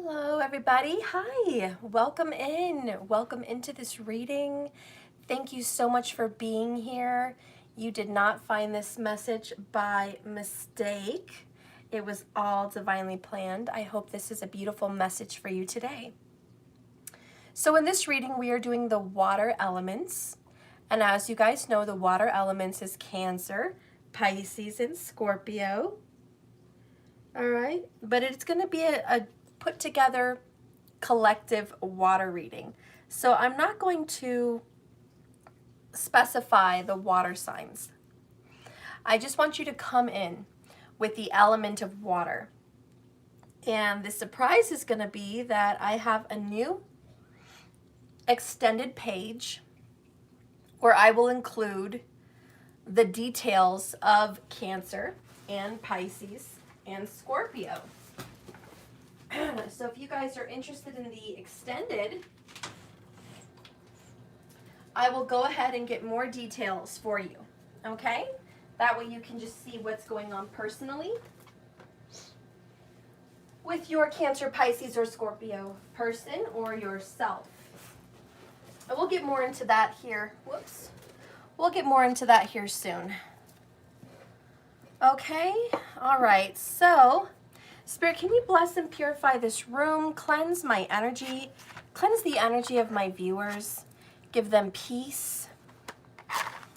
Hello, everybody. Hi. Welcome in. Welcome into this reading. Thank you so much for being here. You did not find this message by mistake. It was all divinely planned. I hope this is a beautiful message for you today. So in this reading, we are doing the water elements. And as you guys know, the water elements is Cancer, Pisces, and Scorpio. All right. But it's going to be a put together collective water reading. So I'm not going to specify the water signs. I just want you to come in with the element of water. And the surprise is going to be that I have a new extended page where I will include the details of Cancer and Pisces and Scorpio. So if you guys are interested in the extended, I will go ahead and get more details for you, okay? That way you can just see what's going on personally with your Cancer, Pisces, or Scorpio person or yourself. And we'll get more into that here. Whoops. We'll get more into that here soon. Okay, all right, so Spirit, can you bless and purify this room, cleanse my energy, cleanse the energy of my viewers, give them peace,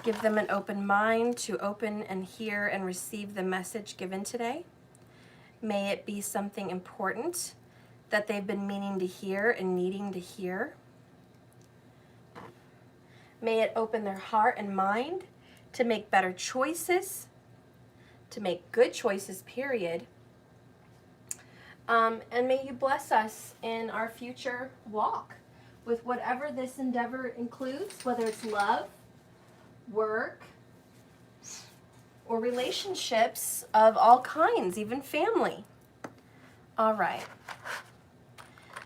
give them an open mind to open and hear and receive the message given today. May it be something important that they've been meaning to hear and needing to hear. May it open their heart and mind to make better choices, to make good choices, period. And may you bless us in our future walk with whatever this endeavor includes, whether it's love, work, or relationships of all kinds, even family. All right.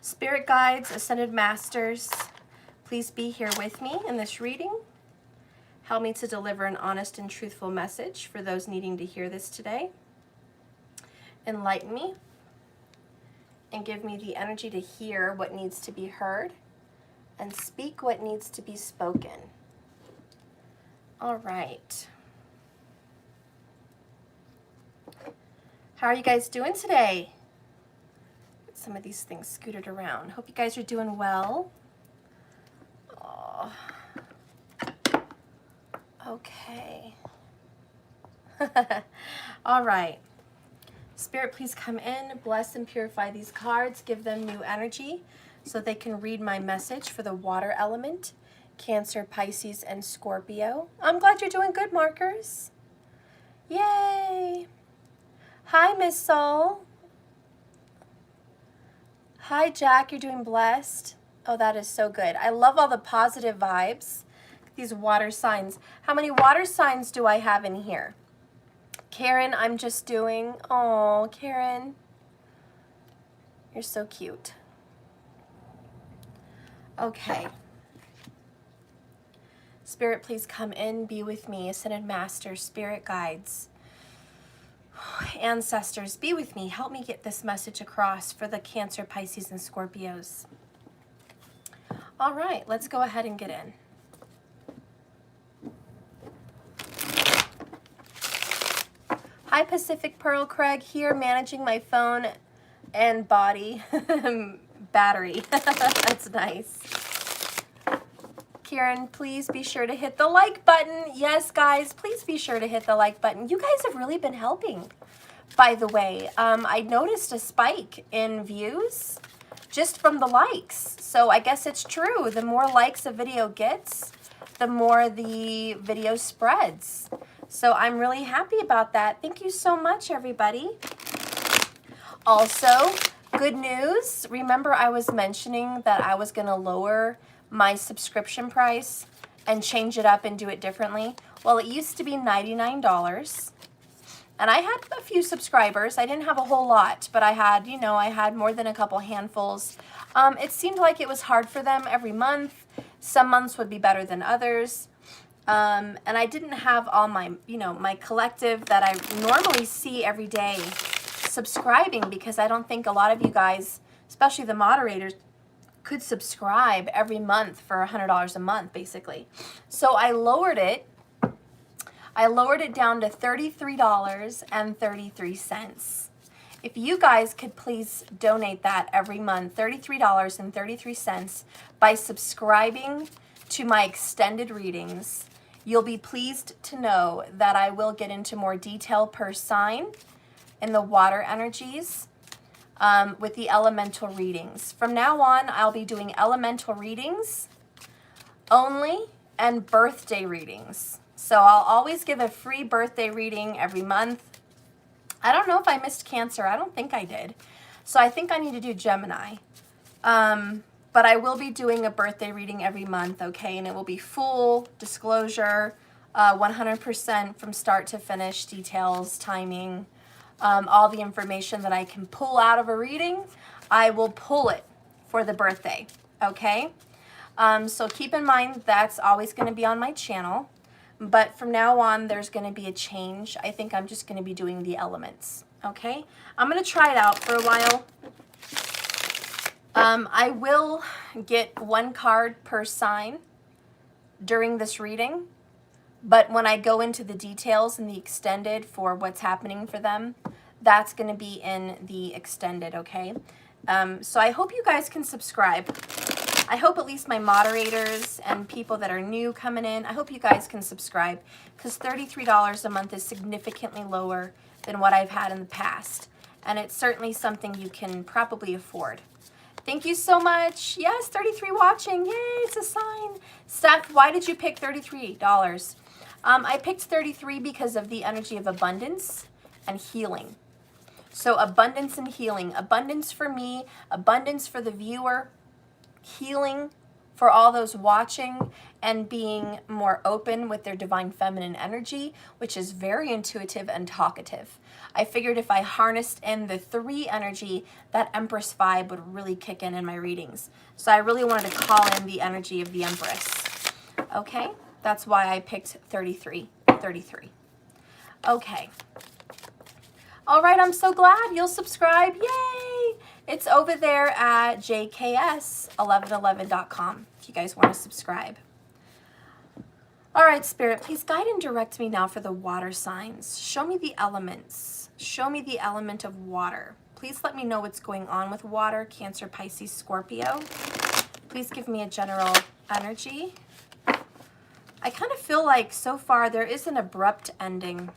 Spirit guides, ascended masters, please be here with me in this reading. Help me to deliver an honest and truthful message for those needing to hear this today. Enlighten me and give me the energy to hear what needs to be heard and speak what needs to be spoken. All right. How are you guys doing today? Get some of these things scooted around. Hope you guys are doing well. Oh. Okay. All right. Spirit, please come in, bless and purify these cards, give them new energy so they can read my message for the water element, Cancer, Pisces, and Scorpio. I'm glad you're doing good, Markers. Yay. Hi, Miss Soul. Hi, Jack, you're doing blessed. Oh, that is so good. I love all the positive vibes, these water signs. How many water signs do I have in here? Karen, I'm just doing. Oh, Karen. You're so cute. Okay. Spirit, please come in, be with me. Ascended Master, Spirit guides, ancestors, be with me. Help me get this message across for the Cancer, Pisces, and Scorpios. All right, let's go ahead and get in. Hi, Pacific Pearl, Craig here, managing my phone and body battery. That's nice. Karen, please be sure to hit the like button. Yes, guys, please be sure to hit the like button. You guys have really been helping, by the way. I noticed a spike in views just from the likes. So I guess it's true. The more likes a video gets, the more the video spreads. So I'm really happy about that. Thank you so much, everybody. Also, good news. Remember I was mentioning that I was going to lower my subscription price and change it up and do it differently. Well, it used to be $99. And I had a few subscribers. I didn't have a whole lot, but I had, I had more than a couple handfuls. It seemed like it was hard for them every month. Some months would be better than others. And I didn't have all my, my collective that I normally see every day subscribing, because I don't think a lot of you guys especially the moderators, could subscribe every month for $100 a month, basically. So I lowered it. I lowered it down to $33.33. If you guys could please donate that every month, $33.33, by subscribing to my extended readings, you'll be pleased to know that I will get into more detail per sign in the water energies with the elemental readings. From now on, I'll be doing elemental readings only and birthday readings. So I'll always give a free birthday reading every month. I don't know if I missed Cancer. I don't think I did. So I think I need to do Gemini. But I will be doing a birthday reading every month, okay? And it will be full disclosure, 100% from start to finish, details, timing, all the information that I can pull out of a reading, I will pull it for the birthday, okay? So keep in mind that's always going to be on my channel. But from now on, there's going to be a change. I think I'm just going to be doing the elements, okay? I'm going to try it out for a while. I will get one card per sign during this reading. But when I go into the details and the extended for what's happening for them, that's going to be in the extended, okay? So I hope you guys can subscribe. I hope at least my moderators and people that are new coming in, I hope you guys can subscribe, because $33 a month is significantly lower than what I've had in the past. And it's certainly something you can probably afford. Thank you so much. Yes, 33 watching. Yay, it's a sign. Steph, why did you pick $33? I picked 33 because of the energy of abundance and healing. So abundance and healing. Abundance for me, abundance for the viewer, healing for all those watching, and being more open with their divine feminine energy, which is very intuitive and talkative. I figured if I harnessed in the 3 energy, that Empress vibe would really kick in my readings. So I really wanted to call in the energy of the Empress. Okay, that's why I picked 33. Okay. All right, I'm so glad you'll subscribe. Yay! It's over there at jks1111.com if you guys want to subscribe. All right, Spirit, please guide and direct me now for the water signs. Show me the elements. Show me the element of water. Please let me know what's going on with water, Cancer, Pisces, Scorpio. Please give me a general energy. I kind of feel like so far there is an abrupt ending.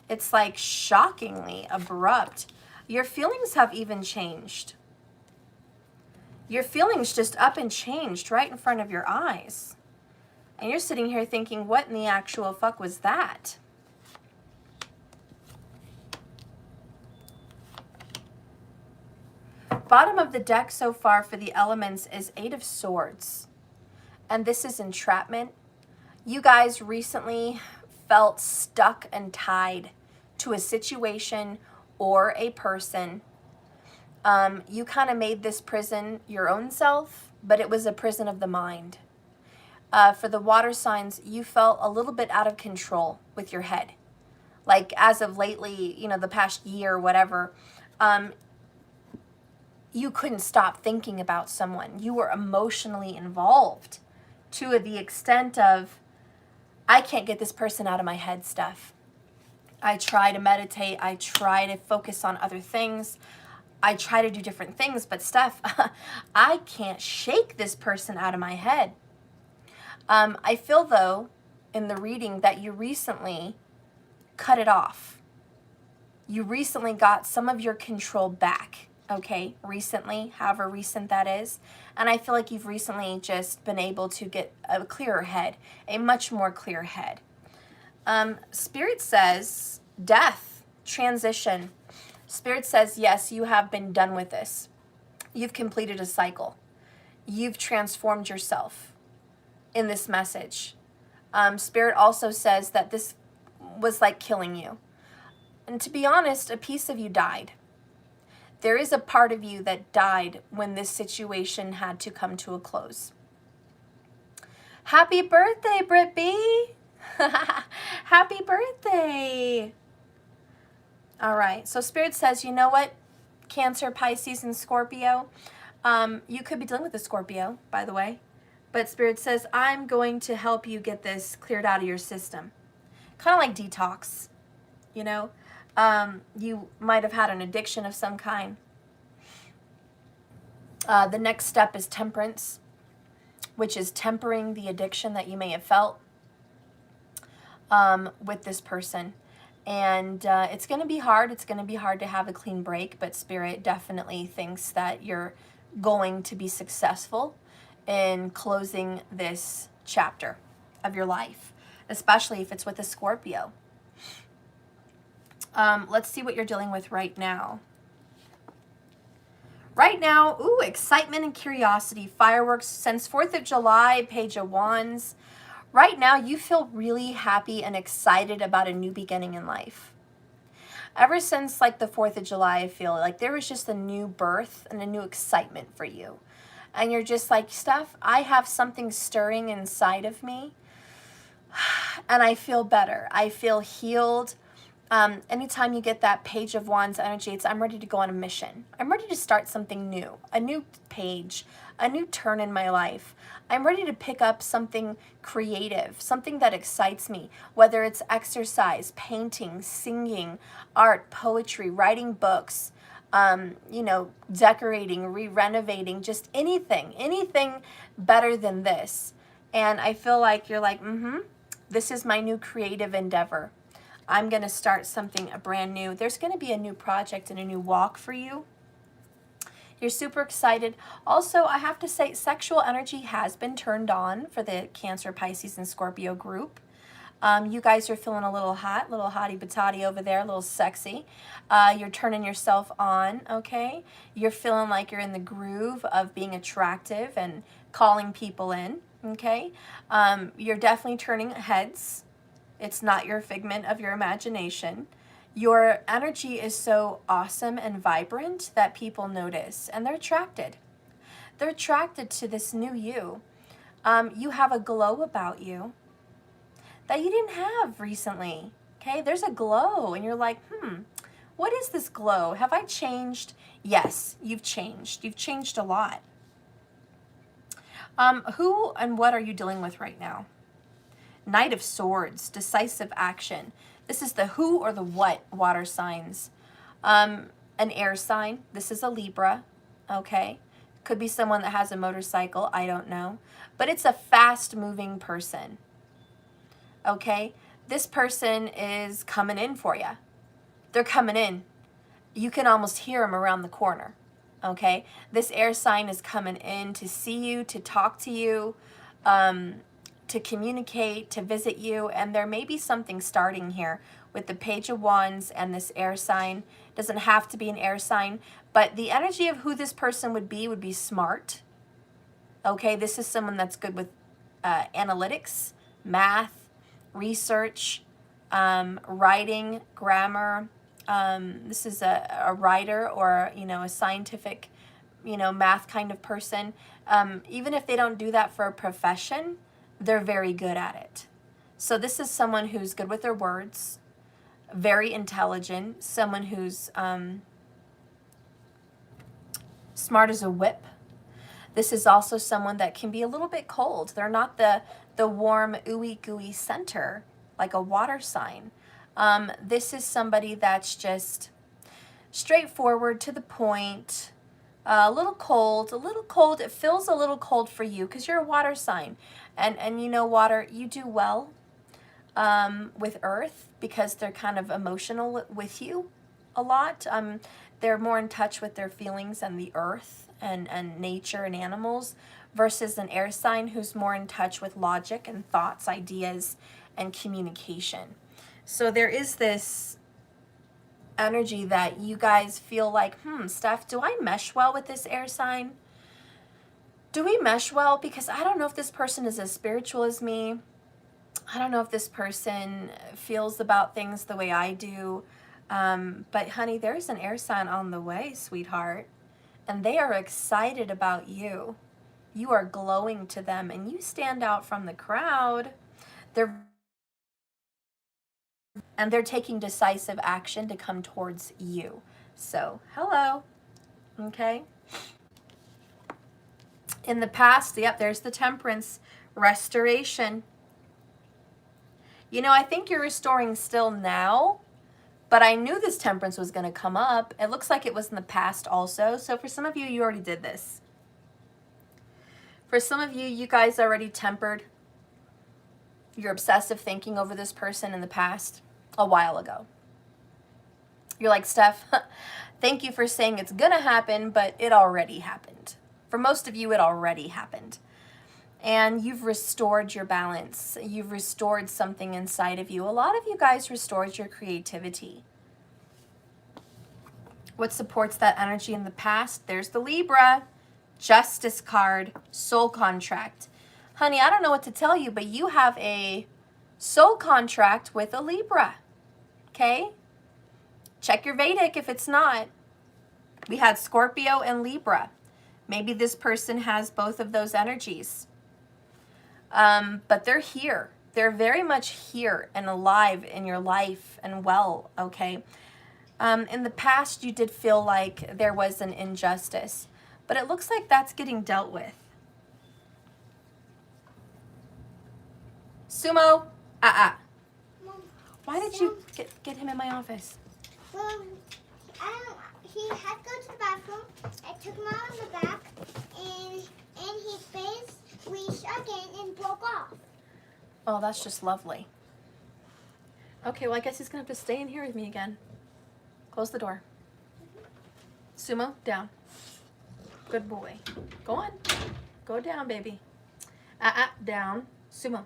It's like shockingly abrupt. Your feelings have even changed. Your feelings just up and changed right in front of your eyes. And you're sitting here thinking, what in the actual fuck was that? Bottom of the deck so far for the elements is 8 of Swords. And this is entrapment. You guys recently felt stuck and tied to a situation or a person. You kind of made this prison your own self, but it was a prison of the mind. For the water signs, you felt a little bit out of control with your head. Like as of lately, you know, the past year or whatever, you couldn't stop thinking about someone. You were emotionally involved to the extent of, I can't get this person out of my head stuff. I try to meditate. I try to focus on other things. I try to do different things, but Steph, I can't shake this person out of my head. I feel, though, in the reading that you recently cut it off. You recently got some of your control back, okay? Recently, however recent that is. And I feel like you've recently just been able to get a clearer head, a much more clear head. Spirit says death, transition. Spirit says, yes, you have been done with this. You've completed a cycle. You've transformed yourself in this message. Spirit also says that this was like killing you. And to be honest, a piece of you died. There is a part of you that died when this situation had to come to a close. Happy birthday, Britt B. Happy birthday. All right, so Spirit says, you know what? Cancer, Pisces, and Scorpio. You could be dealing with a Scorpio, by the way. But Spirit says, I'm going to help you get this cleared out of your system. Kind of like detox, you know? You might have had an addiction of some kind. The next step is temperance, which is tempering the addiction that you may have felt with this person. And it's going to be hard. It's going to be hard to have a clean break, but Spirit definitely thinks that you're going to be successful in closing this chapter of your life, especially if it's with a Scorpio. Let's see what you're dealing with right now. Right now, ooh, excitement and curiosity, fireworks since 4th of July, Page of Wands. Right now, you feel really happy and excited about a new beginning in life. Ever since like the 4th of July, I feel like there was just a new birth and a new excitement for you. And you're just like, Steph, I have something stirring inside of me and I feel better. I feel healed. Anytime you get that Page of Wands energy, it's I'm ready to go on a mission. I'm ready to start something new, a new page, a new turn in my life. I'm ready to pick up something creative, something that excites me, whether it's exercise, painting, singing, art, poetry, writing books, you know, decorating, re-renovating, just anything better than this. And I feel like you're like, this is my new creative endeavor. I'm going to start something brand new. There's going to be a new project and a new walk for you. You're super excited. Also, I have to say, sexual energy has been turned on for the Cancer, Pisces, and Scorpio group. You guys are feeling a little hot, little hottie patati over there, a little sexy. You're turning yourself on, okay? You're feeling like you're in the groove of being attractive and calling people in, okay? You're definitely turning heads. It's not your figment of your imagination. Your energy is so awesome and vibrant that people notice and they're attracted. They're attracted to this new you. You have a glow about you that you didn't have recently. Okay, there's a glow and you're like, what is this glow? Have I changed? Yes, you've changed. You've changed a lot. Who and what are you dealing with right now? Knight of Swords, decisive action. This is the who or the what water signs. An air sign. This is a Libra. Okay. Could be someone that has a motorcycle. I don't know. But it's a fast moving person. Okay. This person is coming in for you. They're coming in. You can almost hear them around the corner. Okay. This air sign is coming in to see you, to talk to you, to communicate, to visit you, and there may be something starting here with the Page of Wands and this air sign. Doesn't have to be an air sign, but the energy of who this person would be smart. Okay, this is someone that's good with analytics, math, research, writing, grammar. This is a writer or, you know, a scientific, you know, math kind of person. Even if they don't do that for a profession, they're very good at it. So this is someone who's good with their words, very intelligent, someone who's smart as a whip. This is also someone that can be a little bit cold. They're not the warm, ooey gooey center like a water sign. This is somebody that's just straightforward, to the point, a little cold, It feels a little cold for you because you're a water sign. And you know, water, you do well with earth because they're kind of emotional with you a lot. They're more in touch with their feelings and the earth and nature and animals versus an air sign who's more in touch with logic and thoughts, ideas, and communication. So there is this energy that you guys feel like, Steph, do I mesh well with this air sign? Do we mesh well? Because I don't know if this person is as spiritual as me. I don't know if this person feels about things the way I do. But honey, there's an air sign on the way, sweetheart. And they are excited about you. You are glowing to them and you stand out from the crowd. They're taking decisive action to come towards you. So, hello. Okay? In the past, yep, there's the Temperance, restoration. You know, I think you're restoring still now, but I knew this Temperance was going to come up. It looks like it was in the past also. So for some of you, you already did this. For some of you, you guys already tempered your obsessive thinking over this person in the past a while ago. You're like, Steph, thank you for saying it's going to happen, but it already happened. For most of you, it already happened. And you've restored your balance. You've restored something inside of you. A lot of you guys restored your creativity. What supports that energy in the past? There's the Libra, Justice card, soul contract. Honey, I don't know what to tell you, but you have a soul contract with a Libra. Okay? Check your Vedic if it's not. We had Scorpio and Libra. Maybe this person has both of those energies. But they're here. They're very much here and alive in your life and well, okay? In the past, you did feel like there was an injustice, but it looks like that's getting dealt with. Sumo, why did you get him in my office? Well, he had to go to the bathroom. I took him out in the back, and his face, we shook it and broke off. Oh, that's just lovely. Okay, well, I guess he's going to have to stay in here with me again. Close the door. Sumo, down. Good boy. Go on. Go down, baby. Down. Sumo.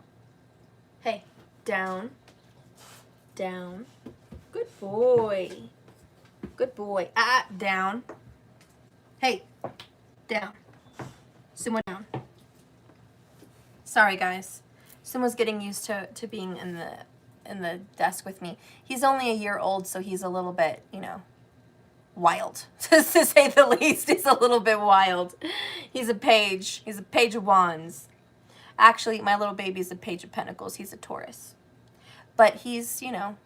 Hey, down. Down. Good boy. Good boy. Down. Hey, down. Sumo, down. Sorry, guys. Sumo's getting used to being in the desk with me. He's only a year old, so he's a little bit, you know, wild, to say the least. He's a little bit wild. He's a page. He's a page of wands. Actually, my little baby's a page of pentacles. He's a Taurus. But he's, you know,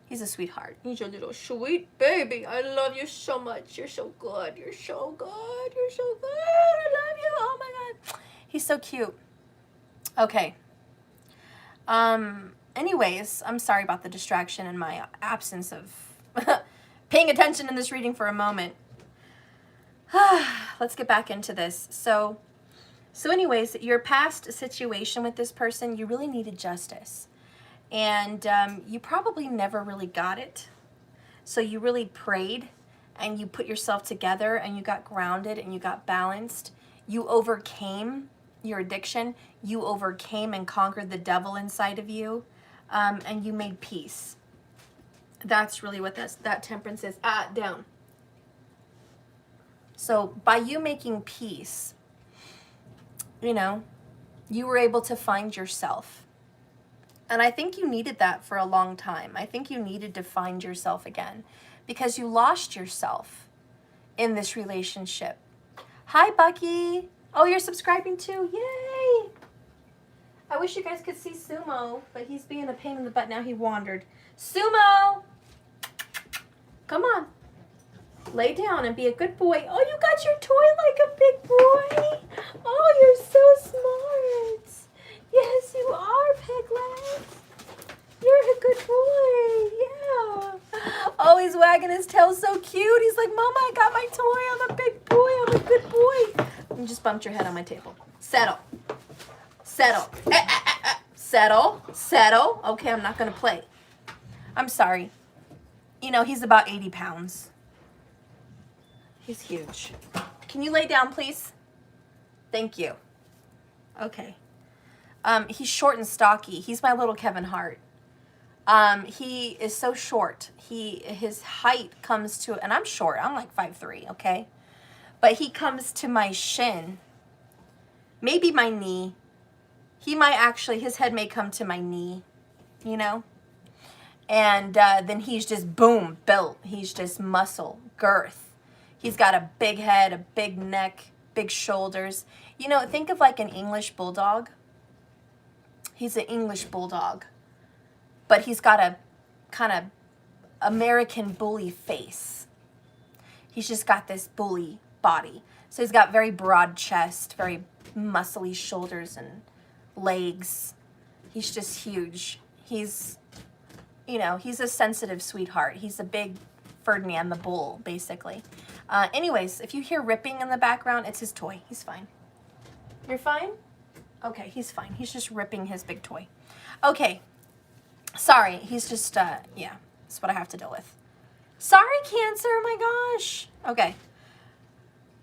he's a sweetheart. He's a little sweet baby. I love you so much. You're so good. You're so good. You're so good. I love you. Oh, my God. He's so cute. Okay. Anyways, I'm sorry about the distraction and my absence of paying attention in this reading for a moment. Let's get back into this. So anyways, your past situation with this person, you really needed justice. And you probably never really got it. So you really prayed and you put yourself together and you got grounded and you got balanced. You overcame your addiction. You overcame and conquered the devil inside of you. And you made peace. That's really what that Temperance is. Down. So by you making peace, you know, you were able to find yourself. And I think you needed that for a long time. I think you needed to find yourself again because you lost yourself in this relationship. Hi, Bucky. Oh, you're subscribing too. Yay. I wish you guys could see Sumo, but he's being a pain in the butt. Now he wandered. Sumo! Come on. Lay down and be a good boy. Oh, you got your toy like a big boy. Oh, you're so smart. Yes, you are, Piglet. You're a good boy. Yeah. Oh, he's wagging his tail so cute. He's like, Mama, I got my toy. I'm a big boy. I'm a good boy. You just bumped your head on my table. Settle. Settle. Settle. Settle. Okay, I'm not going to play. I'm sorry. You know, he's about 80 pounds. He's huge. Can you lay down, please? Thank you. Okay. He's short and stocky. He's my little Kevin Hart. He is so short. His height comes to, and I'm short. I'm like 5'3", okay? But he comes to my shin. Maybe my knee. He might actually, his head may come to my knee, you know? And then he's just, boom, built. He's just muscle, girth. He's got a big head, a big neck, big shoulders. You know, think of like an English bulldog. He's an English bulldog. But he's got a kind of American bully face. He's just got this bully body. So he's got very broad chest, very muscly shoulders and legs. He's just huge. He's, you know, he's a sensitive sweetheart. He's a big Ferdinand the Bull, basically. Anyways, if you hear ripping in the background, it's his toy. He's fine. You're fine? Okay, he's fine. He's just ripping his big toy. Okay. Sorry, he's just, yeah, that's what I have to deal with. Sorry, Cancer, oh my gosh. Okay.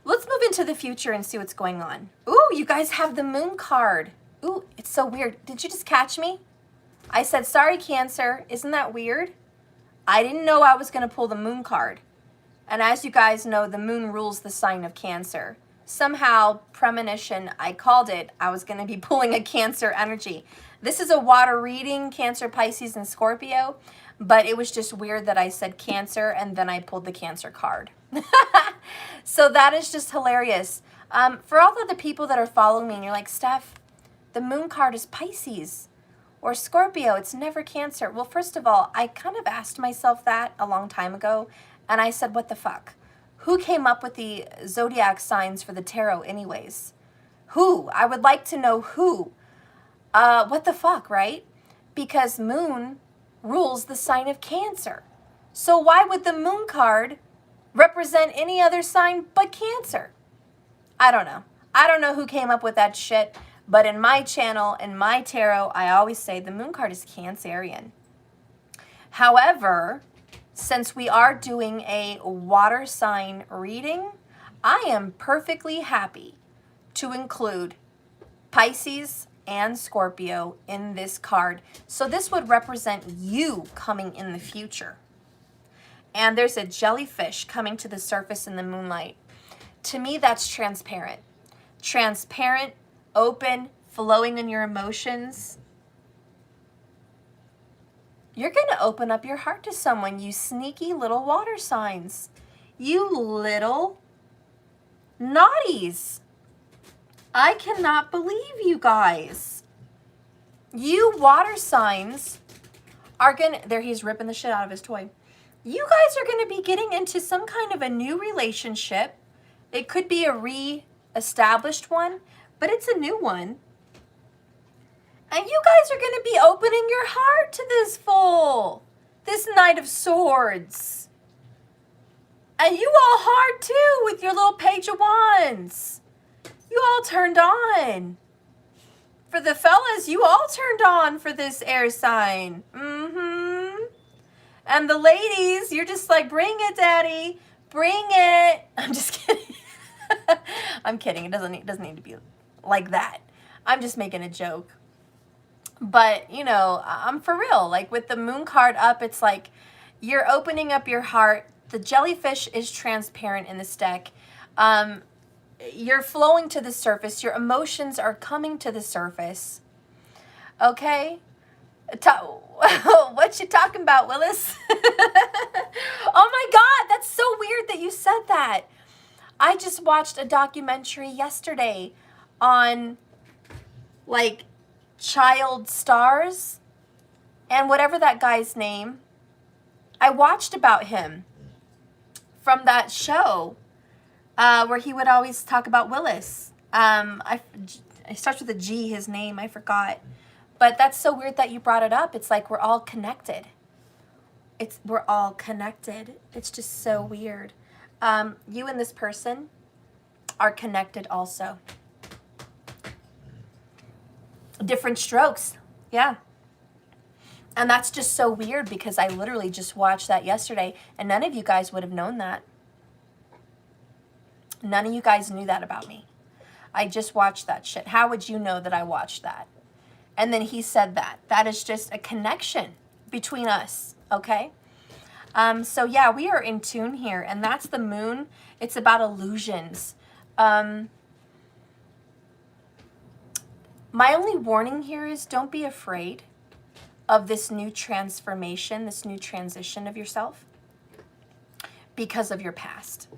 Let's move into the future and see what's going on. Ooh, you guys have the moon card. Ooh, it's so weird. Did you just catch me? I said, sorry, Cancer. Isn't that weird? I didn't know I was going to pull the moon card. And as you guys know, the moon rules the sign of Cancer. Somehow, premonition, I called it. I was going to be pulling a Cancer energy. This is a water reading, Cancer, Pisces, and Scorpio. But it was just weird that I said Cancer and then I pulled the Cancer card. So that is just hilarious. For all of the people that are following me and you're like, Steph, the moon card is Pisces or Scorpio. It's never Cancer. Well, first of all, I kind of asked myself that a long time ago. And I said, what the fuck? Who came up with the zodiac signs for the tarot anyways? Who? I would like to know who. What the fuck, right? Because moon rules the sign of Cancer. So why would the moon card represent any other sign but Cancer? I don't know. I don't know who came up with that shit, but in my channel, in my tarot, I always say the moon card is Cancerian. However, since we are doing a water sign reading, I am perfectly happy to include Pisces and Scorpio in this card. So this would represent you coming in the future. And there's a jellyfish coming to the surface in the moonlight. To me, that's transparent. Transparent, open, flowing in your emotions. You're going to open up your heart to someone, you sneaky little water signs. You little naughties. I cannot believe you guys. You water signs are going to... There, he's ripping the shit out of his toy. You guys are going to be getting into some kind of a new relationship. It could be a re-established one, but it's a new one. And you guys are going to be opening your heart to this fool, this Knight of Swords. And you all hard too with your little Page of Wands. You all turned on. For the fellas, you all turned on for this air sign. And the ladies, you're just like, bring it, daddy. Bring it. I'm just kidding. I'm kidding. It doesn't need to be like that. I'm just making a joke. But, you know, I'm for real. Like with the moon card up, it's like you're opening up your heart. The jellyfish is transparent in this deck. You're flowing to the surface. Your emotions are coming to the surface. Okay? What you talking about, Willis? Oh my God, that's so weird that you said that. I just watched a documentary yesterday on, like, child stars and whatever that guy's name. I watched about him from that show where he would always talk about Willis. It starts with a G, his name, I forgot. But that's so weird that you brought it up. It's like we're all connected. We're all connected. It's just so weird. You and this person are connected also. Different strokes. Yeah. And that's just so weird because I literally just watched that yesterday and none of you guys would have known that. None of you guys knew that about me. I just watched that shit. How would you know that I watched that? And then he said that. That is just a connection between us, okay? So yeah, we are in tune here, and that's the moon. It's about illusions. My only warning here is don't be afraid of this new transformation, this new transition of yourself because of your past.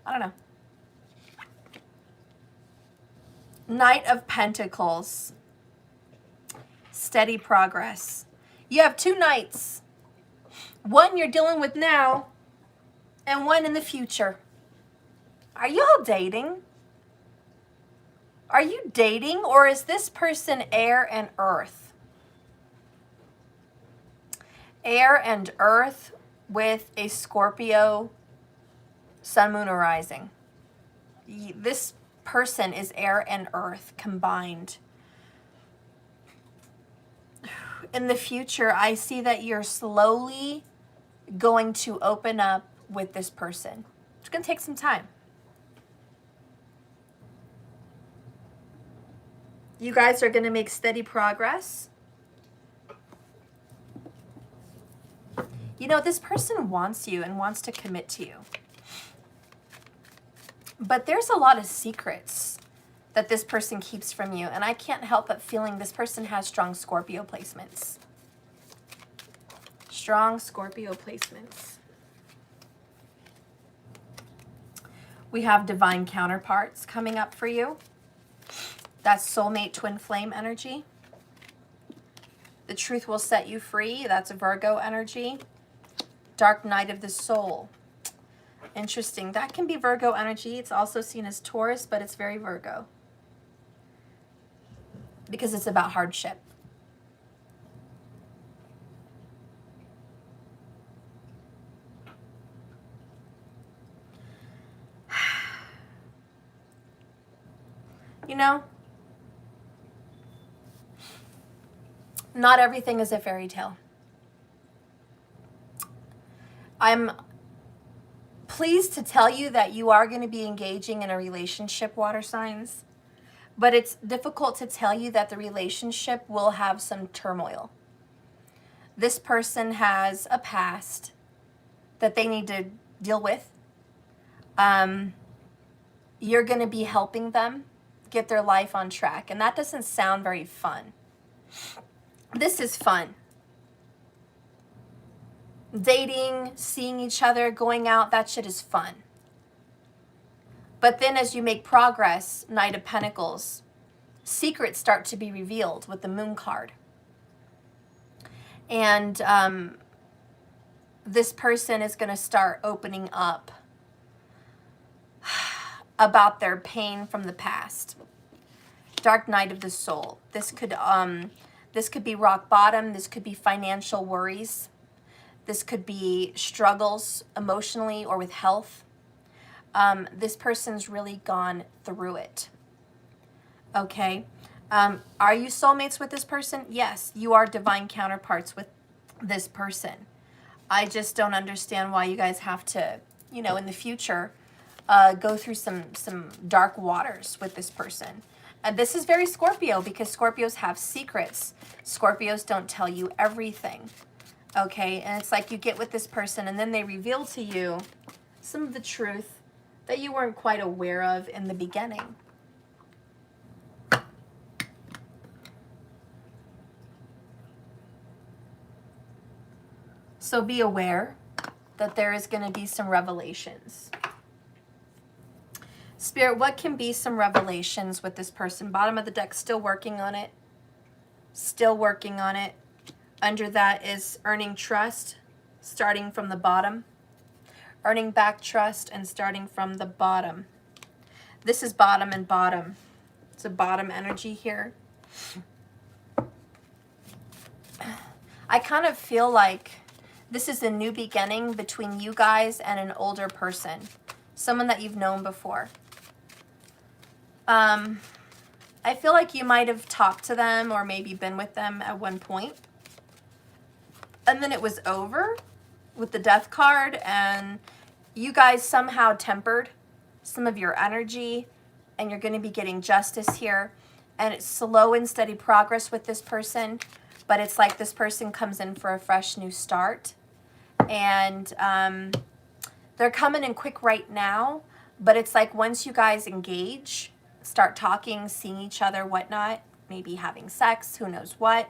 I don't know. Knight of Pentacles. Steady progress. You have two knights. One you're dealing with now, and one in the future. Are you all dating? Are you dating, or is this person air and earth? Air and earth with a Scorpio sun, moon, or rising. This person is air and earth combined. In the future, I see that you're slowly going to open up with this person. It's going to take some time. You guys are going to make steady progress. You know, this person wants you and wants to commit to you. But there's a lot of secrets that this person keeps from you. And I can't help but feeling this person has strong Scorpio placements. Strong Scorpio placements. We have divine counterparts coming up for you. That's soulmate twin flame energy. The truth will set you free. That's Virgo energy. Dark night of the soul. Interesting. That can be Virgo energy. It's also seen as Taurus, but it's very Virgo. Because it's about hardship. You know, not everything is a fairy tale. I'm pleased to tell you that you are going to be engaging in a relationship, water signs, but it's difficult to tell you that the relationship will have some turmoil. This person has a past that they need to deal with. You're going to be helping them get their life on track, and that doesn't sound very fun. This is fun. Dating, seeing each other, going out, that shit is fun. But then as you make progress, Knight of Pentacles, secrets start to be revealed with the Moon card. And this person is going to start opening up about their pain from the past. Dark night of the soul. This could be rock bottom. This could be financial worries. This could be struggles emotionally or with health. This person's really gone through it. Okay. Are you soulmates with this person? Yes, you are divine counterparts with this person. I just don't understand why you guys have to, you know, in the future, go through some dark waters with this person. And this is very Scorpio because Scorpios have secrets. Scorpios don't tell you everything. Okay, and it's like you get with this person and then they reveal to you some of the truth that you weren't quite aware of in the beginning. So be aware that there is going to be some revelations. Spirit, what can be some revelations with this person? Bottom of the deck, still working on it. Still working on it. Under that is earning trust, starting from the bottom. Earning back trust and starting from the bottom. This is bottom and bottom. It's a bottom energy here. I kind of feel like this is a new beginning between you guys and an older person. Someone that you've known before. I feel like you might have talked to them or maybe been with them at one point. And then it was over with the death card and you guys somehow tempered some of your energy and you're going to be getting justice here. And it's slow and steady progress with this person, but it's like this person comes in for a fresh new start. And they're coming in quick right now, but it's like once you guys engage, start talking, seeing each other, whatnot, maybe having sex, who knows what,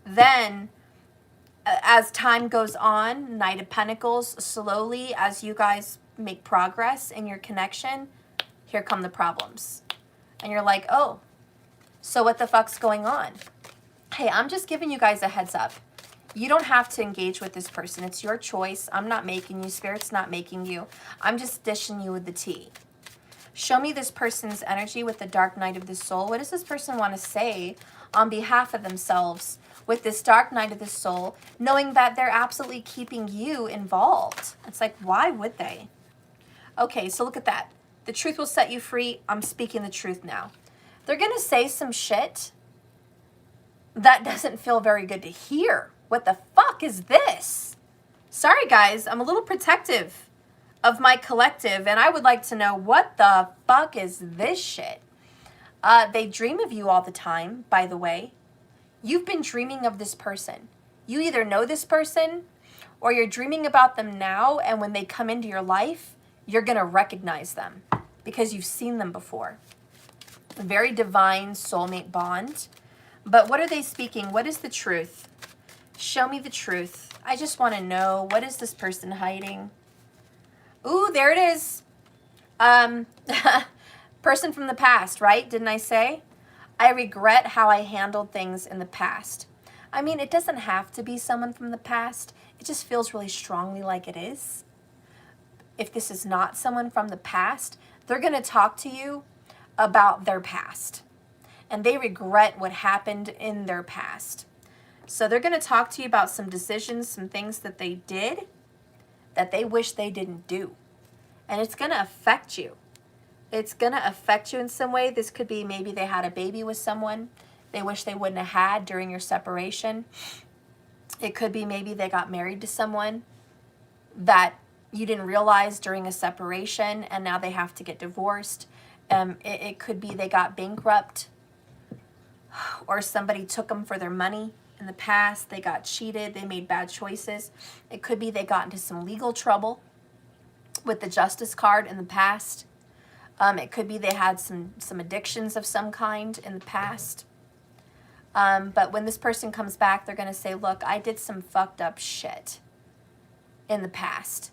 then as time goes on, Knight of Pentacles, slowly as you guys make progress in your connection, here come the problems. And you're like, oh, so what the fuck's going on? Hey, I'm just giving you guys a heads up. You don't have to engage with this person. It's your choice. I'm not making you. Spirit's not making you. I'm just dishing you with the tea. Show me this person's energy with the dark night of the soul. What does this person want to say on behalf of themselves with this dark night of the soul, knowing that they're absolutely keeping you involved? It's like, why would they? Okay, so look at that. The truth will set you free. I'm speaking the truth now. They're going to say some shit that doesn't feel very good to hear. What the fuck is this? Sorry, guys. I'm a little protective of my collective, and I would like to know what the fuck is this shit. They dream of you all the time, by the way. You've been dreaming of this person. You either know this person or you're dreaming about them now, and when they come into your life, you're going to recognize them because you've seen them before. A very divine soulmate bond. But what are they speaking? What is the truth? Show me the truth. I just want to know, what is this person hiding? Ooh, there it is. Person from the past, right? Didn't I say? I regret how I handled things in the past. I mean, it doesn't have to be someone from the past. It just feels really strongly like it is. If this is not someone from the past, they're going to talk to you about their past. And they regret what happened in their past. So they're going to talk to you about some decisions, some things that they did that they wish they didn't do. And it's going to affect you. It's going to affect you in some way. This could be maybe they had a baby with someone they wish they wouldn't have had during your separation. It could be maybe they got married to someone that you didn't realize during a separation and now they have to get divorced. It could be they got bankrupt or somebody took them for their money in the past. They got cheated. They made bad choices. It could be they got into some legal trouble with the justice card in the past. It could be they had some addictions of some kind in the past. But when this person comes back, they're going to say, look, I did some fucked up shit in the past.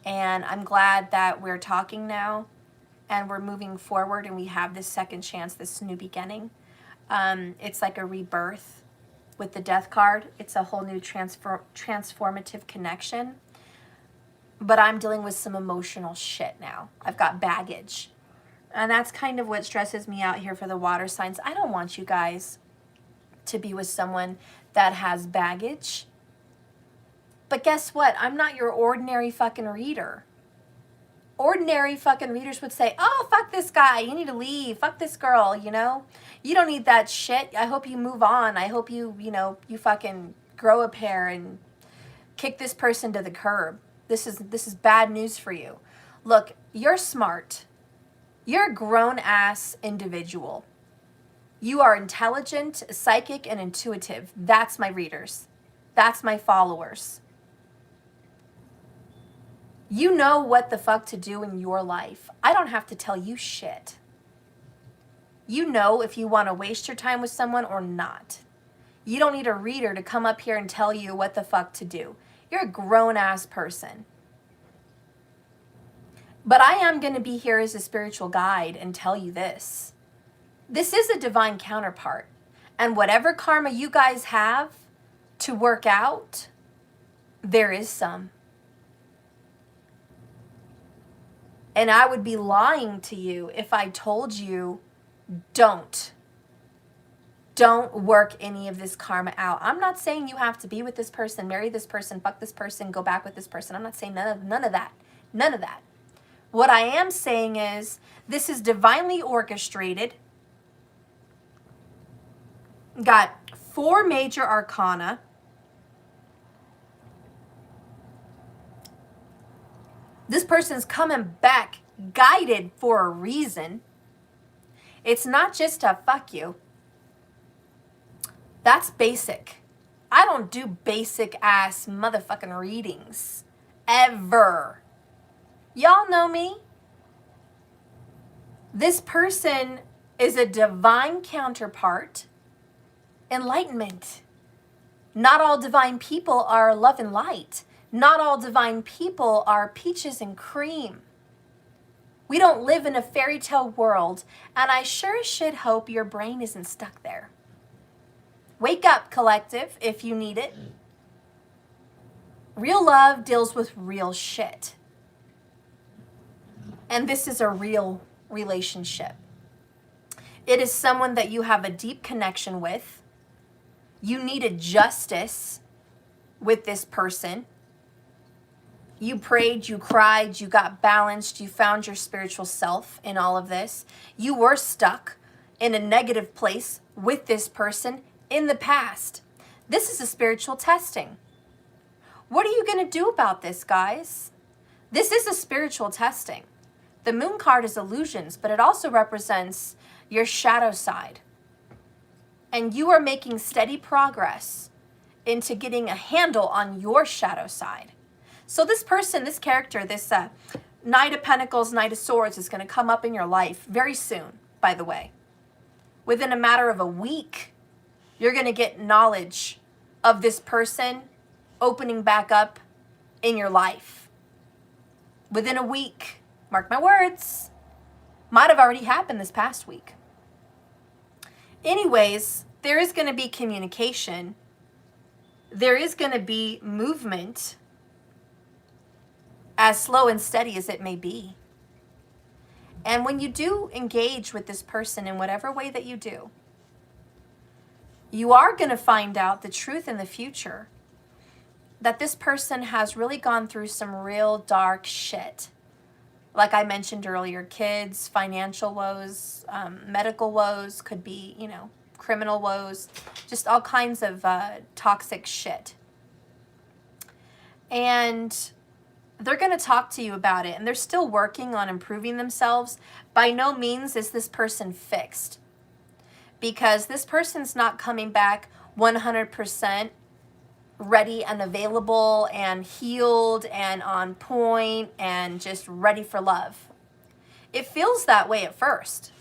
And I'm glad that we're talking now and we're moving forward and we have this second chance, this new beginning. It's like a rebirth with the death card. It's a whole new transformative connection. But I'm dealing with some emotional shit now. I've got baggage. And that's kind of what stresses me out here for the water signs. I don't want you guys to be with someone that has baggage. But guess what? I'm not your ordinary fucking reader. Ordinary fucking readers would say, oh, fuck this guy. You need to leave. Fuck this girl, you know? You don't need that shit. I hope you move on. I hope you fucking grow a pair and kick this person to the curb. This is bad news for you. Look, you're smart. You're a grown-ass individual. You are intelligent, psychic, and intuitive. That's my readers. That's my followers. You know what the fuck to do in your life. I don't have to tell you shit. You know if you want to waste your time with someone or not. You don't need a reader to come up here and tell you what the fuck to do. You're a grown-ass person. But I am going to be here as a spiritual guide and tell you this. This is a divine counterpart. And whatever karma you guys have to work out, there is some. And I would be lying to you if I told you, don't work any of this karma out. I'm not saying you have to be with this person, marry this person, fuck this person, go back with this person. I'm not saying none of that. None of that. What I am saying is this is divinely orchestrated. Got 4 major arcana. This person's coming back guided for a reason. It's not just a fuck you. That's basic. I don't do basic ass motherfucking readings. Ever. Y'all know me. This person is a divine counterpart. Enlightenment. Not all divine people are love and light. Not all divine people are peaches and cream. We don't live in a fairy tale world, and I sure as shit hope your brain isn't stuck there. Wake up, collective, if you need it. Real love deals with real shit. And this is a real relationship. It is someone that you have a deep connection with. You needed justice with this person. You prayed, you cried, you got balanced, you found your spiritual self in all of this. You were stuck in a negative place with this person in the past. This is a spiritual testing. What are you going to do about this, guys? This is a spiritual testing. The moon card is illusions, but it also represents your shadow side. And you are making steady progress into getting a handle on your shadow side. So this person, this character, this Knight of Pentacles, Knight of Swords is going to come up in your life very soon, by the way. Within a matter of a week, you're going to get knowledge of this person opening back up in your life. Within a week, mark my words, might have already happened this past week. Anyways, there is going to be communication. There is going to be movement, as slow and steady as it may be. And when you do engage with this person in whatever way that you do, you are going to find out the truth in the future that this person has really gone through some real dark shit. Like I mentioned earlier, kids, financial woes, medical woes, could be, criminal woes, just all kinds of toxic shit. And they're going to talk to you about it, and they're still working on improving themselves. By no means is this person fixed, because this person's not coming back 100% ready and available and healed and on point and just ready for love. It feels that way at first.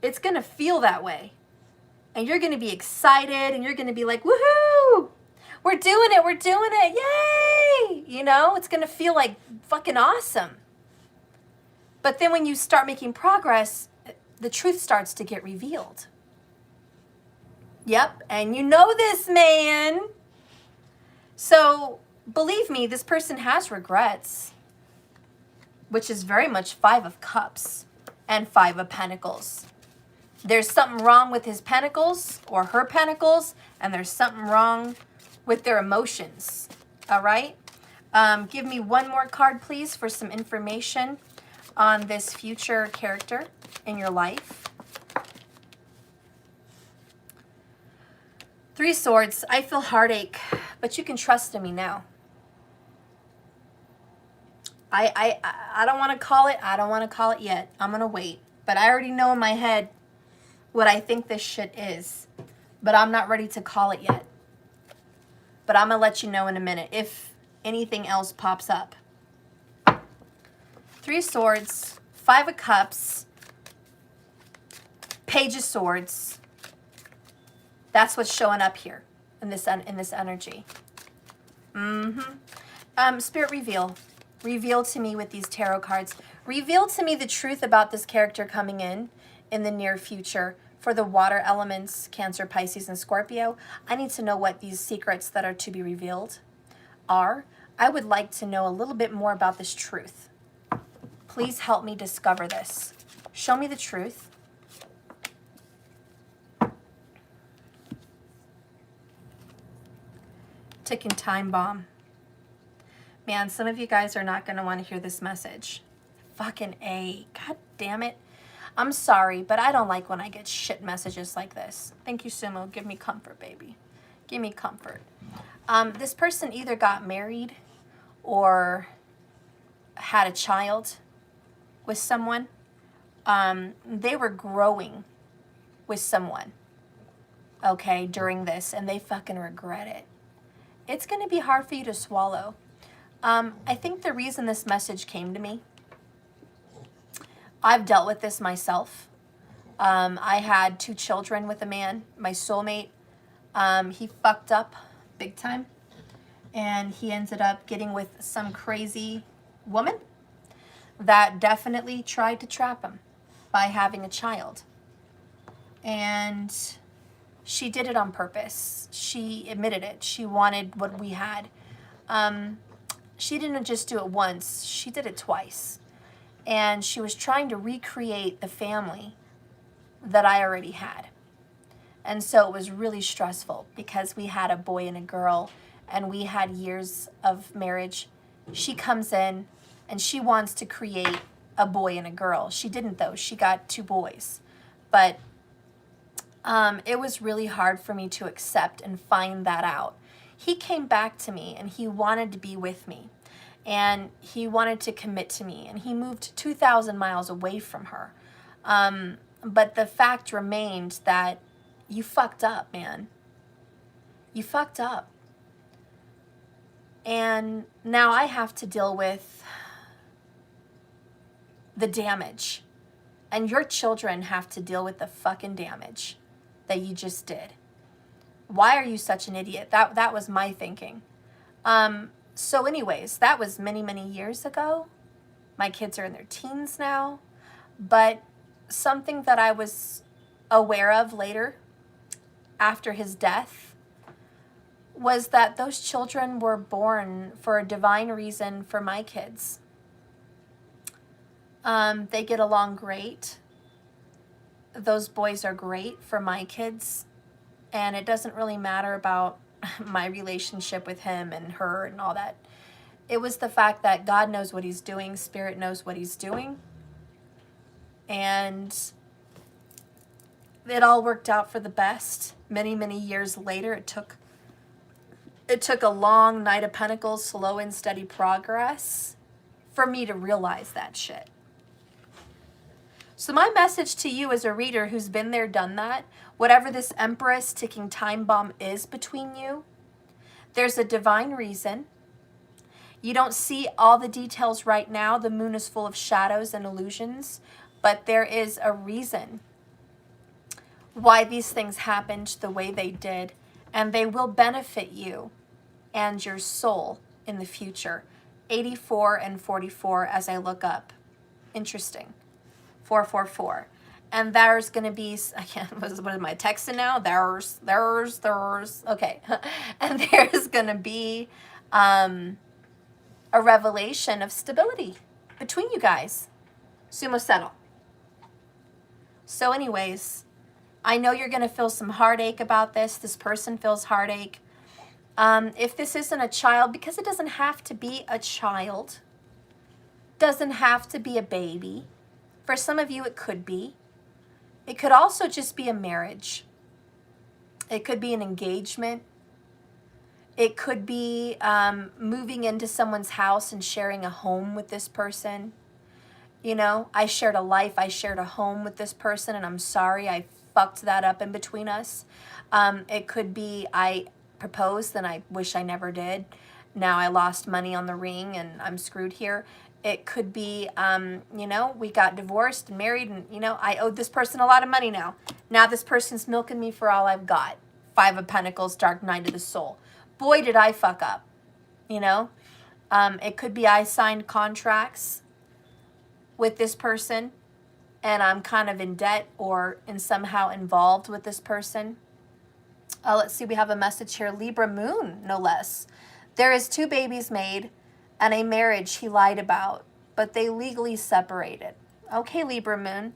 It's going to feel that way. And you're going to be excited and you're going to be like, woohoo! We're doing it, yay! It's going to feel like fucking awesome. But then when you start making progress, the truth starts to get revealed. Yep, and you know this, man. So, believe me, this person has regrets, which is very much 5 of Cups and 5 of Pentacles. There's something wrong with his pentacles or her pentacles, and there's something wrong with their emotions, all right? Give me one more card, please, for some information on this future character in your life. 3 Swords. I feel heartache, but you can trust in me now. I don't want to call it. I don't want to call it yet. I'm going to wait. But I already know in my head what I think this shit is. But I'm not ready to call it yet. But I'm going to let you know in a minute if anything else pops up. 3 Swords, 5 of Cups, Page of Swords. That's what's showing up here in this energy. Spirit, reveal. Reveal to me with these tarot cards. Reveal to me the truth about this character coming in the near future for the water elements, Cancer, Pisces, and Scorpio. I need to know what these secrets that are to be revealed are. I would like to know a little bit more about this truth. Please help me discover this. Show me the truth. Ticking time bomb. Man, some of you guys are not going to want to hear this message. Fucking A. God damn it. I'm sorry, but I don't like when I get shit messages like this. Thank you, Sumo. Give me comfort, baby. Give me comfort. This person either got married or had a child with someone. They were growing with someone, okay, during this, and they fucking regret it. It's going to be hard for you to swallow. I think the reason this message came to me, I've dealt with this myself. I had 2 children with a man, my soulmate. He fucked up big time, and he ended up getting with some crazy woman that definitely tried to trap him by having a child. And she did it on purpose. She admitted it. She wanted what we had. she didn't just do it once, she did it twice. And she was trying to recreate the family that I already had. And so it was really stressful because we had a boy and a girl and we had years of marriage. She comes in and she wants to create a boy and a girl. She didn't though, she got 2 boys. But it was really hard for me to accept and find that out. He came back to me and he wanted to be with me. And he wanted to commit to me. And he moved 2,000 miles away from her. But the fact remained that you fucked up, man. You fucked up. And now I have to deal with the damage. And your children have to deal with the fucking damage that you just did. Why are you such an idiot? That was my thinking. So anyways, that was many, many years ago. My kids are in their teens now. But something that I was aware of later, after his death, was that those children were born for a divine reason for my kids. They get along great. Those boys are great for my kids. And it doesn't really matter about my relationship with him and her and all that. It was the fact that God knows what he's doing. Spirit knows what he's doing. And it all worked out for the best. Many, many years later, it took a long Knight of Pentacles, slow and steady progress for me to realize that shit. So my message to you as a reader who's been there, done that, whatever this Empress ticking time bomb is between you, there's a divine reason. You don't see all the details right now. The moon is full of shadows and illusions, but there is a reason why these things happened the way they did, and they will benefit you and your soul in the future. 84 and 44 as I look up. Interesting. 444. And there's going to be, what am I texting now? There's. Okay. And there's going to be a revelation of stability between you guys. Sumo settle. So anyways, I know you're going to feel some heartache about this. This person feels heartache. If this isn't a child, because it doesn't have to be a child, doesn't have to be a baby. For some of you, it could be. It could also just be a marriage. It could be an engagement. It could be moving into someone's house and sharing a home with this person. You know, I shared a life, I shared a home with this person, and I'm sorry I fucked that up in between us. It could be I proposed and I wish I never did. Now I lost money on the ring and I'm screwed here. It could be, you know, we got divorced and married and, you know, I owed this person a lot of money now. Now this person's milking me for all I've got. 5 of Pentacles, Dark Night of the Soul. Boy, did I fuck up, you know. It could be I signed contracts with this person and I'm kind of in debt or somehow involved with this person. Let's see, we have a message here. Libra Moon, no less. There is 2 babies made and a marriage he lied about, but they legally separated. Okay, Libra Moon.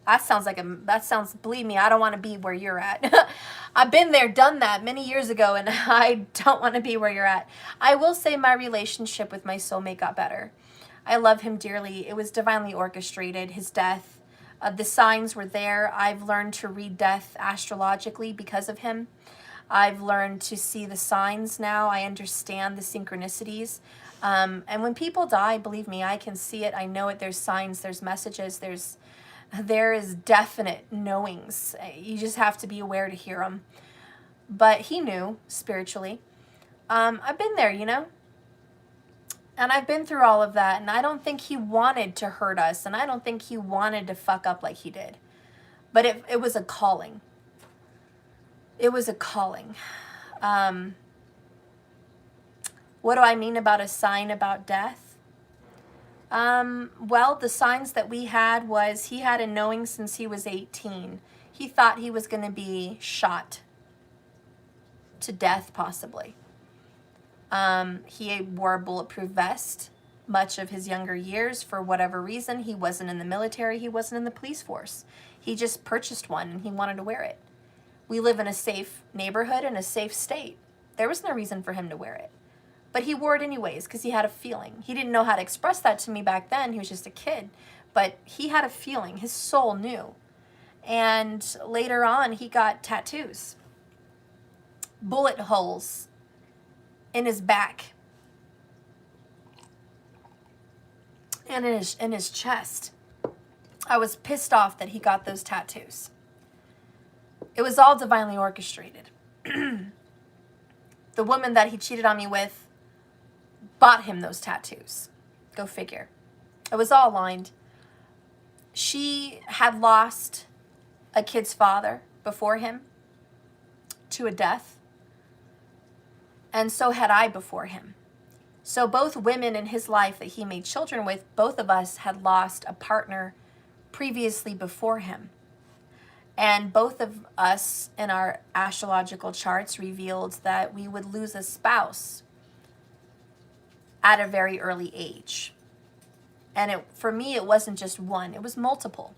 That sounds, believe me, I don't want to be where you're at. I've been there, done that many years ago, and I don't want to be where you're at. I will say my relationship with my soulmate got better. I love him dearly. It was divinely orchestrated, his death. The signs were there. I've learned to read death astrologically because of him. I've learned to see the signs now. I understand the synchronicities. And when people die, believe me, I can see it. I know it. There's signs, there's messages, there is definite knowings. You just have to be aware to hear them. But he knew spiritually. I've been there, you know. And I've been through all of that. And I don't think he wanted to hurt us. And I don't think he wanted to fuck up like he did. But it was a calling. It was a calling. What do I mean about a sign about death? Well, the signs that we had was he had a knowing since he was 18. He thought he was going to be shot to death, possibly. He wore a bulletproof vest much of his younger years. For whatever reason, he wasn't in the military, he wasn't in the police force. He just purchased one and he wanted to wear it. We live in a safe neighborhood and a safe state. There was no reason for him to wear it. But he wore it anyways because he had a feeling. He didn't know how to express that to me back then. He was just a kid. But he had a feeling. His soul knew. And later on, he got tattoos. Bullet holes in his back. And in his chest. I was pissed off that he got those tattoos. It was all divinely orchestrated. The woman that he cheated on me with bought him those tattoos. Go figure. It was all aligned. She had lost a kid's father before him to a death. And so had I before him. So both women in his life that he made children with, both of us had lost a partner previously before him. And both of us in our astrological charts revealed that we would lose a spouse at a very early age. And for me, it wasn't just one, it was multiple.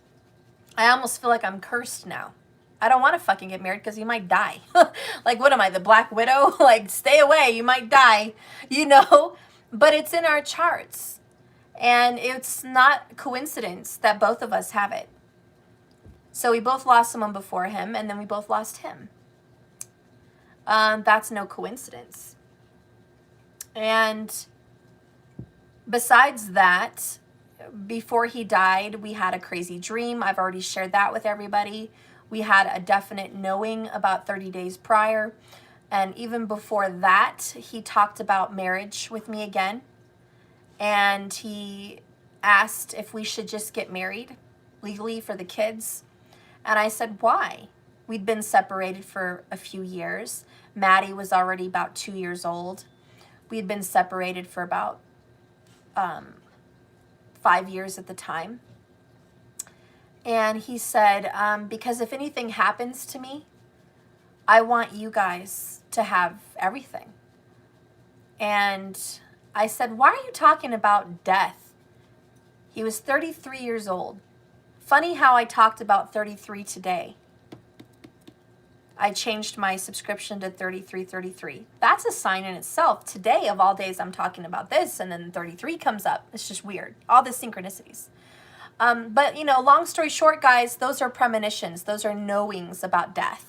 I almost feel like I'm cursed now. I don't want to fucking get married because you might die. Like, what am I, the Black Widow? Like, stay away, you might die, you know? But it's in our charts. And it's not coincidence that both of us have it. So we both lost someone before him, and then we both lost him. That's no coincidence. And besides that, before he died, we had a crazy dream. I've already shared that with everybody. We had a definite knowing about 30 days prior. And even before that, he talked about marriage with me again. And he asked if we should just get married legally for the kids. And I said, why? We'd been separated for a few years. Maddie was already about 2 years old. We'd been separated for about 5 years at the time. And he said, because if anything happens to me, I want you guys to have everything. And I said, why are you talking about death? He was 33 years old. Funny how I talked about 33 today. I changed my subscription to 3333. That's a sign in itself. Today, of all days, I'm talking about this, and then 33 comes up. It's just weird. All the synchronicities. But, you know, long story short, guys, those are premonitions. Those are knowings about death.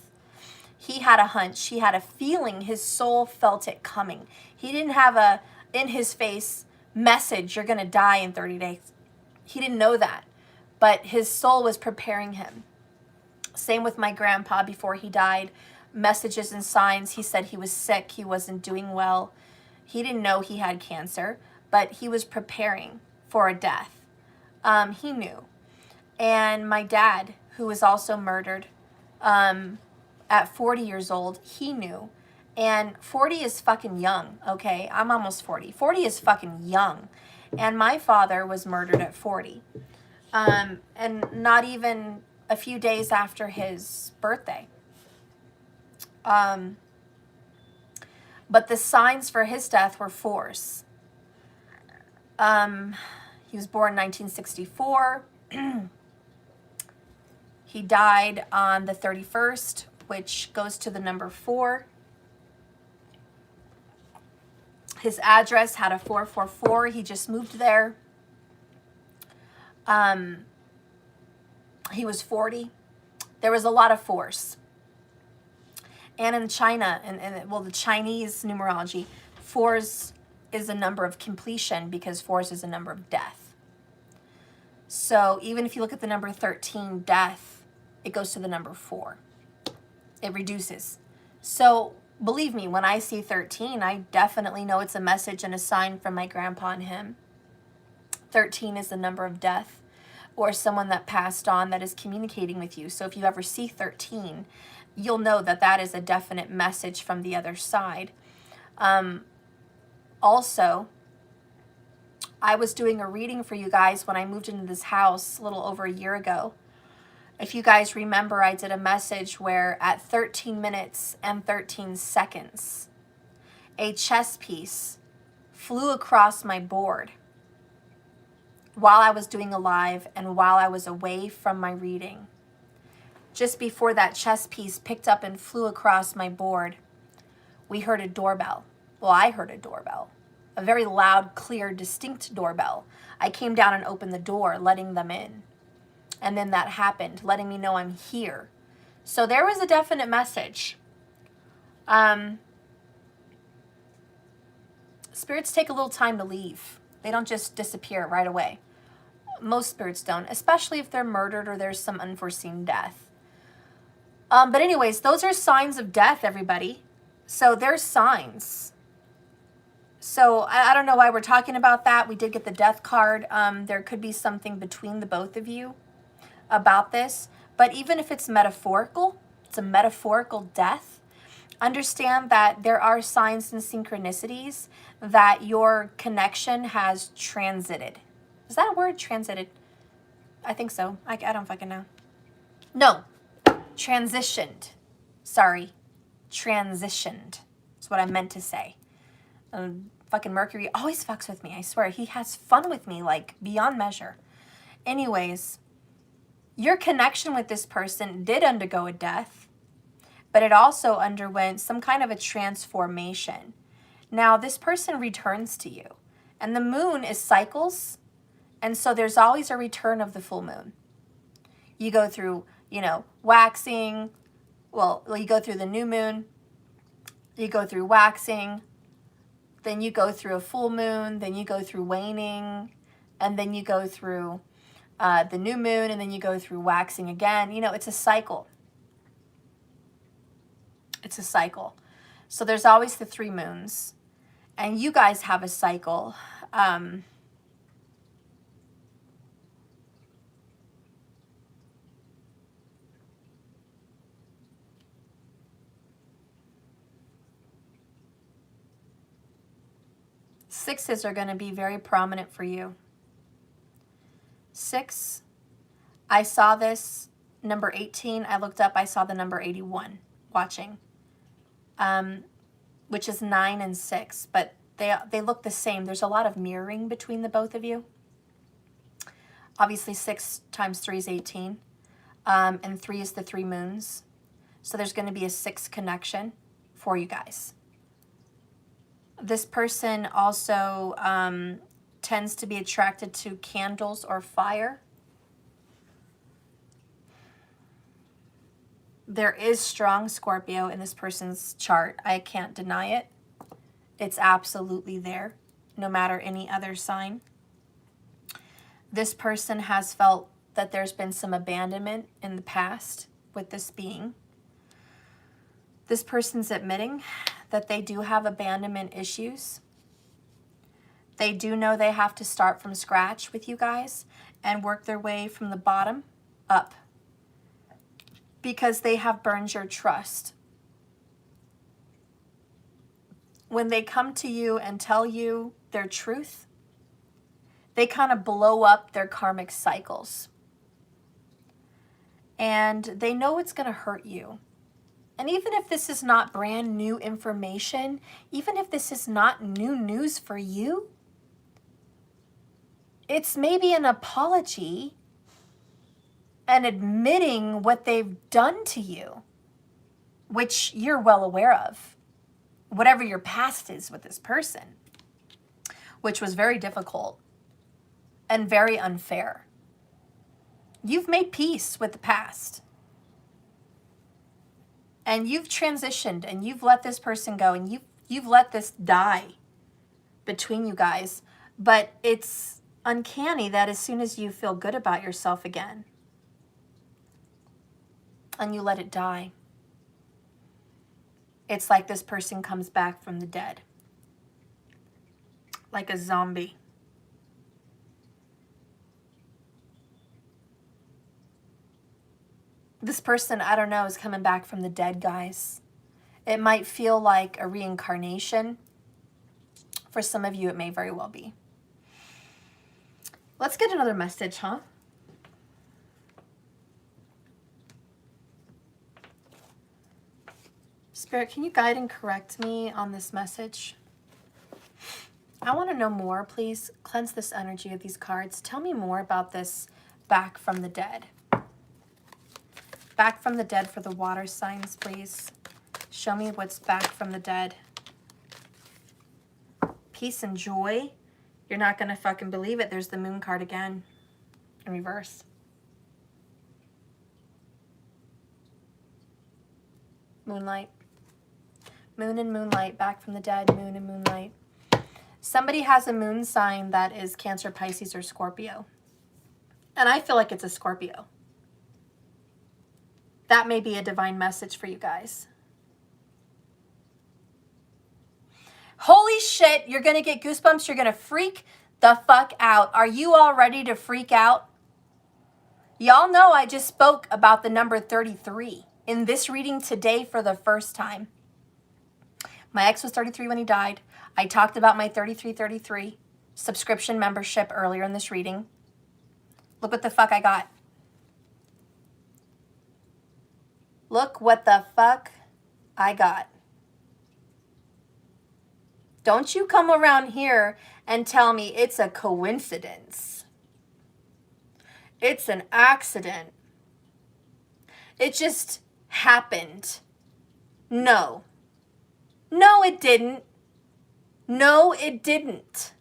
He had a hunch. He had a feeling. His soul felt it coming. He didn't have a in his face message, you're going to die in 30 days. He didn't know that. But his soul was preparing him. Same with my grandpa before he died. Messages and signs. He said he was sick. He wasn't doing well. He didn't know he had cancer, but he was preparing for a death. He knew. And my dad, who was also murdered at 40 years old, he knew. And 40 is fucking young, okay? I'm almost 40. 40 is fucking young. And my father was murdered at 40. And not even a few days after his birthday. But the signs for his death were fours. He was born in 1964. He died on the 31st, which goes to the number 4. His address had a 444. He just moved there. He was 40. There was a lot of force. And in China, well, the Chinese numerology, 4s is a number of completion because 4s is a number of death. So even if you look at the number 13, death, it goes to the number 4. It reduces. So believe me, when I see 13, I definitely know it's a message and a sign from my grandpa and him. 13 is the number of death, or someone that passed on that is communicating with you. So if you ever see 13, you'll know that that is a definite message from the other side. Also, I was doing a reading for you guys when I moved into this house a little over a year ago. If you guys remember, I did a message where at 13 minutes and 13 seconds, a chess piece flew across my board while I was doing a live and while I was away from my reading. Just before that chess piece picked up and flew across my board, we heard a doorbell. Well, I heard a doorbell, a very loud, clear, distinct doorbell. I came down and opened the door, letting them in. And then that happened, letting me know I'm here. So there was a definite message. Spirits take a little time to leave. They don't just disappear right away. Most spirits don't, especially if they're murdered or there's some unforeseen death. But anyways, those are signs of death, everybody. So there's signs. So I don't know why we're talking about that. We did get the death card. There could be something between the both of you about this. But even if it's metaphorical, it's a metaphorical death. Understand that there are signs and synchronicities that your connection has transited. Is that a word, transited? I think so. I don't fucking know. No, transitioned. Sorry, transitioned. That's what I meant to say. Fucking Mercury always fucks with me. I swear, he has fun with me, like, beyond measure. Anyways, your connection with this person did undergo a death, but it also underwent some kind of a transformation. Now, this person returns to you, and the moon is cycles, and so there's always a return of the full moon. You go through, waxing. Well, you go through the new moon. You go through waxing. Then you go through a full moon. Then you go through waning. And then you go through the new moon. And then you go through waxing again. It's a cycle. It's a cycle. So there's always the 3 moons. And you guys have a cycle. Sixes are going to be very prominent for you. 6, I saw this, number 18, I looked up, I saw the number 81 watching, which is 9 and 6, but they look the same. There's a lot of mirroring between the both of you. Obviously, 6 times 3 is 18, and 3 is the 3 moons. So there's going to be a 6 connection for you guys. This person also tends to be attracted to candles or fire. There is strong Scorpio in this person's chart. I can't deny it. It's absolutely there, no matter any other sign. This person has felt that there's been some abandonment in the past with this being. This person's admitting that they do have abandonment issues. They do know they have to start from scratch with you guys and work their way from the bottom up because they have burned your trust. When they come to you and tell you their truth, they kind of blow up their karmic cycles. And they know it's going to hurt you. And even if this is not brand new information, even if this is not new news for you, it's maybe an apology and admitting what they've done to you, which you're well aware of, whatever your past is with this person, which was very difficult and very unfair. You've made peace with the past. And you've transitioned and you've let this person go and you've let this die between you guys. But it's uncanny that as soon as you feel good about yourself again and you let it die, it's like this person comes back from the dead, like a zombie. This person, I don't know, is coming back from the dead, guys. It might feel like a reincarnation. For some of you, it may very well be. Let's get another message, huh? Spirit, can you guide and correct me on this message? I want to know more. Please cleanse this energy of these cards. Tell me more about this back from the dead. Back from the dead for the water signs, please. Show me what's back from the dead. Peace and joy. You're not going to fucking believe it. There's the moon card again in reverse. Moonlight. Moon and moonlight. Back from the dead. Moon and moonlight. Somebody has a moon sign that is Cancer, Pisces, or Scorpio. And I feel like it's a Scorpio. That may be a divine message for you guys. Holy shit, you're going to get goosebumps. You're going to freak the fuck out. Are you all ready to freak out? Y'all know I just spoke about the number 33 in this reading today for the first time. My ex was 33 when he died. I talked about my 3333 subscription membership earlier in this reading. Look what the fuck I got. Look what the fuck I got. Don't you come around here and tell me it's a coincidence. It's an accident. It just happened. No. No, it didn't. No, it didn't.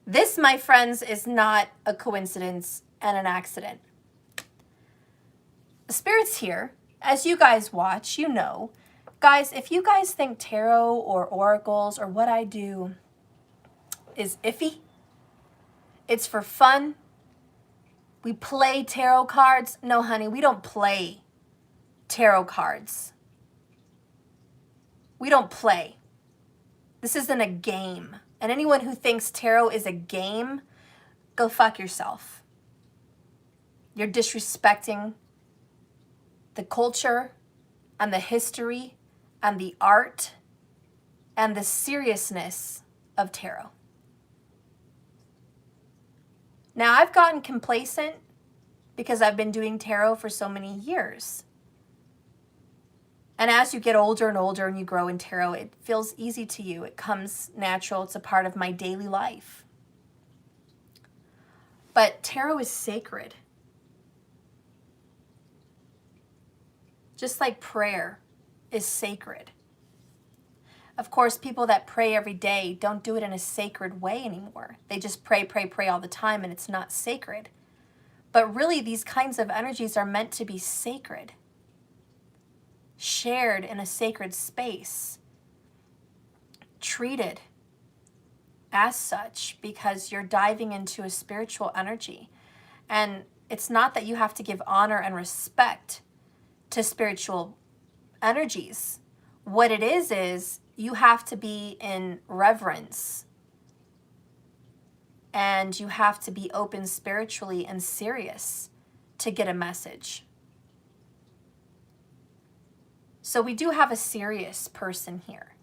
This, my friends, is not a coincidence and an accident. The Spirit's here. As you guys watch, you know. Guys, if you guys think tarot or oracles or what I do is iffy, it's for fun, we play tarot cards. No, honey, we don't play tarot cards. We don't play. This isn't a game. And anyone who thinks tarot is a game, go fuck yourself. You're disrespecting the culture and the history and the art and the seriousness of tarot. Now, I've gotten complacent because I've been doing tarot for so many years. And as you get older and older and you grow in tarot, it feels easy to you. It comes natural. It's a part of my daily life. But tarot is sacred. Just like prayer is sacred. Of course, people that pray every day don't do it in a sacred way anymore. They just pray, pray, pray all the time, and it's not sacred. But really, these kinds of energies are meant to be sacred. Shared in a sacred space. Treated as such because you're diving into a spiritual energy. And it's not that you have to give honor and respect to spiritual energies. What it is you have to be in reverence. And you have to be open spiritually and serious to get a message. So we do have a serious person here.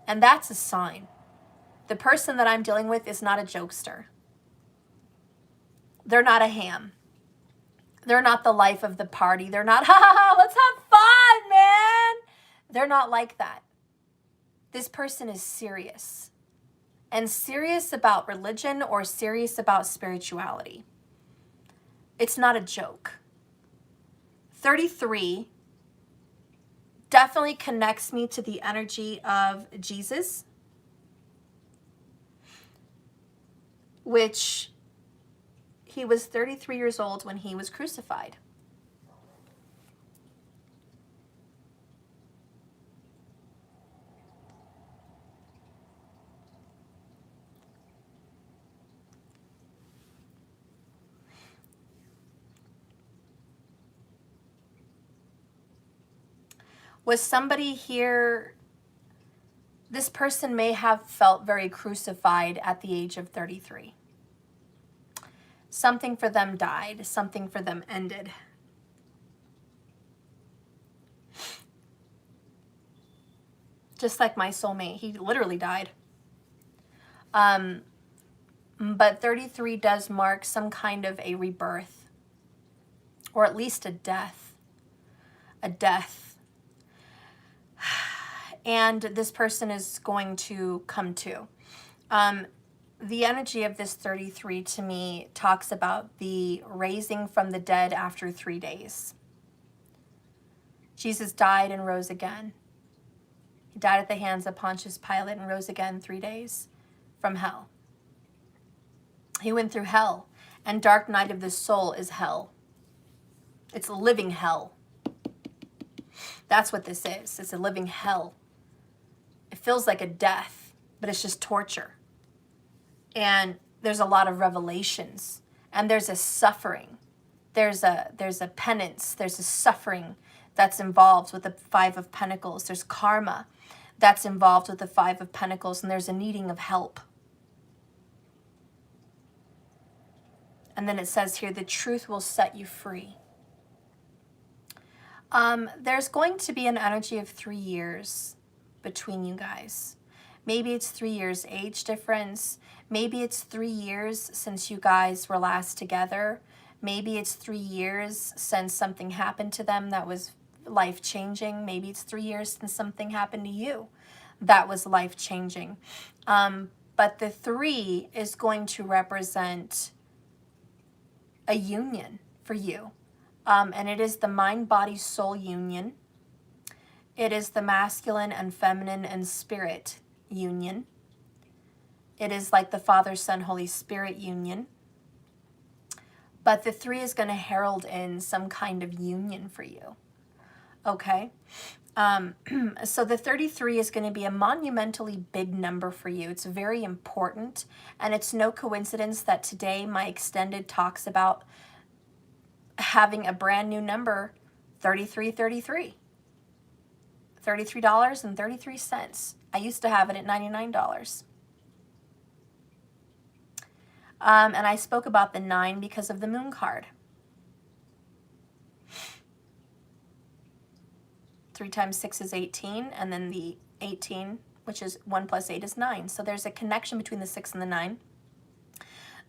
And that's a sign. The person that I'm dealing with is not a jokester. They're not a ham. They're not the life of the party. They're not, ha ha ha, let's have fun, man. They're not like that. This person is serious. And serious about religion or serious about spirituality. It's not a joke. 33 definitely connects me to the energy of Jesus, which he was 33 years old when he was crucified. Was somebody here, this person may have felt very crucified at the age of 33. Something for them died, something for them ended. Just like my soulmate, he literally died. But 33 does mark some kind of a rebirth, or at least a death. a death. And this person is going to come to. The energy of this 33 to me talks about the raising from the dead after 3 days. Jesus died and rose again. He died at the hands of Pontius Pilate and rose again 3 days from hell. He went through hell, and dark night of the soul is hell. It's a living hell. That's what this is. It's a living hell. It feels like a death, but it's just torture. And there's a lot of revelations, and there's a suffering. There's a penance. There's a suffering that's involved with the Five of Pentacles. There's karma that's involved with the Five of Pentacles, and there's a needing of help. And then it says here, the truth will set you free. There's going to be an energy of 3 years between you guys. Maybe it's 3 years age difference. Maybe it's 3 years since you guys were last together. Maybe it's 3 years since something happened to them that was life-changing. Maybe it's 3 years since something happened to you that was life-changing. But the 3 is going to represent a union for you. And it is the mind-body-soul union. It is the masculine and feminine and spirit union. It is like the Father, Son, Holy Spirit union. But the 3 is going to herald in some kind of union for you. Okay? So the 33 is going to be a monumentally big number for you. It's very important. And it's no coincidence that today my extended talks about having a brand new number, 3333. $33.33. I used to have it at $99. And I spoke about the 9 because of the moon card. 3 times 6 is 18, and then the 18, which is 1 plus 8 is 9. So there's a connection between the 6 and the 9.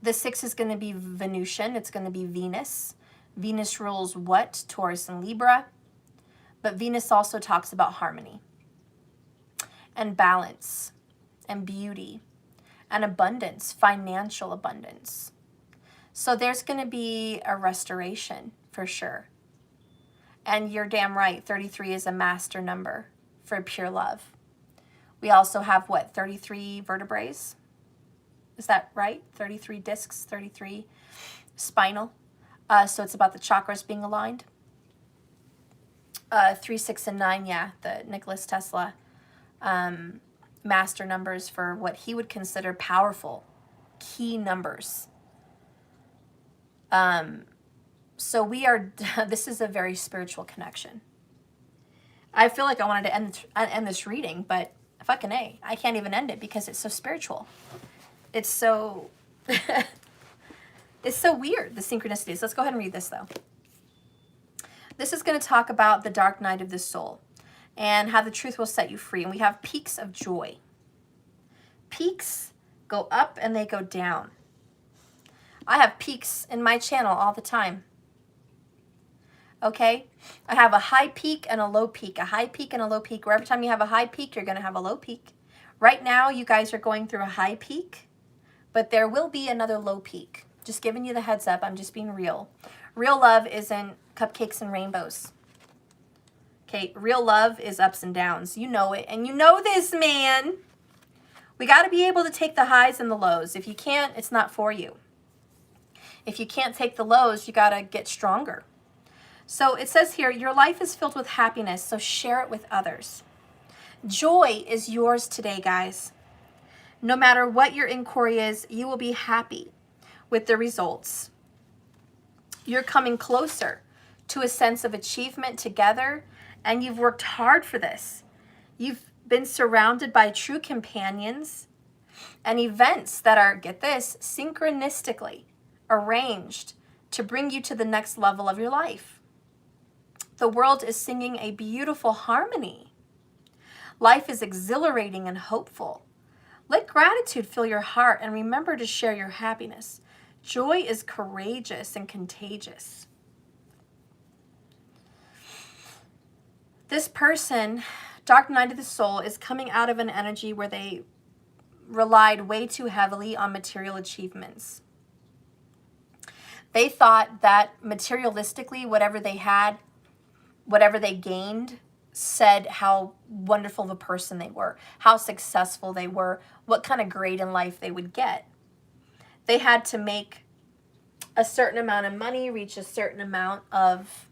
The 6 is going to be Venusian. It's going to be Venus. Venus rules what? Taurus and Libra. But Venus also talks about harmony and balance and beauty and abundance, financial abundance. So there's going to be a restoration for sure. And you're damn right, 33 is a master number for pure love. We also have, what, 33 vertebrae? Is that right? 33 discs, 33 spinal. So it's about the chakras being aligned. 3, 6, and 9, yeah, the Nicholas Tesla master numbers for what he would consider powerful, key numbers. So we are, this is a very spiritual connection. I feel like I wanted to end this reading, but fucking A, I can't even end it because it's so spiritual. It's so, it's so weird, the synchronicities. Let's go ahead and read this though. This is going to talk about the dark night of the soul and how the truth will set you free. And we have peaks of joy. Peaks go up and they go down. I have peaks in my channel all the time. Okay? I have a high peak and a low peak, a high peak and a low peak. Where every time you have a high peak, you're going to have a low peak. Right now, you guys are going through a high peak, but there will be another low peak. Just giving you the heads up. I'm just being real. Real love isn't cupcakes and rainbows. Okay, real love is ups and downs. You know it, and you know this, man. We got to be able to take the highs and the lows. If you can't, it's not for you. If you can't take the lows, you got to get stronger. So it says here, your life is filled with happiness, so share it with others. Joy is yours today, guys. No matter what your inquiry is, you will be happy with the results. You're coming closer to a sense of achievement together, and you've worked hard for this. You've been surrounded by true companions and events that are, get this, synchronistically arranged to bring you to the next level of your life. The world is singing a beautiful harmony. Life is exhilarating and hopeful. Let gratitude fill your heart and remember to share your happiness. Joy is courageous and contagious. This person, dark night of the soul, is coming out of an energy where they relied way too heavily on material achievements. They thought that materialistically, whatever they had, whatever they gained, said how wonderful of a person they were, how successful they were, what kind of grade in life they would get. They had to make a certain amount of money, reach a certain amount of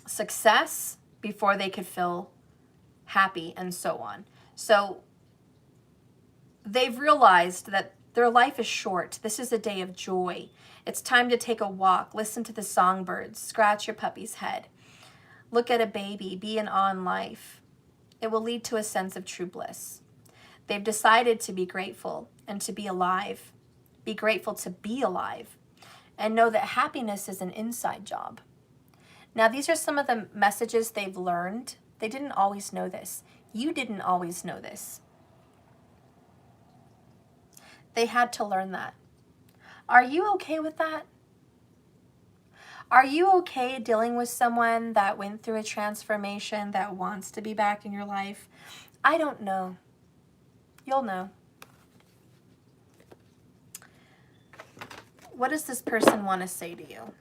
success before they could feel happy, and so on. So they've realized that their life is short. This is a day of joy. It's time to take a walk, listen to the songbirds, scratch your puppy's head, look at a baby, be in awe in life. It will lead to a sense of true bliss. They've decided to be grateful and to be alive. Be grateful to be alive and know that happiness is an inside job. Now, these are some of the messages they've learned. They didn't always know this. You didn't always know this. They had to learn that. Are you okay with that? Are you okay dealing with someone that went through a transformation, that wants to be back in your life? I don't know. You'll know. What does this person want to say to you?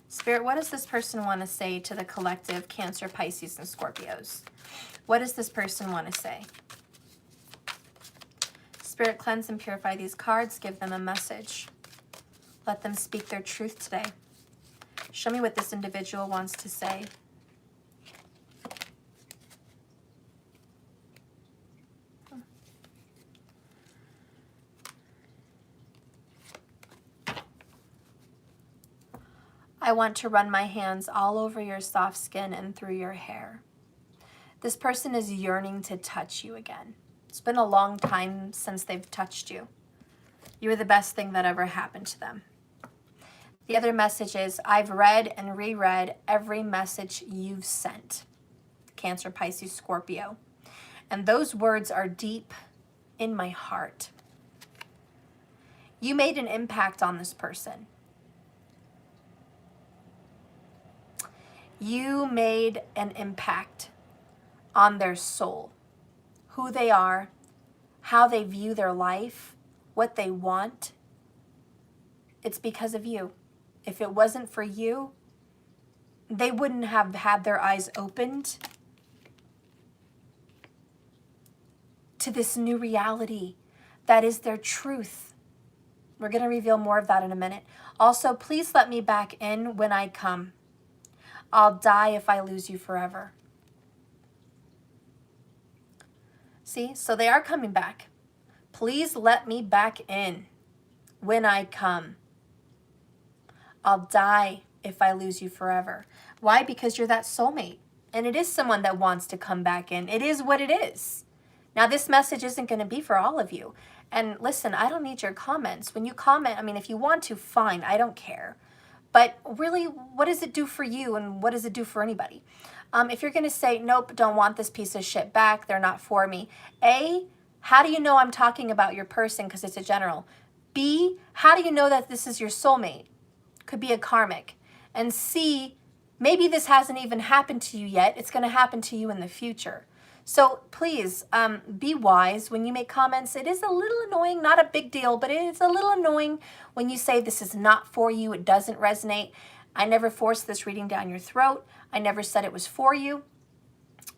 Spirit, what does this person want to say to the collective Cancer, Pisces, and Scorpios? What does this person want to say? Spirit, cleanse and purify these cards. Give them a message. Let them speak their truth today. Show me what this individual wants to say. I want to run my hands all over your soft skin and through your hair. This person is yearning to touch you again. It's been a long time since they've touched you. You were the best thing that ever happened to them. The other message is, I've read and reread every message you've sent. Cancer, Pisces, Scorpio. And those words are deep in my heart. You made an impact on this person. You made an impact on their soul, who they are, how they view their life, what they want. It's because of you. If it wasn't for you, they wouldn't have had their eyes opened to this new reality that is their truth. We're going to reveal more of that in a minute. Also, please let me back in when I come. I'll die if I lose you forever. See, so they are coming back. Please let me back in when I come. I'll die if I lose you forever. Why? Because you're that soulmate. And it is someone that wants to come back in. It is what it is. Now, this message isn't going to be for all of you. And listen, I don't need your comments. When you comment, I mean, if you want to, fine. I don't care. But really, what does it do for you, and what does it do for anybody? If you're going to say, nope, don't want this piece of shit back, they're not for me. A, how do you know I'm talking about your person because it's a general? B, how do you know that this is your soulmate? Could be a karmic. And C, maybe this hasn't even happened to you yet. It's going to happen to you in the future. So please be wise when you make comments. It is a little annoying, not a big deal, but it is a little annoying when you say this is not for you, it doesn't resonate. I never forced this reading down your throat. I never said it was for you.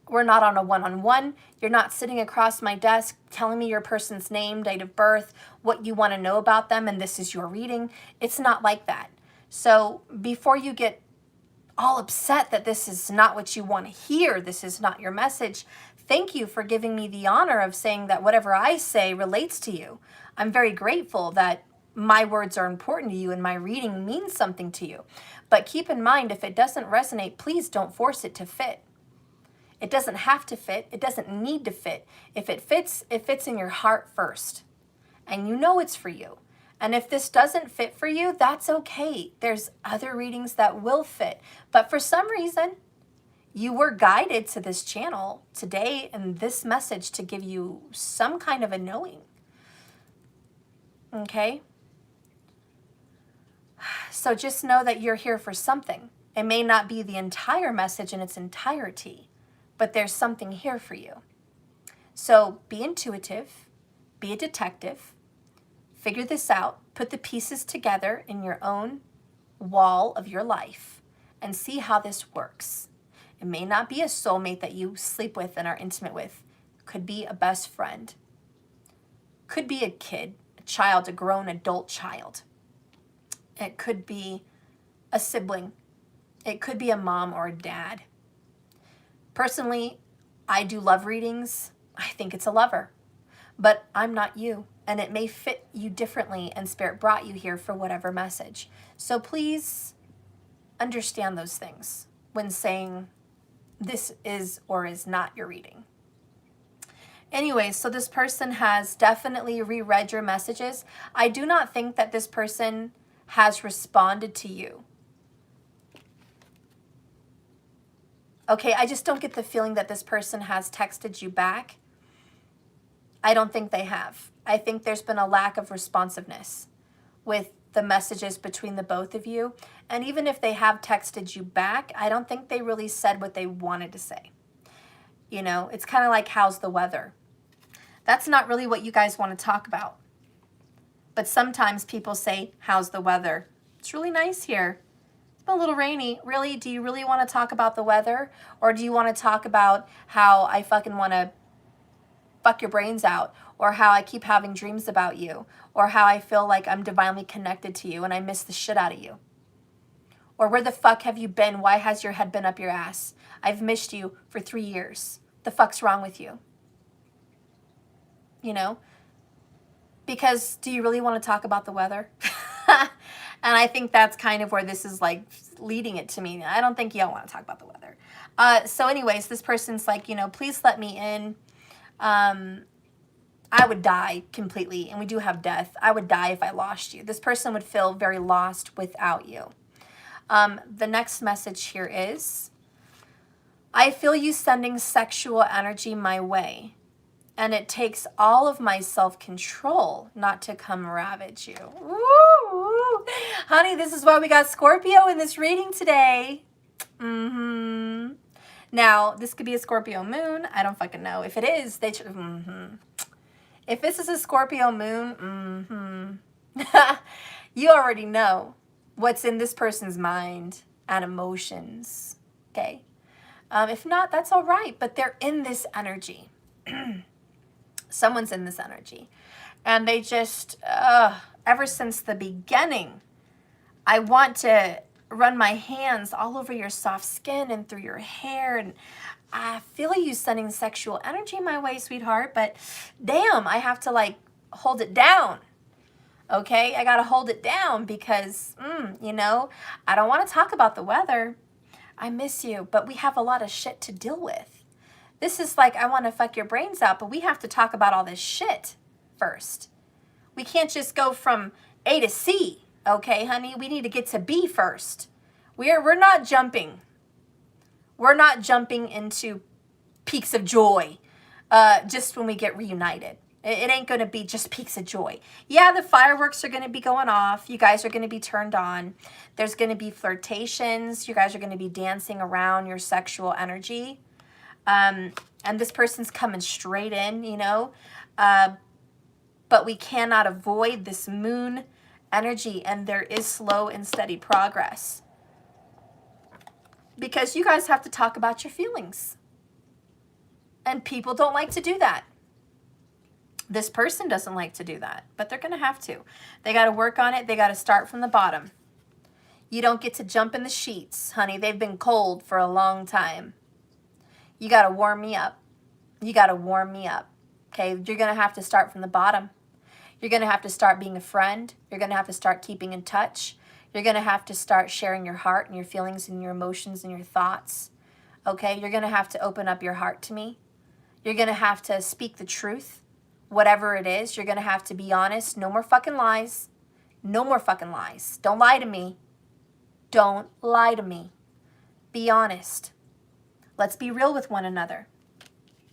We're not on a one-on-one. You're not sitting across my desk telling me your person's name, date of birth, what you want to know about them, and this is your reading. It's not like that. So before you get all upset that this is not what you want to hear, this is not your message, thank you for giving me the honor of saying that whatever I say relates to you. I'm very grateful that my words are important to you and my reading means something to you. But keep in mind, if it doesn't resonate, please don't force it to fit. It doesn't have to fit. It doesn't need to fit. If it fits in your heart first. And you know it's for you. And if this doesn't fit for you, that's okay. There's other readings that will fit. But for some reason, you were guided to this channel today and this message to give you some kind of a knowing. Okay? So just know that you're here for something. It may not be the entire message in its entirety, but there's something here for you. So be intuitive, be a detective, figure this out, put the pieces together in your own wall of your life and see how this works. It may not be a soulmate that you sleep with and are intimate with. It could be a best friend. Could be a kid, a child, a grown adult child. It could be a sibling. It could be a mom or a dad. Personally, I do love readings. I think it's a lover. But I'm not you, and it may fit you differently, and Spirit brought you here for whatever message. So please understand those things when saying this is or is not your reading. Anyway, so this person has definitely reread your messages. I do not think that this person has responded to you. Okay, I just don't get the feeling that this person has texted you back. I don't think they have. I think there's been a lack of responsiveness with the messages between the both of you. And even if they have texted you back, I don't think they really said what they wanted to say. You know, it's kind of like, how's the weather? That's not really what you guys want to talk about. But sometimes people say, how's the weather? It's really nice here. It's been a little rainy. Really? Do you really want to talk about the weather? Or do you want to talk about how I fucking want to fuck your brains out? Or how I keep having dreams about you? Or how I feel like I'm divinely connected to you and I miss the shit out of you? Or where the fuck have you been? Why has your head been up your ass? I've missed you for 3 years. The fuck's wrong with you? You know? Because do you really want to talk about the weather? And I think that's kind of where this is like leading it to me. I don't think y'all want to talk about the weather. So anyways, this person's like, you know, please let me in. I would die completely, and we do have death. I would die if I lost you. This person would feel very lost without you. The next message here is, I feel you sending sexual energy my way, and it takes all of my self-control not to come ravage you. Woo! Honey, this is why we got Scorpio in this reading today. Now, this could be a Scorpio moon. I don't fucking know. If it is, they should... If this is a Scorpio moon, you already know what's in this person's mind and emotions, okay? If not, that's all right, but they're in this energy. Someone's in this energy. And they just, ever since the beginning, I want to run my hands all over your soft skin and through your hair, and I feel you sending sexual energy my way, sweetheart, but damn, I have to like hold it down. Okay, I gotta hold it down because, you know, I don't want to talk about the weather. I miss you, but we have a lot of shit to deal with. This is like, I want to fuck your brains out, but we have to talk about all this shit first. We can't just go from A to C, okay, honey? We need to get to B first. We're not jumping. We're not jumping into peaks of joy just when we get reunited. It ain't going to be just peaks of joy. Yeah, the fireworks are going to be going off. You guys are going to be turned on. There's going to be flirtations. You guys are going to be dancing around your sexual energy. And this person's coming straight in, you know. But we cannot avoid this moon energy, and there is slow and steady progress. Because you guys have to talk about your feelings. And people don't like to do that. This person doesn't like to do that, but they're going to have to. They got to work on it. They got to start from the bottom. You don't get to jump in the sheets, honey. They've been cold for a long time. You got to warm me up. You got to warm me up. Okay, you're going to have to start from the bottom. You're going to have to start being a friend. You're going to have to start keeping in touch. You're going to have to start sharing your heart and your feelings and your emotions and your thoughts. Okay, you're going to have to open up your heart to me. You're going to have to speak the truth. Whatever it is, you're going to have to be honest. No more fucking lies. No more fucking lies. Don't lie to me. Don't lie to me. Be honest. Let's be real with one another.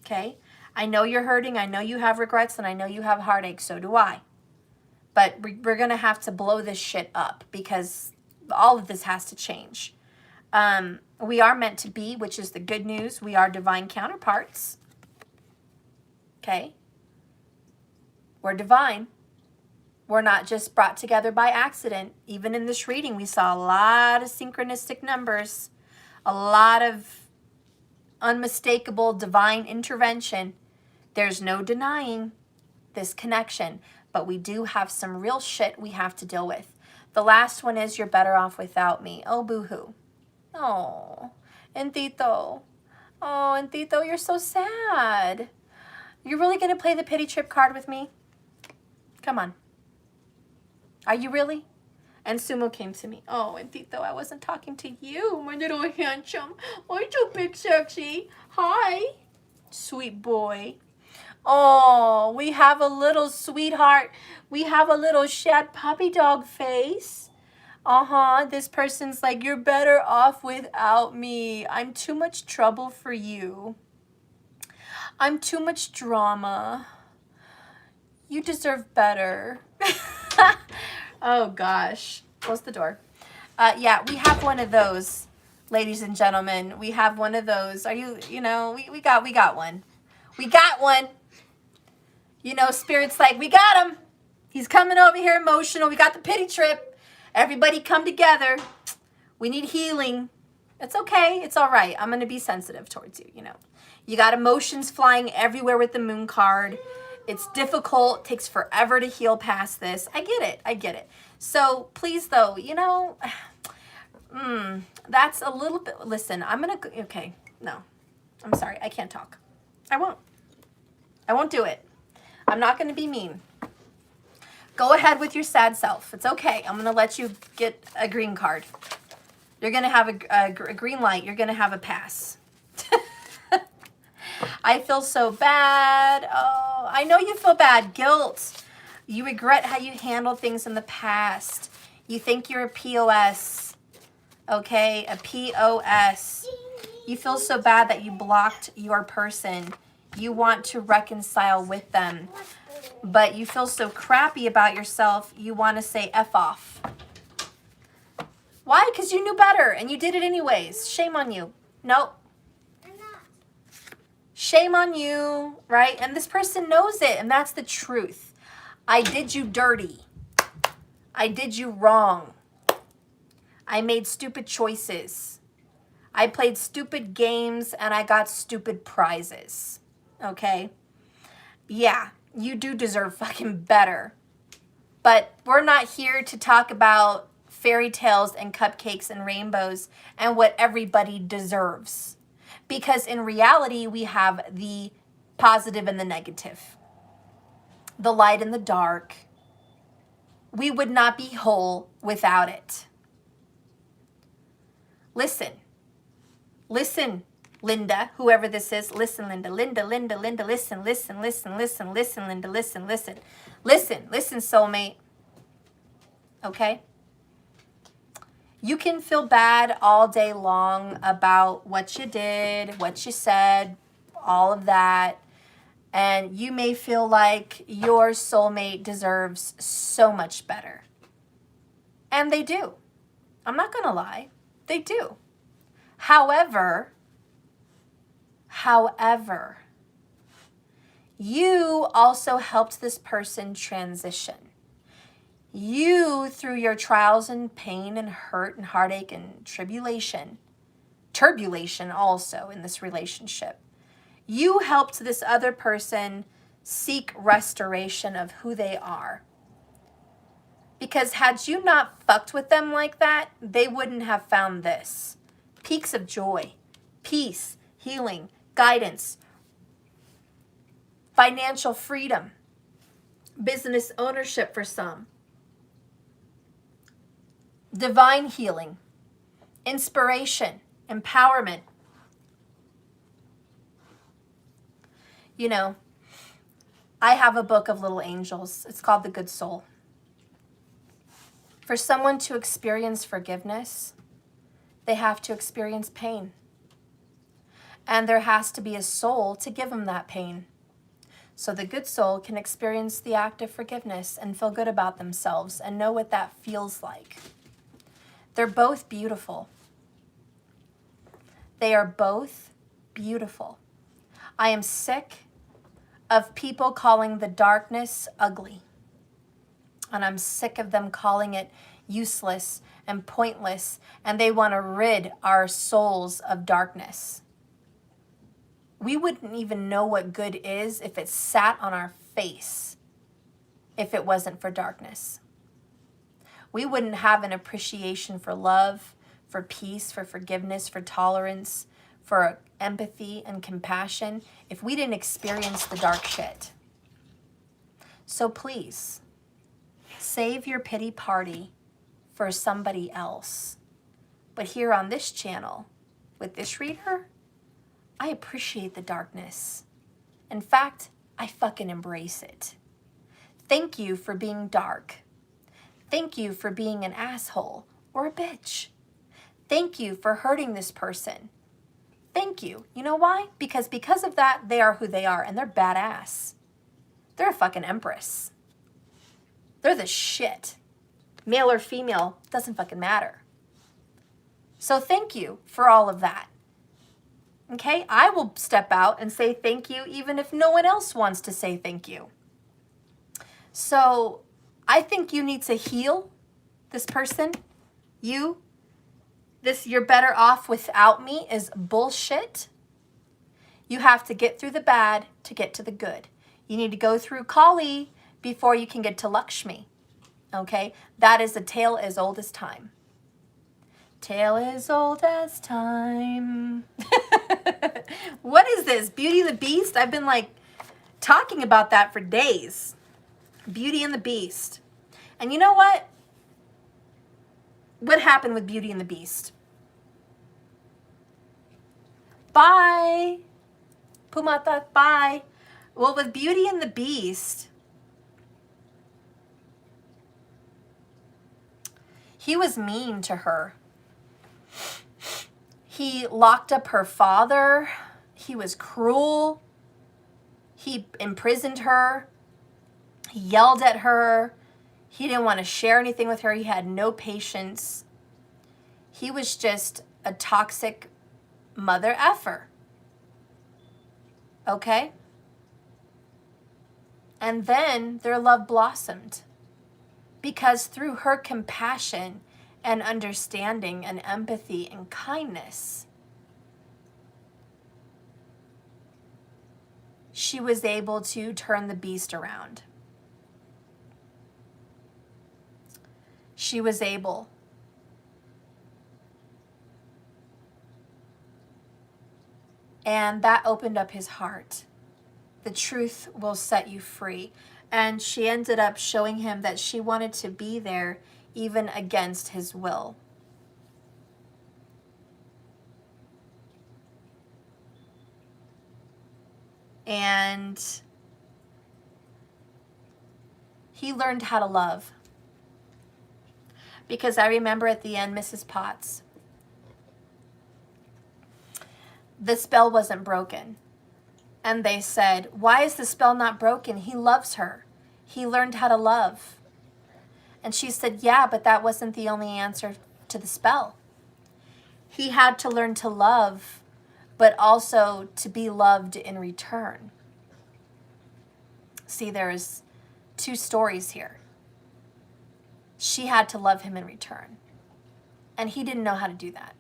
Okay? I know you're hurting. I know you have regrets, and I know you have heartache. So do I. But we're going to have to blow this shit up because all of this has to change. We are meant to be, which is the good news. We are divine counterparts. Okay? We're divine. We're not just brought together by accident. Even in this reading, we saw a lot of synchronistic numbers, a lot of unmistakable divine intervention. There's no denying this connection, but we do have some real shit we have to deal with. The last one is you're better off without me. Oh, boo-hoo. Oh, and Tito. Oh, and Tito, you're so sad. You're really going to play the pity trip card with me? Come on. Are you really? And Sumo came to me. Oh, and Tito, I wasn't talking to you, my little handsome. Aren't you big sexy? Hi. Sweet boy. Oh, we have a little sweetheart. We have a little shad puppy dog face. This person's like, you're better off without me. I'm too much trouble for you. I'm too much drama. You deserve better. Oh, gosh. Close the door. Yeah, we have one of those, ladies and gentlemen. We have one of those. Are you know, we got one. We got one. You know, Spirit's like, we got him. He's coming over here emotional. We got the pity trip. Everybody come together. We need healing. It's okay. It's all right. I'm going to be sensitive towards you, you know. You got emotions flying everywhere with the moon card. It's difficult. It takes forever to heal past this. I get it. I get it. So please, though, you know, that's a little bit. Listen, I'm going to. Okay. No. I'm sorry. I can't talk. I won't. I won't do it. I'm not going to be mean. Go ahead with your sad self. It's okay. I'm going to let you get a green card. You're going to have a green light. You're going to have a pass. I feel so bad. Oh, I know you feel bad. Guilt. You regret how you handled things in the past. You think you're a POS. Okay? A POS. You feel so bad that you blocked your person. You want to reconcile with them. But you feel so crappy about yourself, you want to say F off. Why? Because you knew better and you did it anyways. Shame on you. Nope. Shame on you, right? And this person knows it, and that's the truth. I did you dirty. I did you wrong. I made stupid choices. I played stupid games, and I got stupid prizes. Okay? Yeah, you do deserve fucking better. But we're not here to talk about fairy tales and cupcakes and rainbows and what everybody deserves. Because in reality, we have the positive and the negative. The light and the dark. We would not be whole without it. Listen. Listen, Linda, whoever this is. Listen, Linda. Linda, listen, listen, listen, listen, listen, Linda, listen, listen. Listen, soulmate. Okay? You can feel bad all day long about what you did, what you said, all of that. And you may feel like your soulmate deserves so much better. And they do. I'm not going to lie. They do. However, you also helped this person transition. You, through your trials and pain and hurt and heartache and tribulation, turbulation also in this relationship, you helped this other person seek restoration of who they are. Because had you not fucked with them like that, they wouldn't have found this. Peaks of joy, peace, healing, guidance, financial freedom, business ownership for some, divine healing, inspiration, empowerment. You know, I have a book of little angels. It's called The Good Soul. For someone to experience forgiveness, they have to experience pain. And there has to be a soul to give them that pain. So the good soul can experience the act of forgiveness and feel good about themselves and know what that feels like. They're both beautiful. They are both beautiful. I am sick of people calling the darkness ugly. And I'm sick of them calling it useless and pointless. And they want to rid our souls of darkness. We wouldn't even know what good is if it sat on our face, if it wasn't for darkness. We wouldn't have an appreciation for love, for peace, for forgiveness, for tolerance, for empathy and compassion if we didn't experience the dark shit. So please, save your pity party for somebody else. But here on this channel, with this reader, I appreciate the darkness. In fact, I fucking embrace it. Thank you for being dark. Thank you for being an asshole or a bitch. Thank you for hurting this person. Thank you. You know why? Because of that, they are who they are, and they're badass. They're a fucking empress. They're the shit. Male or female, doesn't fucking matter. So thank you for all of that. Okay? I will step out and say thank you even if no one else wants to say thank you. So I think you need to heal this person. You're better off without me is bullshit. You have to get through the bad to get to the good. You need to go through Kali before you can get to Lakshmi. Okay? That is a tale as old as time. Tale as old as time. What is this? Beauty and the Beast? I've been like talking about that for days. Beauty and the Beast. And you know what? What happened with Beauty and the Beast? Bye. Pumata, bye. Well, with Beauty and the Beast, he was mean to her. He locked up her father. He was cruel. He imprisoned her. He yelled at her. He didn't want to share anything with her. He had no patience. He was just a toxic mother effer. Okay? And then their love blossomed. Because through her compassion and understanding and empathy and kindness, she was able to turn the beast around. She was able. And that opened up his heart. The truth will set you free. And she ended up showing him that she wanted to be there even against his will. And he learned how to love. Because I remember at the end, Mrs. Potts, the spell wasn't broken. And they said, why is the spell not broken? He loves her. He learned how to love. And she said, yeah, but that wasn't the only answer to the spell. He had to learn to love, but also to be loved in return. See, there's two stories here. She had to love him in return. And he didn't know how to do that.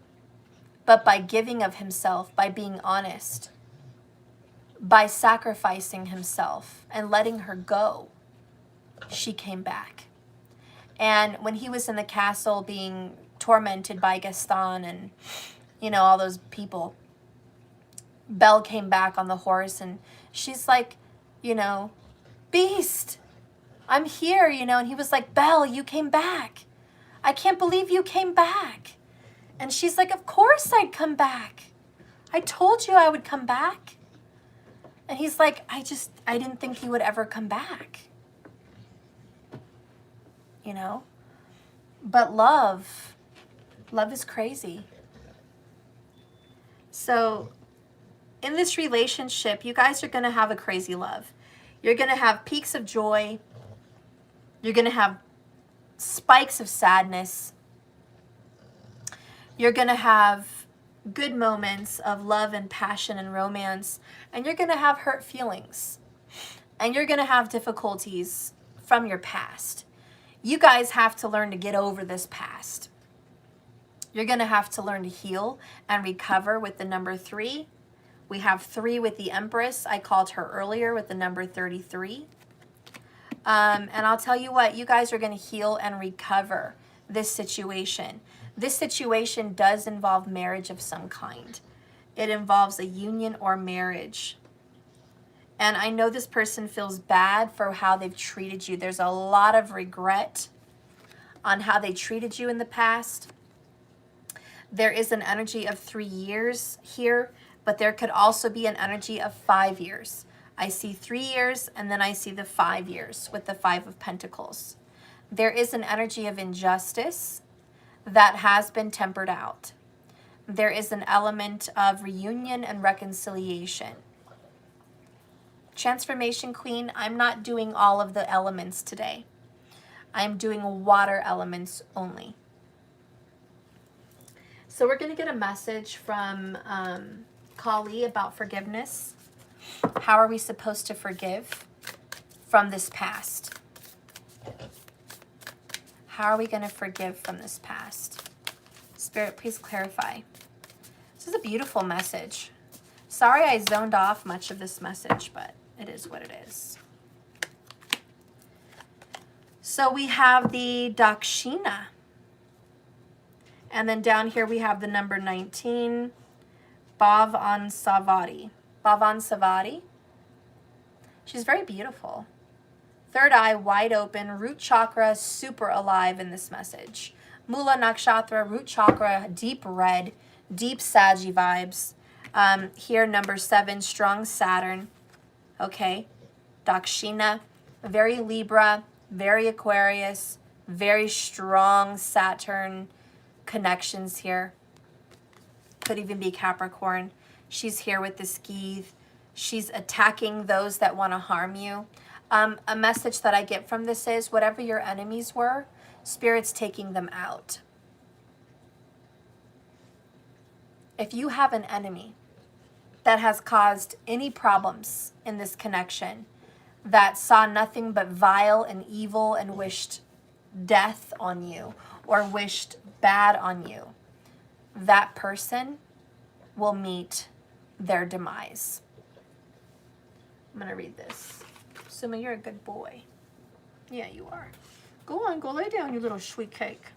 But by giving of himself, by being honest, by sacrificing himself and letting her go, she came back. And when he was in the castle being tormented by Gaston and, you know, all those people, Belle came back on the horse and she's like, you know, Beast, I'm here, you know. And he was like, Belle, you came back. I can't believe you came back. And she's like, of course I'd come back. I told you I would come back. And he's like, I didn't think he would ever come back. You know? But love is crazy. So in this relationship, you guys are going to have a crazy love. You're going to have peaks of joy. You're going to have spikes of sadness. You're going to have good moments of love and passion and romance, and you're going to have hurt feelings, and you're going to have difficulties from your past. You guys have to learn to get over this past. You're going to have to learn to heal and recover with the number 3. We have 3 with the Empress. I called her earlier with the number 33. And I'll tell you what, you guys are going to heal and recover this situation. This situation does involve marriage of some kind. It involves a union or marriage. And I know this person feels bad for how they've treated you. There's a lot of regret on how they treated you in the past. There is an energy of 3 years here, but there could also be an energy of 5 years. I see 3 years, and then I see the 5 years with the 5 of Pentacles. There is an energy of injustice that has been tempered out. There is an element of reunion and reconciliation. Transformation Queen, I'm not doing all of the elements today. I'm doing water elements only. So we're going to get a message from Kali about forgiveness. How are we supposed to forgive from this past? How are we going to forgive from this past? Spirit, please clarify. This is a beautiful message. Sorry I zoned off much of this message, but it is what it is. So we have the Dakshina. And then down here we have the number 19, Bhavansavati. Bhavansavati. She's very beautiful. Third eye wide open, root chakra super alive in this message. Mula Nakshatra, root chakra, deep red, deep Saggy vibes. Here, number 7, strong Saturn. Okay. Dakshina, very Libra, very Aquarius, very strong Saturn connections here. Could even be Capricorn. She's here with the skeeve. She's attacking those that want to harm you. A message that I get from this is whatever your enemies were, Spirit's taking them out. If you have an enemy that has caused any problems in this connection, that saw nothing but vile and evil and wished death on you or wished bad on you, that person will meet their demise. I'm going to read this. Suma, you're a good boy. Yeah, you are. Go on, go lay down, you little sweet cake.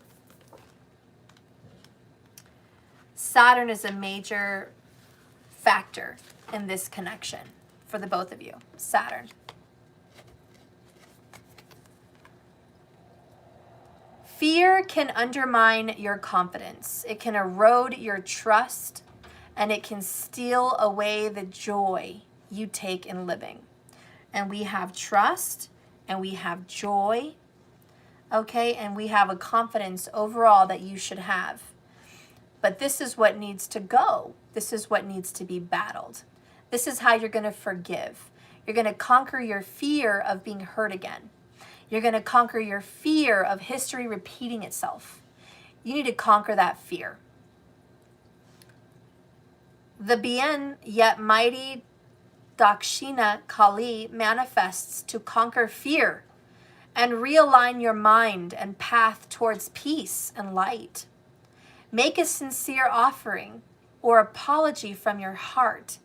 Saturn is a major factor in this connection for the both of you. Saturn. Fear can undermine your confidence. It can erode your trust, and it can steal away the joy you take in living. And we have trust, and we have joy, okay? And we have a confidence overall that you should have. But this is what needs to go. This is what needs to be battled. This is how you're going to forgive. You're going to conquer your fear of being hurt again. You're going to conquer your fear of history repeating itself. You need to conquer that fear. The bien yet mighty Dakshina Kali manifests to conquer fear and realign your mind and path towards peace and light. Make a sincere offering or apology from your heart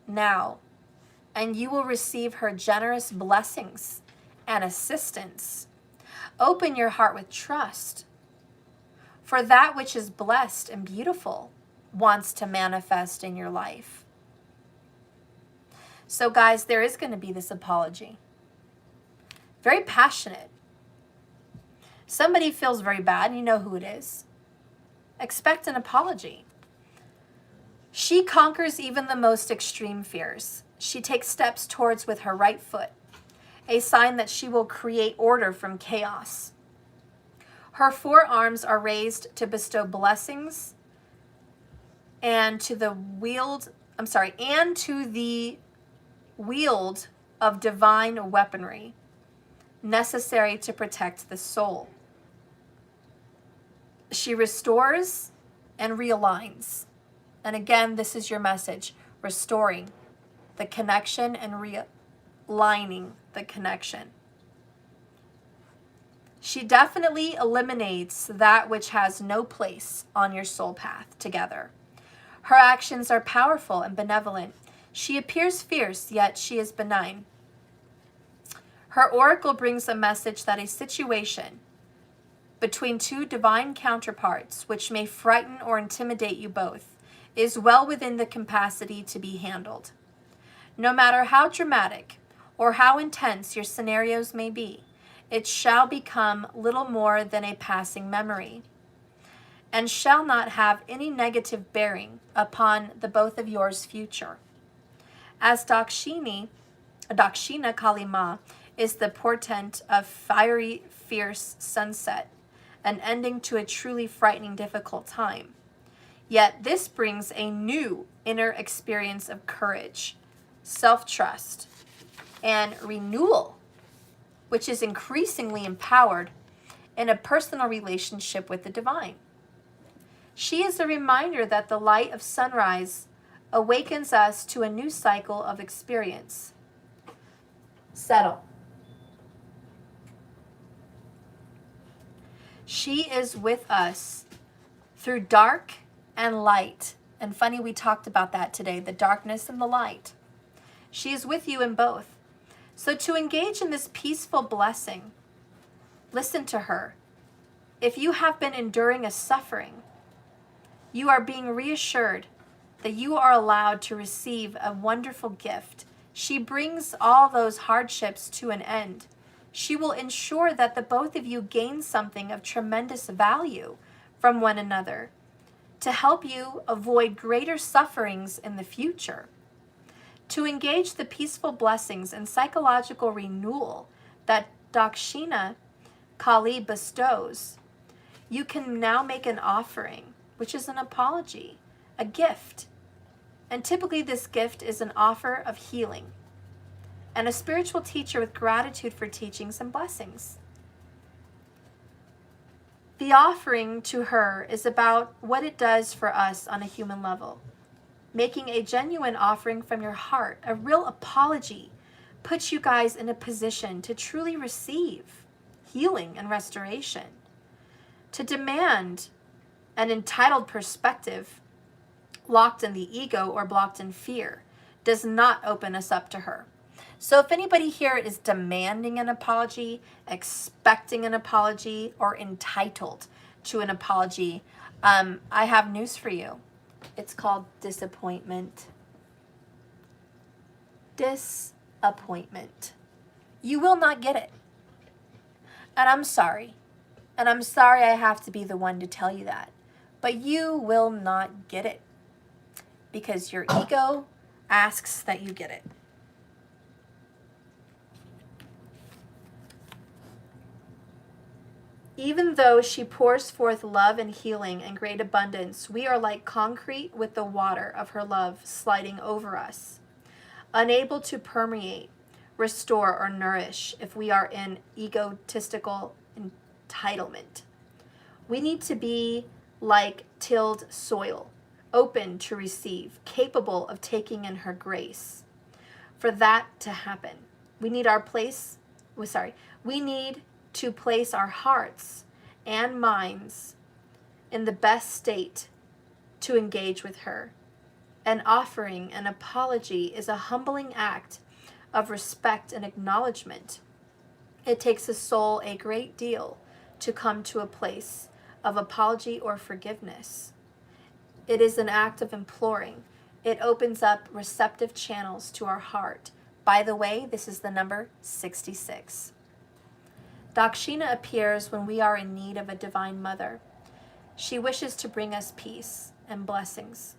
now, and you will receive her generous blessings and assistance. Open your heart with trust, for that which is blessed and beautiful wants to manifest in your life. So guys, there is going to be this apology. Very passionate. Somebody feels very bad, and you know who it is. Expect an apology. She conquers even the most extreme fears. She takes steps towards with her right foot, a sign that she will create order from chaos. Her forearms are raised to bestow blessings and to the wield of divine weaponry necessary to protect the soul. She restores and realigns. And again, this is your message, restoring the connection and realigning the connection. She definitely eliminates that which has no place on your soul path together. Her actions are powerful and benevolent. She appears fierce, yet she is benign. Her oracle brings a message that a situation between two divine counterparts, which may frighten or intimidate you both, is well within the capacity to be handled. No matter how dramatic or how intense your scenarios may be, it shall become little more than a passing memory, and shall not have any negative bearing upon the both of yours future. As Dakshina Kalima is the portent of fiery, fierce sunset, an ending to a truly frightening, difficult time. Yet this brings a new inner experience of courage, self-trust, and renewal, which is increasingly empowered in a personal relationship with the divine. She is a reminder that the light of sunrise awakens us to a new cycle of experience. Settle. She is with us through dark and light. And funny, we talked about that today, the darkness and the light. She is with you in both. So to engage in this peaceful blessing, listen to her. If you have been enduring a suffering, you are being reassured that you are allowed to receive a wonderful gift. She brings all those hardships to an end. She will ensure that the both of you gain something of tremendous value from one another to help you avoid greater sufferings in the future. To engage the peaceful blessings and psychological renewal that Dakshina Kali bestows, you can now make an offering, which is an apology, a gift. And typically this gift is an offer of healing and a spiritual teacher with gratitude for teachings and blessings. The offering to her is about what it does for us on a human level. Making a genuine offering from your heart, a real apology, puts you guys in a position to truly receive healing and restoration. To demand an entitled perspective locked in the ego or blocked in fear does not open us up to her. So if anybody here is demanding an apology, expecting an apology, or entitled to an apology, I have news for you. It's called disappointment. Disappointment. You will not get it. And I'm sorry. And I'm sorry I have to be the one to tell you that. But you will not get it. Because your ego asks that you get it. Even though she pours forth love and healing and great abundance, we are like concrete with the water of her love sliding over us, unable to permeate, restore, or nourish if we are in egotistical entitlement. We need to be like tilled soil, open to receive, capable of taking in her grace. For that to happen, we need to place our hearts and minds in the best state to engage with her. And offering an apology is a humbling act of respect and acknowledgement. It takes a soul a great deal to come to a place of apology or forgiveness. It is an act of imploring. It opens up receptive channels to our heart. By the way, this is the number 66. Dakshina appears when we are in need of a divine mother. She wishes to bring us peace and blessings.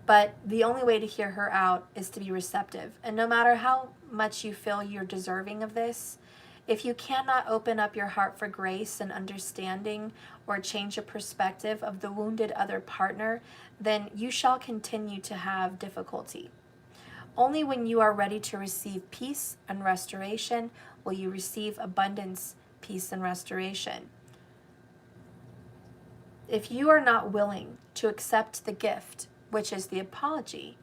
But the only way to hear her out is to be receptive. And no matter how much you feel you're deserving of this, if you cannot open up your heart for grace and understanding or change a perspective of the wounded other partner, then you shall continue to have difficulty. Only when you are ready to receive peace and restoration will you receive abundance, peace, and restoration. If you are not willing to accept the gift, which is the apology,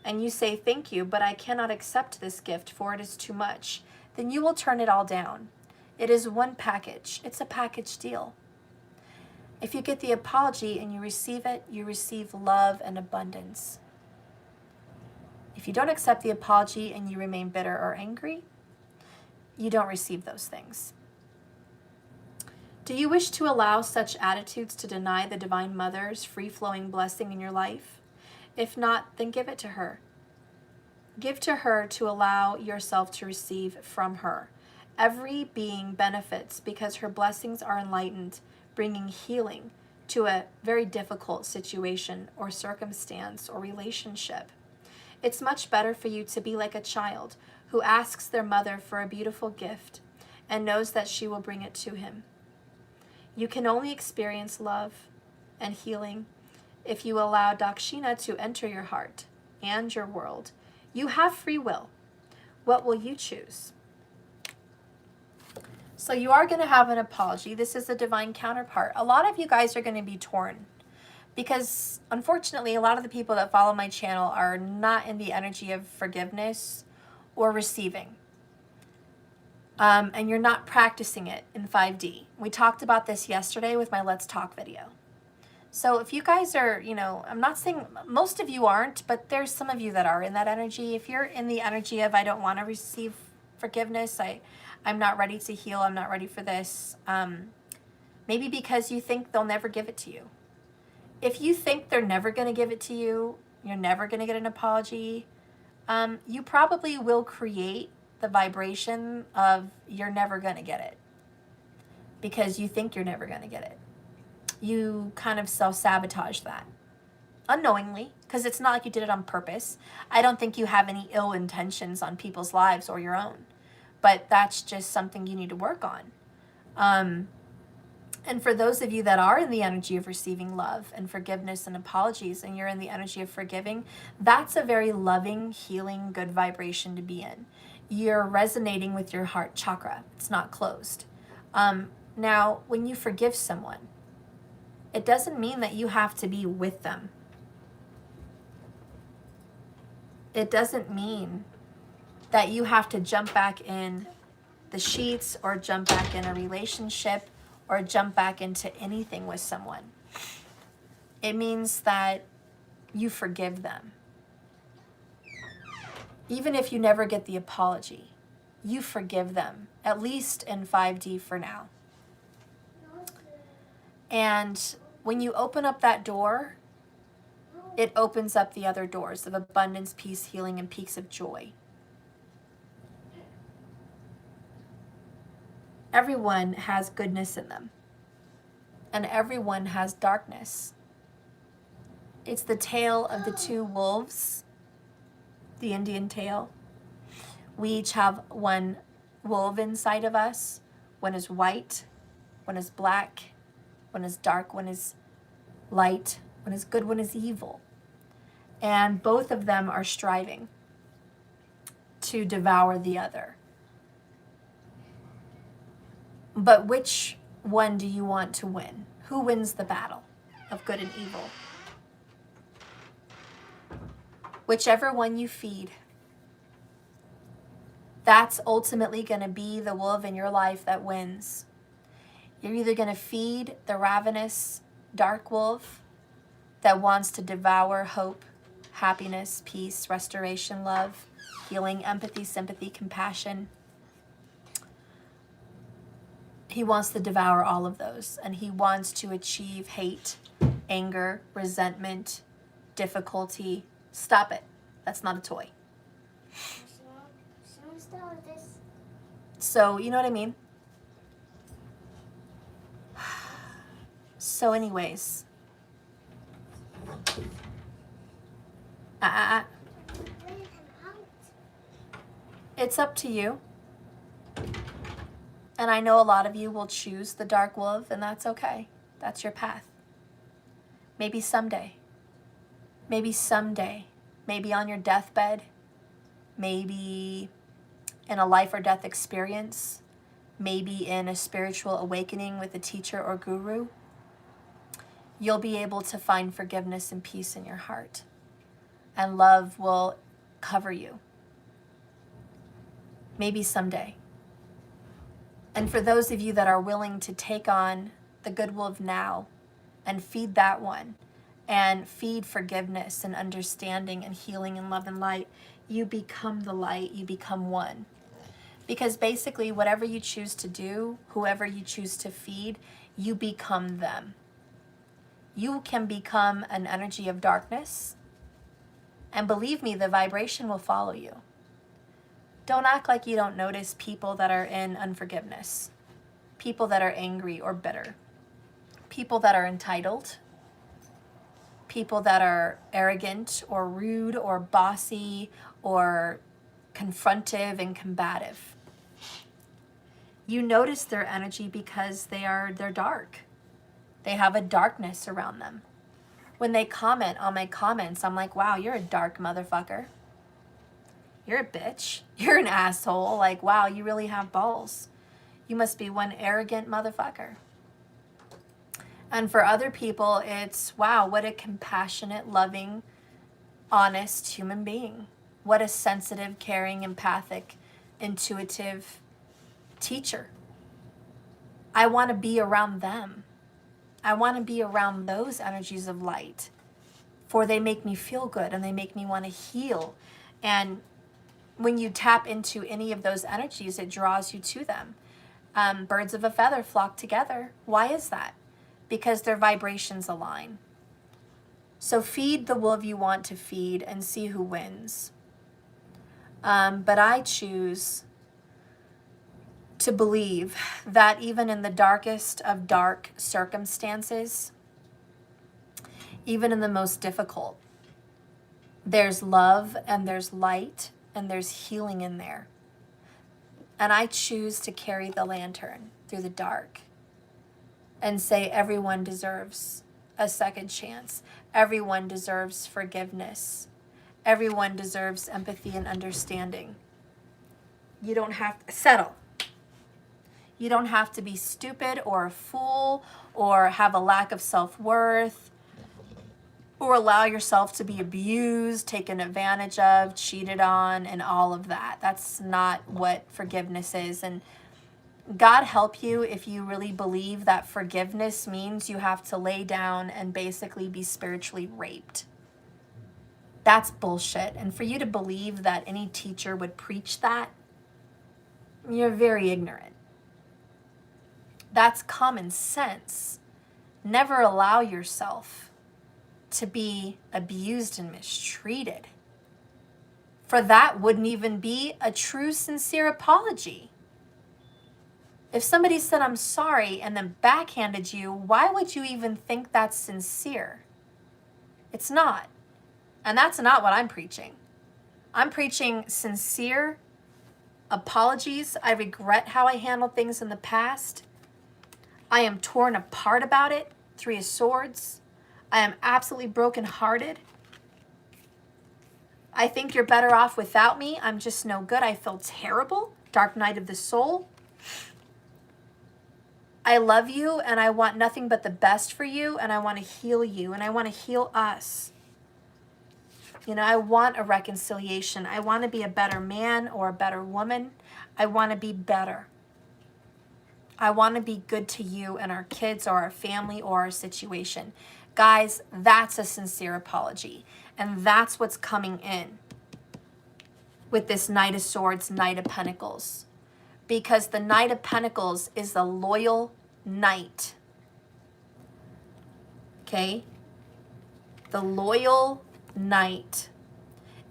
and you say, thank you, but I cannot accept this gift, for it is too much, then you will turn it all down. It is one package. It's a package deal. If you get the apology and you receive it, you receive love and abundance. If you don't accept the apology and you remain bitter or angry, you don't receive those things. Do you wish to allow such attitudes to deny the Divine Mother's free-flowing blessing in your life? If not, then give it to her. Give to her to allow yourself to receive from her. Every being benefits because her blessings are enlightened, bringing healing to a very difficult situation or circumstance or relationship. It's much better for you to be like a child who asks their mother for a beautiful gift and knows that she will bring it to him. You can only experience love and healing if you allow Dakshina to enter your heart and your world. You have free will. What will you choose? So you are going to have an apology. This is a divine counterpart. A lot of you guys are going to be torn because, unfortunately, a lot of the people that follow my channel are not in the energy of forgiveness or receiving. And you're not practicing it in 5D. We talked about this yesterday with my Let's Talk video. So if you guys are, I'm not saying most of you aren't, but there's some of you that are in that energy. If you're in the energy of, I don't want to receive forgiveness, I'm not ready to heal, I'm not ready for this, maybe because you think they'll never give it to you. If you think they're never going to give it to you, you're never going to get an apology, you probably will create the vibration of you're never going to get it because you think you're never going to get it. You kind of self-sabotage that unknowingly because it's not like you did it on purpose. I don't think you have any ill intentions on people's lives or your own, but that's just something you need to work on. And for those of you that are in the energy of receiving love and forgiveness and apologies, and you're in the energy of forgiving, that's a very loving, healing, good vibration to be in. You're resonating with your heart chakra. It's not closed. Now, when you forgive someone, it doesn't mean that you have to be with them. It doesn't mean that you have to jump back in the sheets or jump back in a relationship or jump back into anything with someone. It means that you forgive them. Even if you never get the apology, you forgive them, at least in 5D for now. And when you open up that door, it opens up the other doors of abundance, peace, healing, and peaks of joy. Everyone has goodness in them, and everyone has darkness. It's the tale of the two wolves, the Indian tale. We each have one wolf inside of us. One is white, one is black, one is dark, one is light, one is good, one is evil. And both of them are striving to devour the other. But which one do you want to win? Who wins the battle of good and evil? Whichever one you feed, that's ultimately going to be the wolf in your life that wins. You're either going to feed the ravenous dark wolf that wants to devour hope, happiness, peace, restoration, love, healing, empathy, sympathy, compassion. He wants to devour all of those, and he wants to achieve hate, anger, resentment, difficulty. Stop it. That's not a toy. So, you know what I mean? So anyways. It's up to you. And I know a lot of you will choose the dark wolf, and that's okay. That's your path. Maybe someday. Maybe someday. Maybe on your deathbed. Maybe in a life or death experience. Maybe in a spiritual awakening with a teacher or guru. You'll be able to find forgiveness and peace in your heart. and love will cover you. Maybe someday. And for those of you that are willing to take on the goodwill of now and feed that one, and feed forgiveness and understanding and healing and love and light, you become the light, you become one. Because basically, whatever you choose to do, whoever you choose to feed, you become them. You can become an energy of darkness, and believe me, the vibration will follow you. Don't act like you don't notice people that are in unforgiveness, people that are angry or bitter, people that are entitled, people that are arrogant or rude or bossy or confrontive and combative. You notice their energy because they're dark. They have a darkness around them. When they comment on my comments, I'm like, wow, you're a dark motherfucker. You're a bitch. You're an asshole. Like, wow, you really have balls. You must be one arrogant motherfucker. And for other people, it's, wow, what a compassionate, loving, honest human being. What a sensitive, caring, empathic, intuitive teacher. I want to be around them. I want to be around those energies of light, for they make me feel good and they make me want to heal. And when you tap into any of those energies, it draws you to them. Birds of a feather flock together. Why is that? Because their vibrations align. So feed the wolf you want to feed and see who wins. But I choose to believe that even in the darkest of dark circumstances, even in the most difficult, there's love and there's light and there's healing in there. And I choose to carry the lantern through the dark and say everyone deserves a second chance. Everyone deserves forgiveness. Everyone deserves empathy and understanding. You don't have to settle. You don't have to be stupid or a fool or have a lack of self-worth or allow yourself to be abused, taken advantage of, cheated on, and all of that. That's not what forgiveness is. And God help you if you really believe that forgiveness means you have to lay down and basically be spiritually raped. That's bullshit. And for you to believe that any teacher would preach that, you're very ignorant. That's common sense. Never allow yourself to be abused and mistreated. For that wouldn't even be a true, sincere apology. If somebody said, I'm sorry, and then backhanded you, why would you even think that's sincere? It's not. And that's not what I'm preaching. I'm preaching sincere apologies. I regret how I handled things in the past. I am torn apart about it. 3 of Swords. I am absolutely brokenhearted. I think you're better off without me. I'm just no good. I feel terrible. Dark night of the soul. I love you and I want nothing but the best for you, and I want to heal you and I want to heal us. You know, I want a reconciliation. I want to be a better man or a better woman. I want to be better. I want to be good to you and our kids or our family or our situation. Guys, that's a sincere apology. And that's what's coming in with this Knight of Swords, Knight of Pentacles. Because the Knight of Pentacles is the loyal knight. Okay? The loyal knight.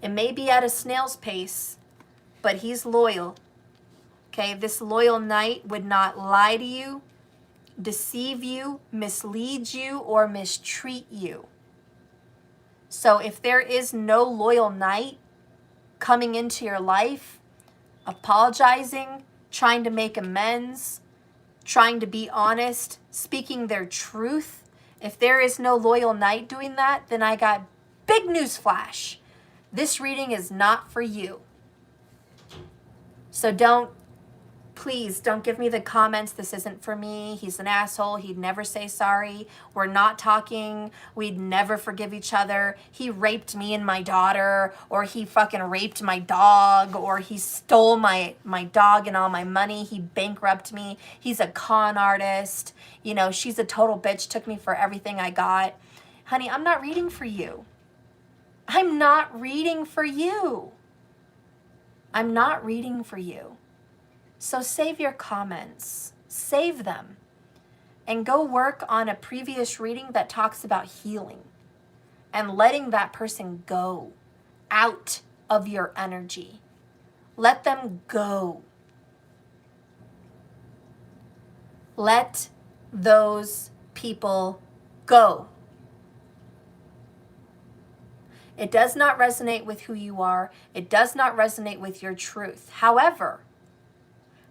It may be at a snail's pace, but he's loyal. Okay? This loyal knight would not lie to you, deceive you, mislead you, or mistreat you. So if there is no loyal knight coming into your life, apologizing, trying to make amends, trying to be honest, speaking their truth, if there is no loyal knight doing that, then I got big news flash. This reading is not for you. So don't Please don't give me the comments, this isn't for me, he's an asshole, he'd never say sorry, we're not talking, we'd never forgive each other, he raped me and my daughter, or he fucking raped my dog, or he stole my dog and all my money, he bankrupted me, he's a con artist, you know, she's a total bitch, took me for everything I got. Honey, I'm not reading for you. I'm not reading for you. I'm not reading for you. So save your comments, save them, and go work on a previous reading that talks about healing and letting that person go out of your energy. Let them go. Let those people go. It does not resonate with who you are. It does not resonate with your truth.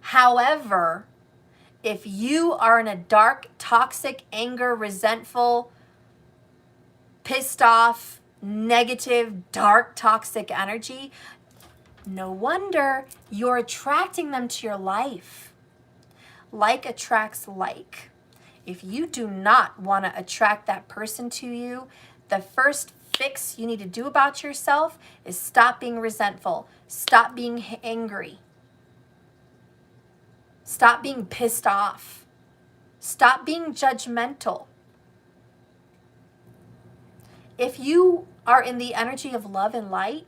However, if you are in a dark, toxic, anger, resentful, pissed off, negative, dark, toxic energy, no wonder you're attracting them to your life. Like attracts like. If you do not want to attract that person to you, the first fix you need to do about yourself is stop being resentful. Stop being angry. Stop being pissed off. Stop being judgmental. If you are in the energy of love and light,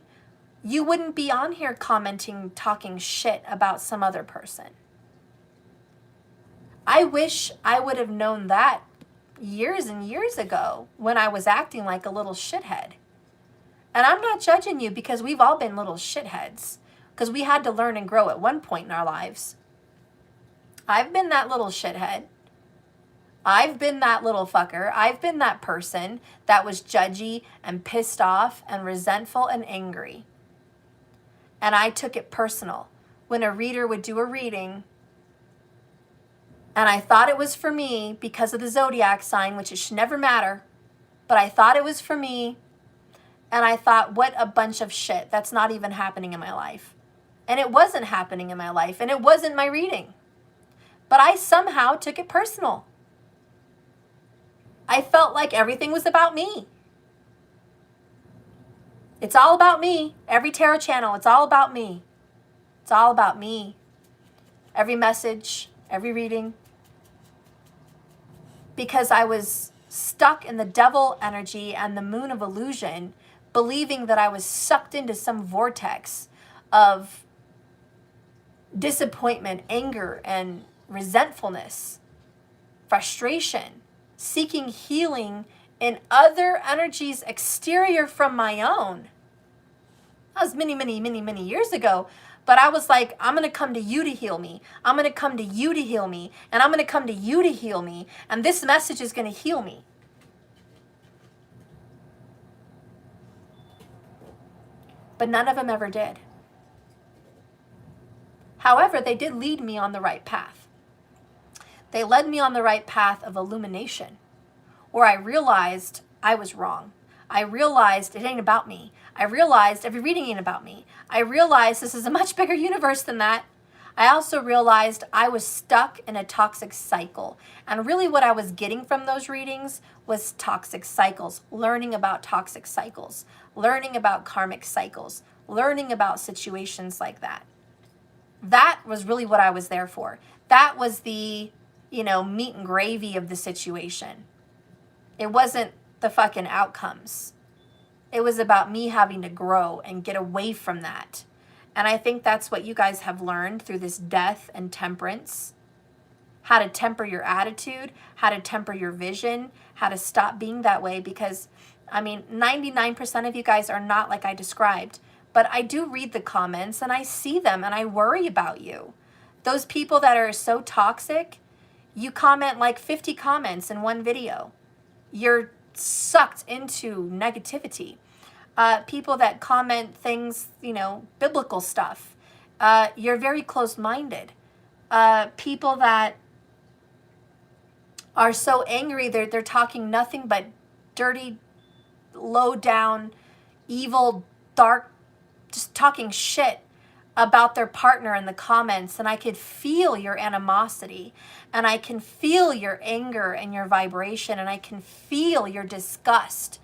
you wouldn't be on here commenting, talking shit about some other person. I wish I would have known that years and years ago when I was acting like a little shithead. And I'm not judging you because we've all been little shitheads because we had to learn and grow at one point in our lives. I've been that little shithead. I've been that little fucker. I've been that person that was judgy and pissed off and resentful and angry. And I took it personal. When a reader would do a reading and I thought it was for me because of the zodiac sign, which it should never matter, but I thought it was for me, and I thought, what a bunch of shit. That's not even happening in my life. And it wasn't happening in my life, and it wasn't my reading. But I somehow took it personal. I felt like everything was about me. It's all about me. Every tarot channel, it's all about me. It's all about me. Every message, every reading. Because I was stuck in the devil energy and the moon of illusion, believing that I was sucked into some vortex of disappointment, anger, and resentfulness, frustration, seeking healing in other energies exterior from my own. That was many years ago. But I was like, I'm going to come to you to heal me. I'm going to come to you to heal me. And I'm going to come to you to heal me. And this message is going to heal me. But none of them ever did. However, they did lead me on the right path. They led me on the right path of illumination, where I realized I was wrong. I realized it ain't about me. I realized every reading ain't about me. I realized this is a much bigger universe than that. I also realized I was stuck in a toxic cycle. And really what I was getting from those readings was toxic cycles, learning about toxic cycles, learning about karmic cycles, learning about situations like that. That was really what I was there for. That was the, meat and gravy of the situation. It wasn't the fucking outcomes. It was about me having to grow and get away from that. And I think that's what you guys have learned through this death and temperance. How to temper your attitude, how to temper your vision, how to stop being that way. Because, 99% of you guys are not like I described. But I do read the comments and I see them and I worry about you. Those people that are so toxic, you comment like 50 comments in one video. You're sucked into negativity. People that comment things, biblical stuff. You're very closed-minded. People that are so angry, they're talking nothing but dirty, low-down, evil, dark, just talking shit about their partner in the comments, and I could feel your animosity, and I can feel your anger and your vibration, and I can feel your disgust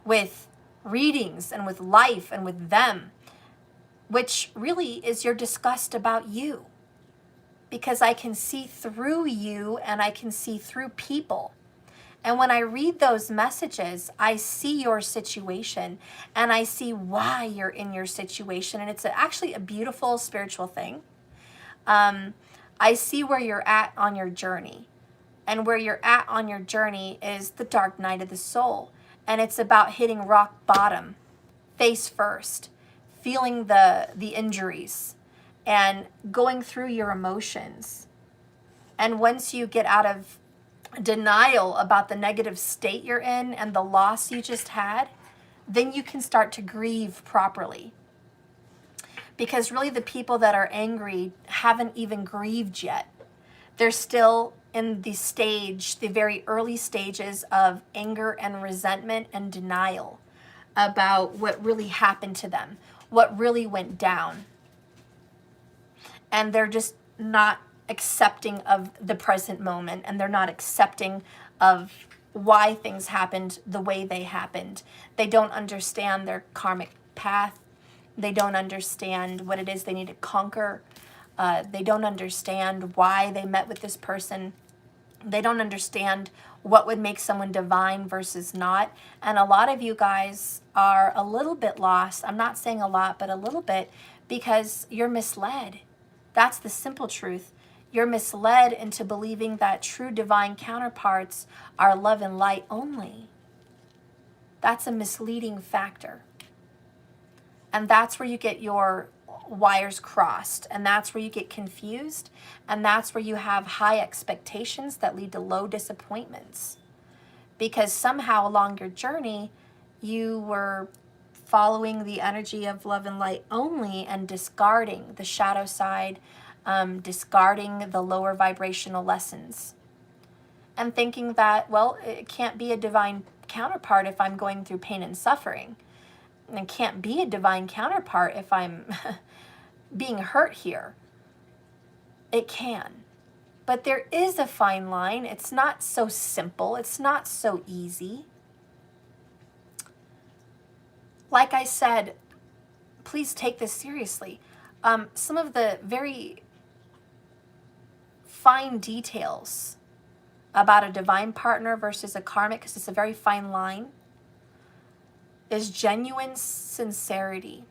with readings and with life and with them, which really is your disgust about you, because I can see through you and I can see through people. And when I read those messages, I see your situation and I see why you're in your situation. And it's actually a beautiful spiritual thing. I see where you're at on your journey. And where you're at on your journey is the dark night of the soul. And it's about hitting rock bottom, face first, feeling the injuries and going through your emotions. And once you get out of denial about the negative state you're in and the loss you just had, then you can start to grieve properly. Because really the people that are angry haven't even grieved yet. They're still in the very early stages of anger and resentment and denial about what really happened to them, what really went down. And they're just not accepting of the present moment, and they're not accepting of why things happened the way they happened. They don't understand their karmic path. They don't understand what it is they need to conquer. They don't understand why they met with this person. They don't understand what would make someone divine versus not. And a lot of you guys are a little bit lost. I'm not saying a lot, but a little bit, because you're misled. That's the simple truth. You're misled into believing that true divine counterparts are love and light only. That's a misleading factor. And that's where you get your wires crossed, and that's where you get confused, and that's where you have high expectations that lead to low disappointments. Because somehow along your journey, you were following the energy of love and light only and discarding the shadow side, discarding the lower vibrational lessons, and thinking that, well, it can't be a divine counterpart if I'm going through pain and suffering. And it can't be a divine counterpart if I'm being hurt here. It can. But there is a fine line. It's not so simple. It's not so easy. Like I said, please take this seriously. Some of the very fine details about a divine partner versus a karmic, because it's a very fine line, is genuine sincerity.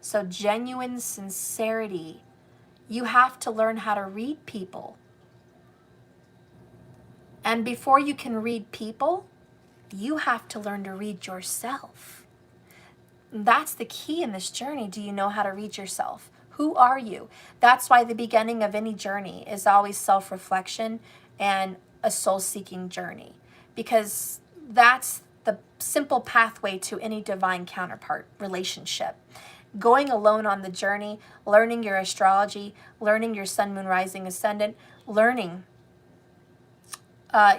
So genuine sincerity, you have to learn how to read people. And before you can read people, you have to learn to read yourself. That's the key in this journey. Do you know how to read yourself? Who are you? That's why the beginning of any journey is always self-reflection and a soul-seeking journey, because that's the simple pathway to any divine counterpart relationship. Going alone on the journey, learning your astrology, learning your sun, moon, rising, ascendant, learning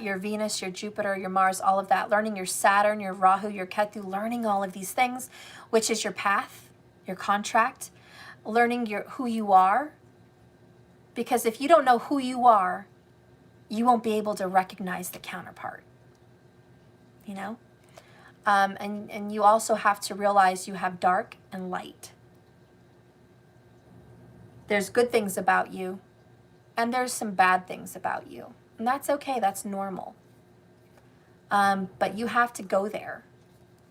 your Venus, your Jupiter, your Mars, all of that, learning your Saturn, your Rahu, your Ketu, learning all of these things, which is your path, your contract, learning who you are. Because if you don't know who you are, you won't be able to recognize the counterpart, you know? And you also have to realize you have dark and light. There's good things about you, and there's some bad things about you. And that's okay, that's normal. But you have to go there.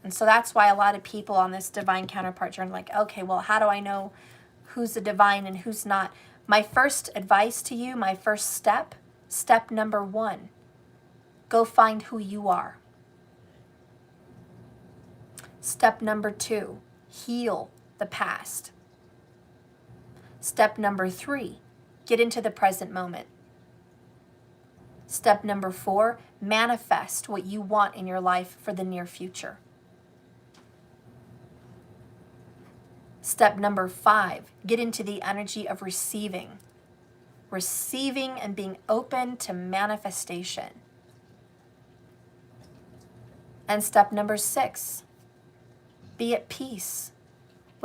And so that's why a lot of people on this divine counterpart journey are like, okay, well, how do I know who's the divine and who's not? My first advice to you, my first step number 1, go find who you are. Step number 2, heal the past. Step number 3, get into the present moment. Step number 4, manifest what you want in your life for the near future. Step number 5, get into the energy of receiving. Receiving and being open to manifestation. And step number 6, be at peace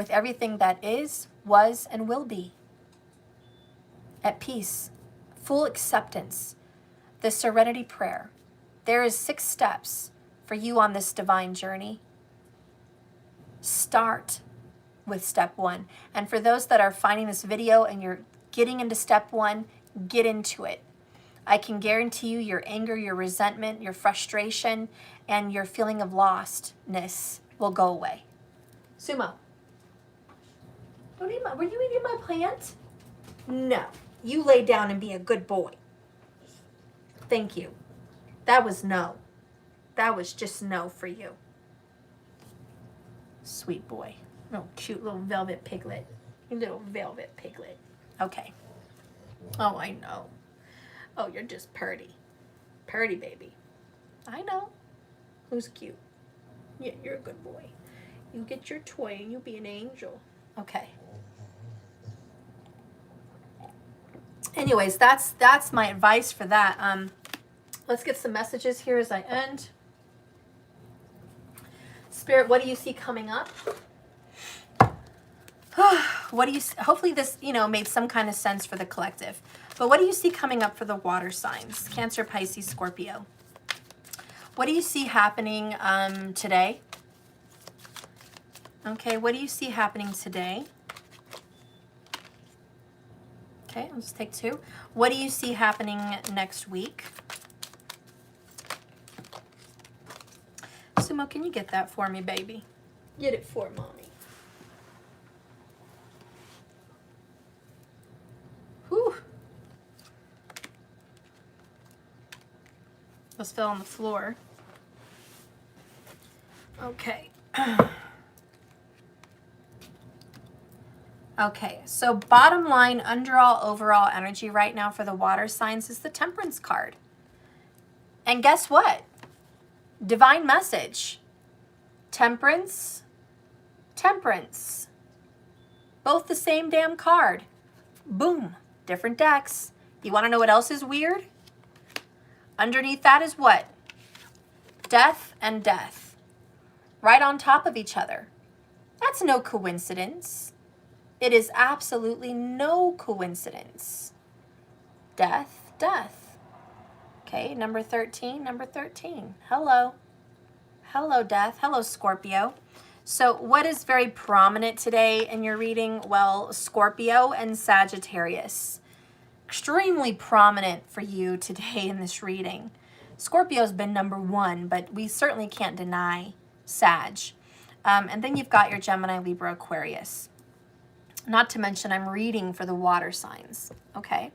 with everything that is, was, and will be. At peace, full acceptance, the serenity prayer. There is 6 steps for you on this divine journey. Start with step 1. And for those that are finding this video and you're getting into step 1, get into it. I can guarantee you your anger, your resentment, your frustration, and your feeling of lostness will go away. Sumo, don't eat were you eating my plant? No, you lay down and be a good boy. Thank you. That was no. That was just no for you. Sweet boy. Oh, cute little velvet piglet. Little velvet piglet. Okay. Oh, I know. Oh, you're just purty. Purty, baby. I know. Who's cute? Yeah, you're a good boy. You get your toy and you'll be an angel. Okay. Anyways, that's my advice for that. Let's get some messages here as I end. Spirit, what do you see coming up? What do you, hopefully this, made some kind of sense for the collective. But what do you see coming up for the water signs? Cancer, Pisces, Scorpio. What do you see happening today? Okay, what do you see happening today? Okay, I'll just take 2. What do you see happening next week? Sumo, can you get that for me, baby? Get it for mommy. Whew. Those fell on the floor. Okay. Okay, so bottom line, underall, overall energy right now for the water signs is the Temperance card. And guess what? Divine message. Temperance, Temperance. Both the same damn card. Boom. Different decks. You want to know what else is weird? Underneath that is what? Death and death. Right on top of each other. That's no coincidence. It is absolutely no coincidence. Death, death. Okay, number 13, number 13. Hello. Hello, death. Hello, Scorpio. So what is very prominent today in your reading? Well, Scorpio and Sagittarius. Extremely prominent for you today in this reading. Scorpio's been number 1, but we certainly can't deny Sag. And then you've got your Gemini, Libra, Aquarius. Not to mention I'm reading for the water signs, okay?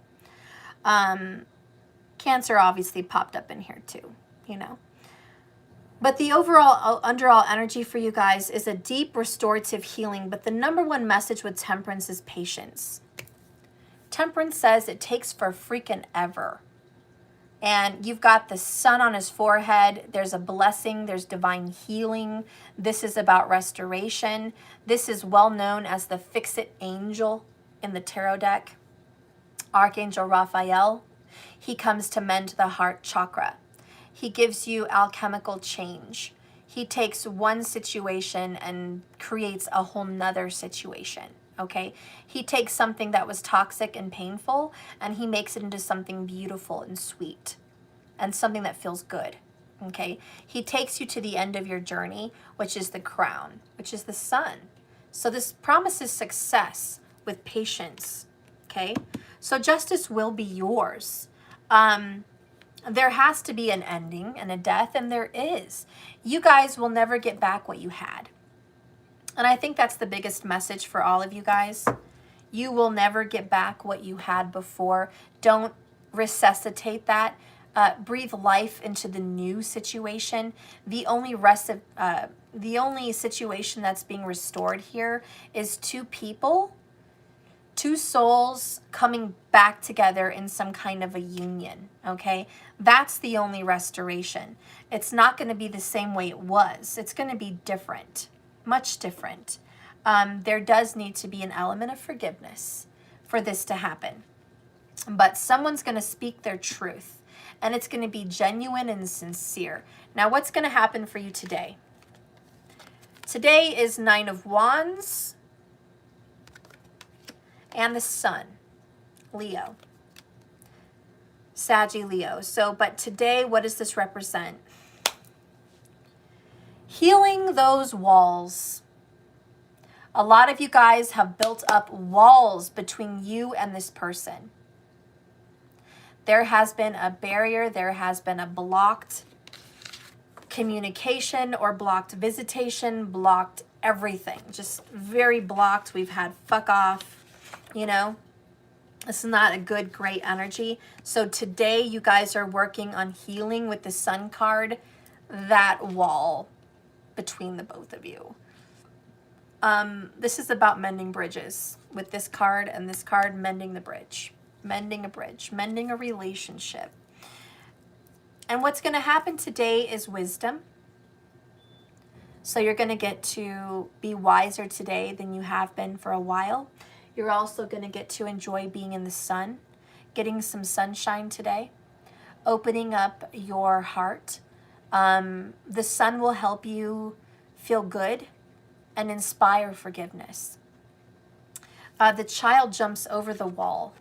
Cancer obviously popped up in here too, But the overall, underall energy for you guys is a deep restorative healing, but the number 1 message with Temperance is patience. Temperance says it takes for freaking ever. And you've got the sun on his forehead. There's a blessing. There's divine healing. This is about restoration. This is well known as the Fix-It Angel in the tarot deck. Archangel Raphael. He comes to mend the heart chakra. He gives you alchemical change. He takes one situation and creates a whole nother situation. Okay, he takes something that was toxic and painful and he makes it into something beautiful and sweet and something that feels good. Okay, he takes you to the end of your journey, which is the crown, which is the sun. So this promises success with patience. Okay, so justice will be yours. There has to be an ending and a death, and there is. You guys will never get back what you had. And I think that's the biggest message for all of you guys. You will never get back what you had before. Don't resuscitate that. Breathe life into the new situation. The only situation that's being restored here is 2 people, 2 souls coming back together in some kind of a union, okay? That's the only restoration. It's not going to be the same way it was. It's going to be different. Much different. There does need to be an element of forgiveness for this to happen. But someone's going to speak their truth, and it's going to be genuine and sincere. Now, what's going to happen for you today? Today is 9 of Wands, and the sun, Leo. Saggy Leo. So, but today, what does this represent? Healing those walls. A lot of you guys have built up walls between you and this person. There has been a barrier, there has been a blocked communication or blocked visitation, blocked everything. Just very blocked. We've had fuck off, you know. This is not a good, great energy. So today you guys are working on healing with the Sun card, that wall between the both of you. This is about mending bridges with this card and this card, mending the bridge, mending a bridge, mending a relationship. And what's going to happen today is wisdom. So you're going to get to be wiser today than you have been for a while. You're also going to get to enjoy being in the sun, getting some sunshine today, opening up your heart. The sun will help you feel good and inspire forgiveness. The child jumps over the wall.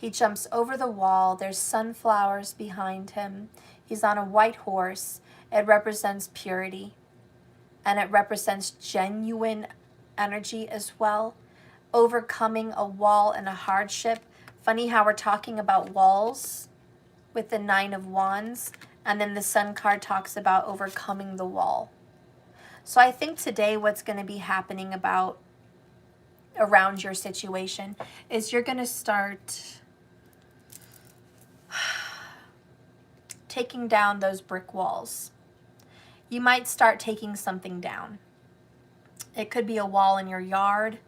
He jumps over the wall. There's sunflowers behind him. He's on a white horse. It represents purity, and it represents genuine energy as well. Overcoming a wall and a hardship. Funny how we're talking about walls with the 9 of Wands, and then the Sun card talks about overcoming the wall. So I think today what's going to be happening around your situation is you're going to start taking down those brick walls. You might start taking something down. It could be a wall in your yard.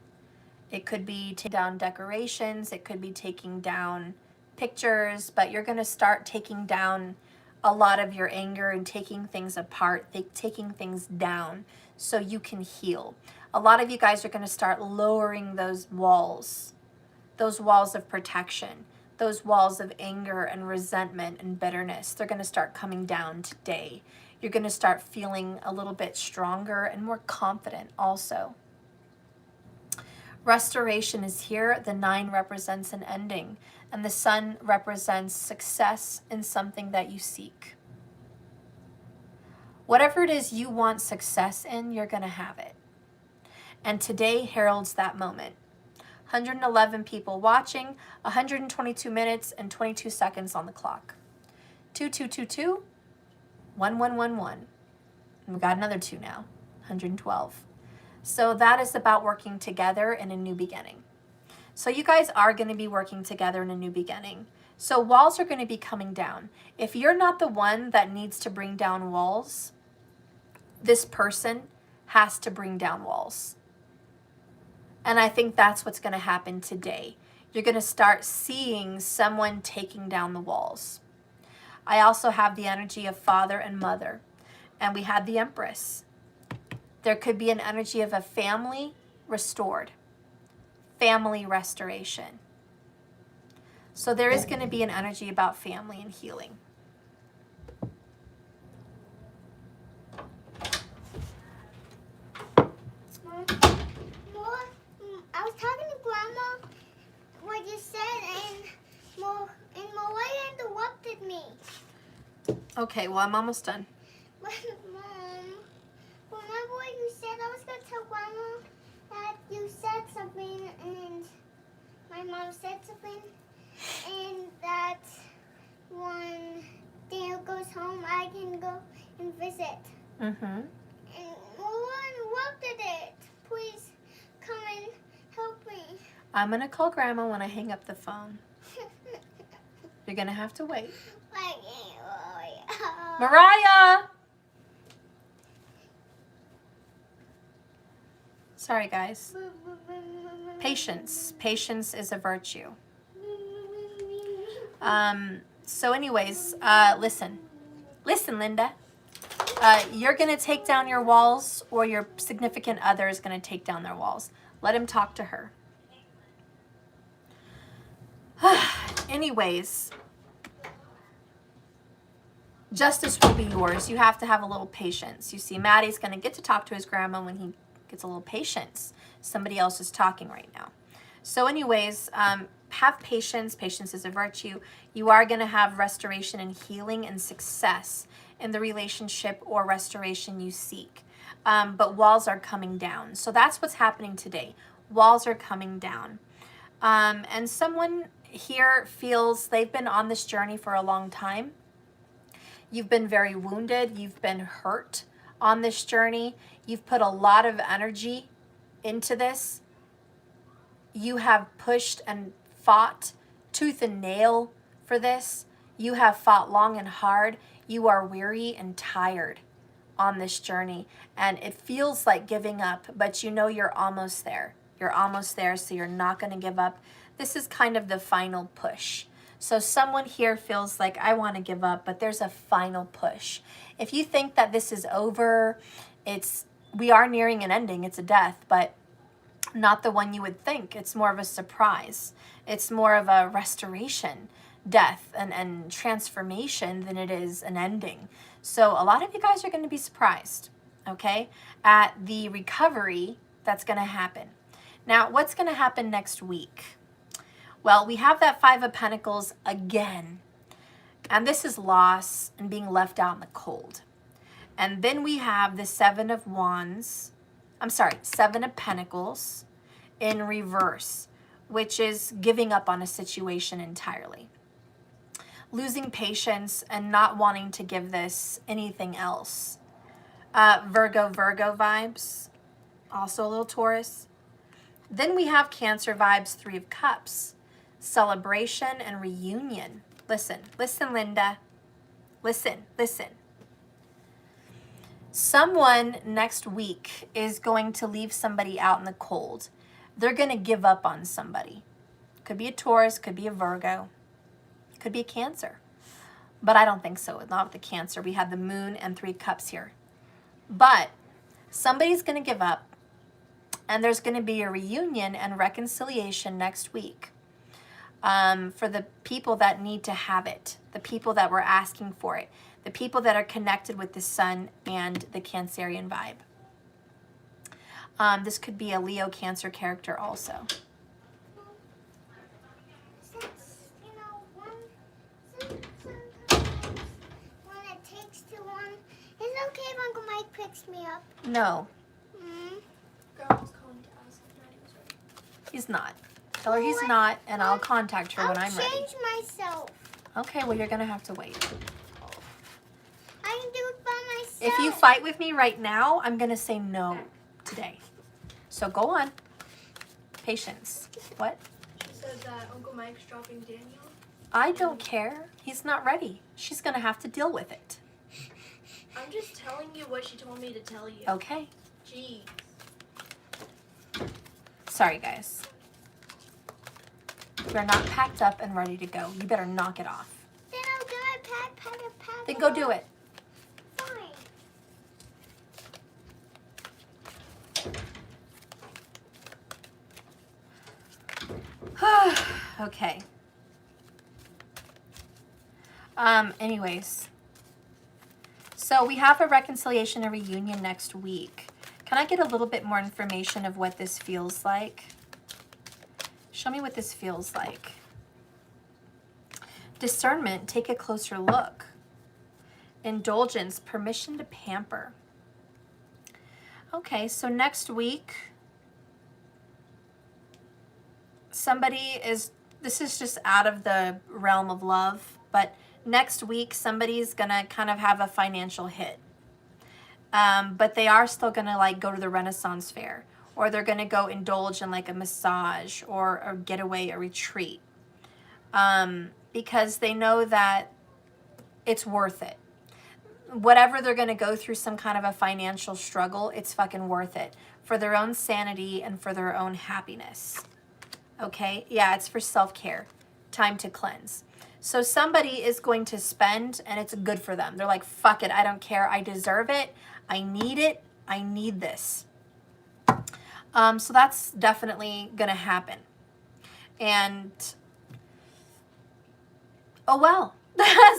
It could be taking down decorations. It could be taking down pictures, but you're going to start taking down a lot of your anger and taking things apart, taking things down so you can heal. A lot of you guys are going to start lowering those walls of protection, those walls of anger and resentment and bitterness. They're going to start coming down today. You're going to start feeling a little bit stronger and more confident also. Restoration is here. The 9 represents an ending, and the Sun represents success in something that you seek. Whatever it is you want success in, you're going to have it. And today heralds that moment. 111 people watching, 122 minutes and 22 seconds on the clock. 2222, 1111. And we've got another 2 now, 112. So that is about working together in a new beginning. So you guys are going to be working together in a new beginning. So walls are going to be coming down. If you're not the one that needs to bring down walls, this person has to bring down walls. And I think that's what's going to happen today. You're going to start seeing someone taking down the walls. I also have the energy of father and mother. And we had the Empress. There could be an energy of a family restored. Family restoration. So there is going to be an energy about family and healing. I was talking to Grandma what you said, and Malaya interrupted me. Okay, well, I'm almost done. Mom, remember what you said? I was going to tell Grandma that you said something, and my mom said something, and that when Daniel goes home, I can go and visit. Mm-hmm. And Malaya interrupted it. Please come and help me. I'm going to call Grandma when I hang up the phone. You're going to have to wait. Mariah! Sorry, guys. Patience. Patience is a virtue. So anyways, listen. Listen, Linda. You're going to take down your walls, or your significant other is going to take down their walls. Let him talk to her. Anyways, justice will be yours. You have to have a little patience. You see, Maddie's going to get to talk to his grandma when he gets a little patience. Somebody else is talking right now. So anyways, have patience. Patience is a virtue. You are going to have restoration and healing and success in the relationship or restoration you seek. But walls are coming down. So that's what's happening today. Walls are coming down. And someone here feels they've been on this journey for a long time. You've been very wounded. You've been hurt on this journey. You've put a lot of energy into this. You have pushed and fought tooth and nail for this. You have fought long and hard. You are weary and tired on this journey. And it feels like giving up, but you know you're almost there. You're almost there, so you're not going to give up. This is kind of the final push. So someone here feels like, I want to give up, but there's a final push. If you think that this is over, we are nearing an ending. It's a death, but not the one you would think. It's more of a surprise. It's more of a restoration, death, and transformation than it is an ending. So a lot of you guys are going to be surprised, okay, at the recovery that's going to happen. Now, what's going to happen next week? Well, we have that Five of Pentacles again. And this is loss and being left out in the cold. And then we have the Seven of Pentacles in reverse, which is giving up on a situation entirely. Losing patience and not wanting to give this anything else. Virgo vibes. Also a little Taurus. Then we have Cancer vibes, Three of Cups. Celebration and reunion. Listen, Linda. Listen. Someone next week is going to leave somebody out in the cold. They're going to give up on somebody. Could be a Taurus, could be a Virgo, could be a Cancer. But I don't think so, not with the Cancer. We have the Moon and Three Cups here. But somebody's going to give up, and there's going to be a reunion and reconciliation next week. For the people that need to have it, the people that were asking for it, the people that are connected with the Sun and the Cancerian vibe. This could be a Leo Cancer character also. Since, sometimes when it takes too long, is it okay if Uncle Mike picks me up? No, Girl's calling to ask if Maddie was ready. he's not. Tell her he's not, and I'll contact her when I'm ready. I'll change myself. Okay, well, you're going to have to wait. I can do it by myself. If you fight with me right now, I'm going to say no today. So go on. Patience. What? She said that Uncle Mike's dropping Daniel. I don't care. He's not ready. She's going to have to deal with it. I'm just telling you what she told me to tell you. Okay. Jeez. Sorry, guys. We're not packed up and ready to go. You better knock it off. Then I'm gonna pack. Then go do it. Fine. Okay. Anyways. So we have a reconciliation and reunion next week. Can I get a little bit more information of what this feels like? Show me what this feels like. Discernment, take a closer look. Indulgence, permission to pamper. Okay, so next week, this is just out of the realm of love, but next week somebody's gonna kind of have a financial hit. But they are still gonna like go to the Renaissance fair, or they're gonna go indulge in like a massage or a getaway, a retreat. Because they know that it's worth it. Whatever they're gonna go through, some kind of a financial struggle, it's fucking worth it for their own sanity and for their own happiness. Okay, yeah, it's for self-care, time to cleanse. So somebody is going to spend, and it's good for them. They're like, fuck it, I don't care, I deserve it, I need this. So that's definitely gonna happen. And, oh well,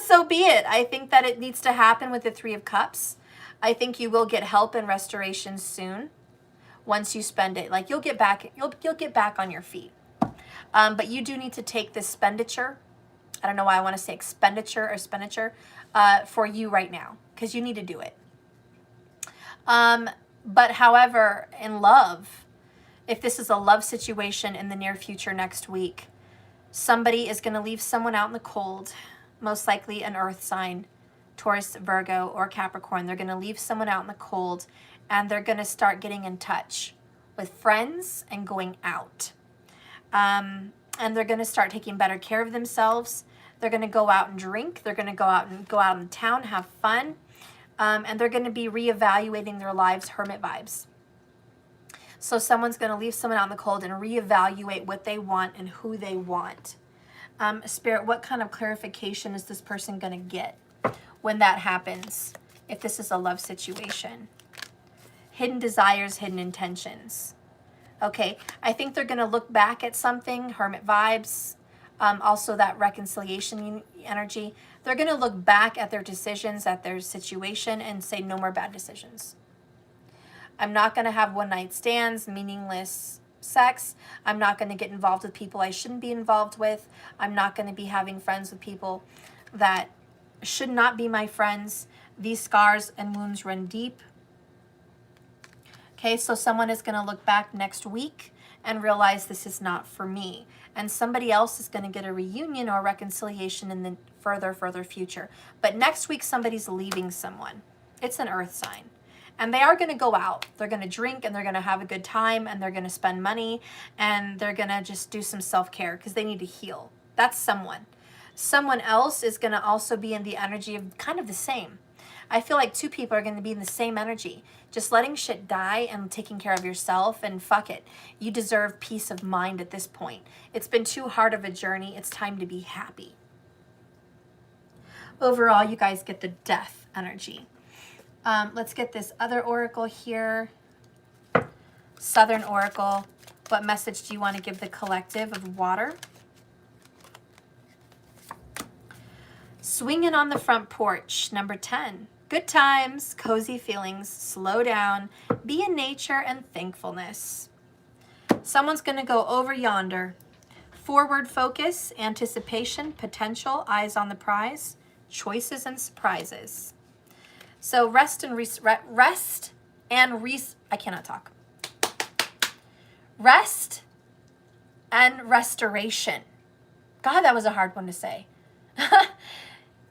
so be it. I think that it needs to happen with the Three of Cups. I think you will get help and restoration soon once you spend it. Like you'll get back on your feet. But you do need to take this expenditure. I don't know why I want to say expenditure for you right now, because you need to do it. But however, in love, if this is a love situation in the near future next week, somebody is going to leave someone out in the cold, most likely an earth sign, Taurus, Virgo, or Capricorn. They're going to leave someone out in the cold, and they're going to start getting in touch with friends and going out. And they're going to start taking better care of themselves. They're going to go out and drink. They're going to go out in town, have fun. And they're going to be reevaluating their lives, hermit vibes. So someone's going to leave someone out in the cold and reevaluate what they want and who they want. Spirit, what kind of clarification is this person going to get when that happens, if this is a love situation? Hidden desires, hidden intentions. Okay, I think they're going to look back at something, hermit vibes, also that reconciliation energy. They're going to look back at their decisions, at their situation, and say no more bad decisions. I'm not going to have one-night stands, meaningless sex. I'm not going to get involved with people I shouldn't be involved with. I'm not going to be having friends with people that should not be my friends. These scars and wounds run deep. Okay, so someone is going to look back next week and realize this is not for me. And somebody else is going to get a reunion or reconciliation in the further future. But next week, somebody's leaving someone. It's an earth sign. And they are going to go out. They're going to drink and they're going to have a good time and they're going to spend money and they're going to just do some self-care because they need to heal. That's someone. Someone else is going to also be in the energy of kind of the same. I feel like two people are going to be in the same energy. Just letting shit die and taking care of yourself, and fuck it. You deserve peace of mind at this point. It's been too hard of a journey. It's time to be happy. Overall, you guys get the death energy. Let's get this other oracle here. Southern Oracle. What message do you want to give the collective of water? Swinging on the front porch, number 10. Good times, cozy feelings, slow down, be in nature and thankfulness. Someone's going to go over yonder. Forward focus, anticipation, potential, eyes on the prize, choices and surprises. So rest and restoration. God, that was a hard one to say.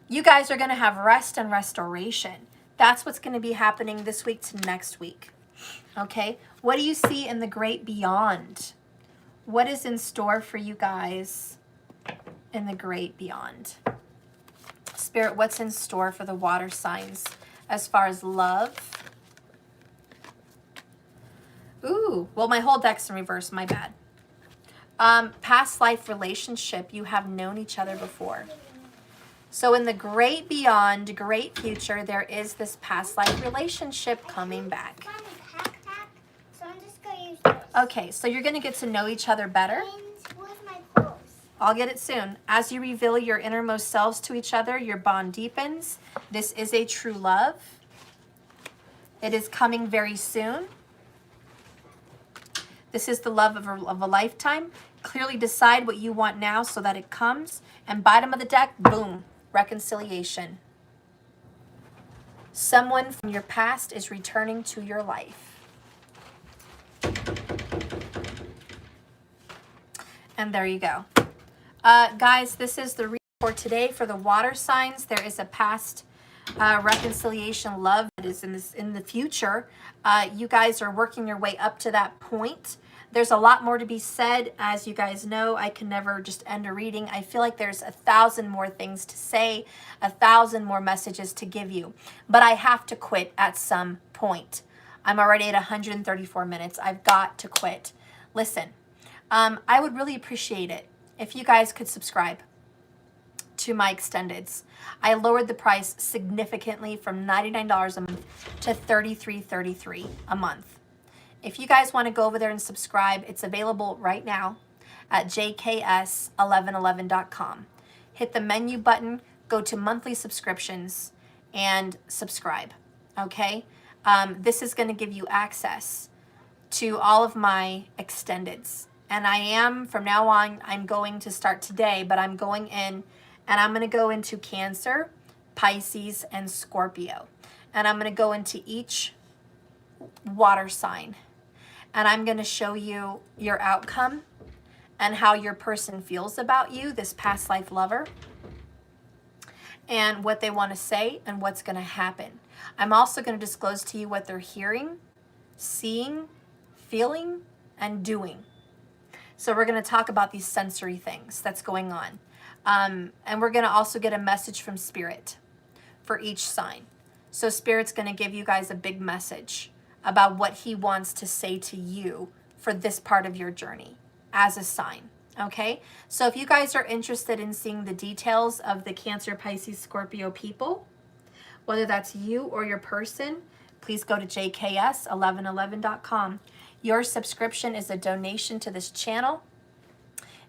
You guys are going to have rest and restoration. That's what's going to be happening this week to next week. Okay? What do you see in the great beyond? What is in store for you guys in the great beyond? Spirit, what's in store for the water signs as far as love? Ooh, well, my whole deck's in reverse. My bad. Past life relationship. You have known each other before. So in the great beyond, great future, there is this past life relationship coming back. So I'm just going to use this. Okay, so you're going to get to know each other better. And where's my clothes? I'll get it soon. As you reveal your innermost selves to each other, your bond deepens. This is a true love. It is coming very soon. This is the love of a lifetime. Clearly decide what you want now so that it comes. And bottom of the deck, boom. Reconciliation. Someone from your past is returning to your life. And there you go. Guys, this is the reading for today for the water signs. There is a past reconciliation love that is in the future. You guys are working your way up to that point. There's a lot more to be said. As you guys know, I can never just end a reading. I feel like there's 1,000 more things to say, 1,000 more messages to give you. But I have to quit at some point. I'm already at 134 minutes. I've got to quit. Listen, I would really appreciate it if you guys could subscribe to my extendeds. I lowered the price significantly from $99 a month to $33.33 a month. If you guys want to go over there and subscribe, it's available right now at jks1111.com. Hit the menu button, go to monthly subscriptions, and subscribe, okay? This is going to give you access to all of my extendeds. And I am, from now on, I'm going to start today, but I'm going in and I'm going to go into Cancer, Pisces, and Scorpio. And I'm going to go into each water sign. And I'm going to show you your outcome and how your person feels about you, this past life lover, and what they want to say and what's going to happen. I'm also going to disclose to you what they're hearing, seeing, feeling, and doing. So we're going to talk about these sensory things that's going on. And we're going to also get a message from Spirit for each sign. So Spirit's going to give you guys a big message about what he wants to say to you for this part of your journey as a sign. Okay, so if you guys are interested in seeing the details of the Cancer, Pisces, Scorpio people, whether that's you or your person, please go to jks1111.com. Your subscription is a donation to this channel.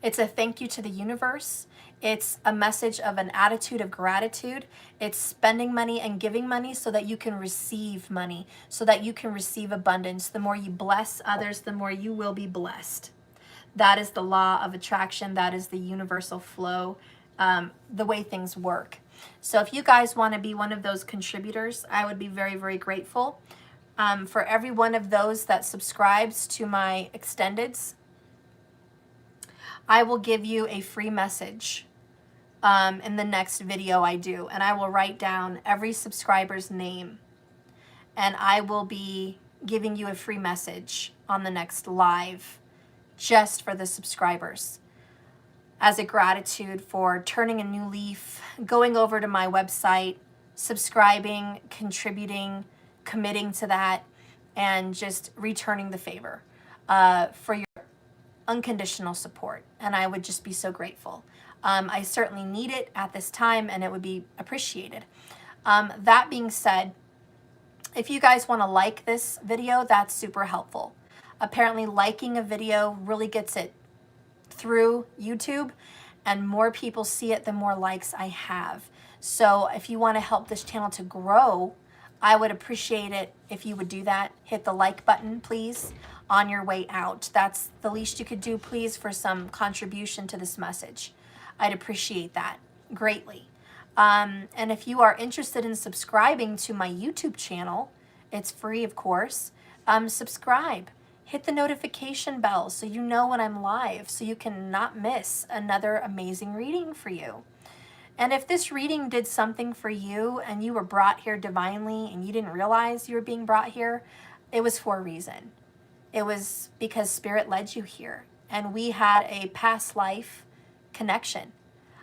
It's a thank you to the universe. It's a message of an attitude of gratitude. It's spending money and giving money so that you can receive money, so that you can receive abundance. The more you bless others, the more you will be blessed. That is the law of attraction. That is the universal flow, the way things work. So if you guys want to be one of those contributors, I would be very, very grateful. For every one of those that subscribes to my extendeds, I will give you a free message in the next video I do. And I will write down every subscriber's name. And I will be giving you a free message on the next live just for the subscribers as a gratitude for turning a new leaf, going over to my website, subscribing, contributing, committing to that, and just returning the favor for your unconditional support. And I would just be so grateful. I certainly need it at this time, and it would be appreciated. That being said, if you guys want to like this video, that's super helpful. Apparently liking a video really gets it through YouTube, and more people see it, the more likes I have. So if you want to help this channel to grow, I would appreciate it if you would do that. Hit the like button, please, on your way out. That's the least you could do, please, for some contribution to this message. I'd appreciate that greatly. And if you are interested in subscribing to my YouTube channel, it's free, of course. Subscribe. Hit the notification bell so you know when I'm live, so you can not miss another amazing reading for you. And if this reading did something for you and you were brought here divinely and you didn't realize you were being brought here, it was for a reason. It was because Spirit led you here, and we had a past life connection.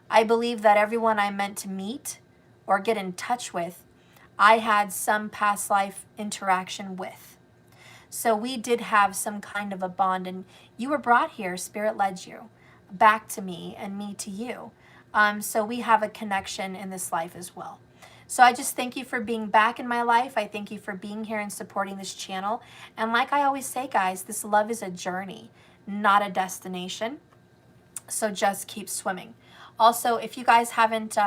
I believe that everyone I'm meant to meet or get in touch with, I had some past life interaction with. So we did have some kind of a bond, and you were brought here, Spirit led you back to me and me to you. So we have a connection in this life as well. So I just thank you for being back in my life. I thank you for being here and supporting this channel. And like I always say, guys, this love is a journey, not a destination. So just keep swimming. Also, if you guys haven't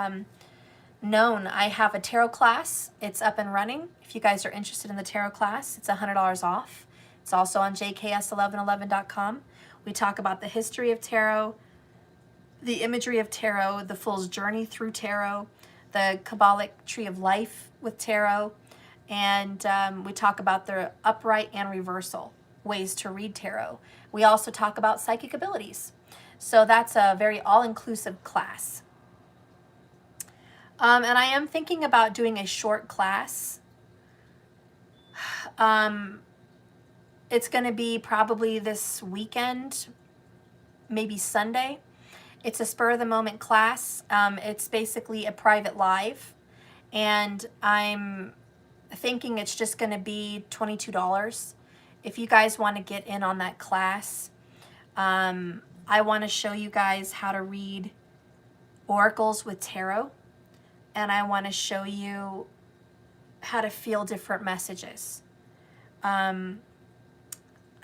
known, I have a tarot class. It's up and running. If you guys are interested in the tarot class, it's $100 off. It's also on jks1111.com. We talk about the history of tarot, the imagery of tarot, the Fool's Journey through tarot, the Kabbalic Tree of Life with tarot, and we talk about the upright and reversal ways to read tarot. We also talk about psychic abilities. So that's a very all-inclusive class. And I am thinking about doing a short class. It's going to be probably this weekend, maybe Sunday. It's a spur-of-the-moment class. It's basically a private live. And I'm thinking it's just going to be $22. If you guys want to get in on that class, I want to show you guys how to read oracles with tarot. And I want to show you how to feel different messages. I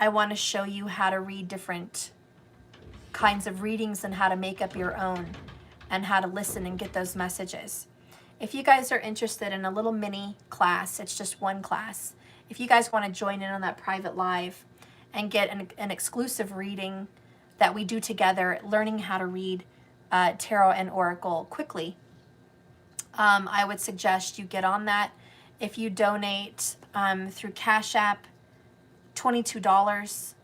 want to show you how to read different kinds of readings and how to make up your own and how to listen and get those messages. If you guys are interested in a little mini class, it's just one class. If you guys want to join in on that private live and get an exclusive reading that we do together, learning how to read tarot and oracle quickly. I would suggest you get on that. If you donate through Cash App, $22,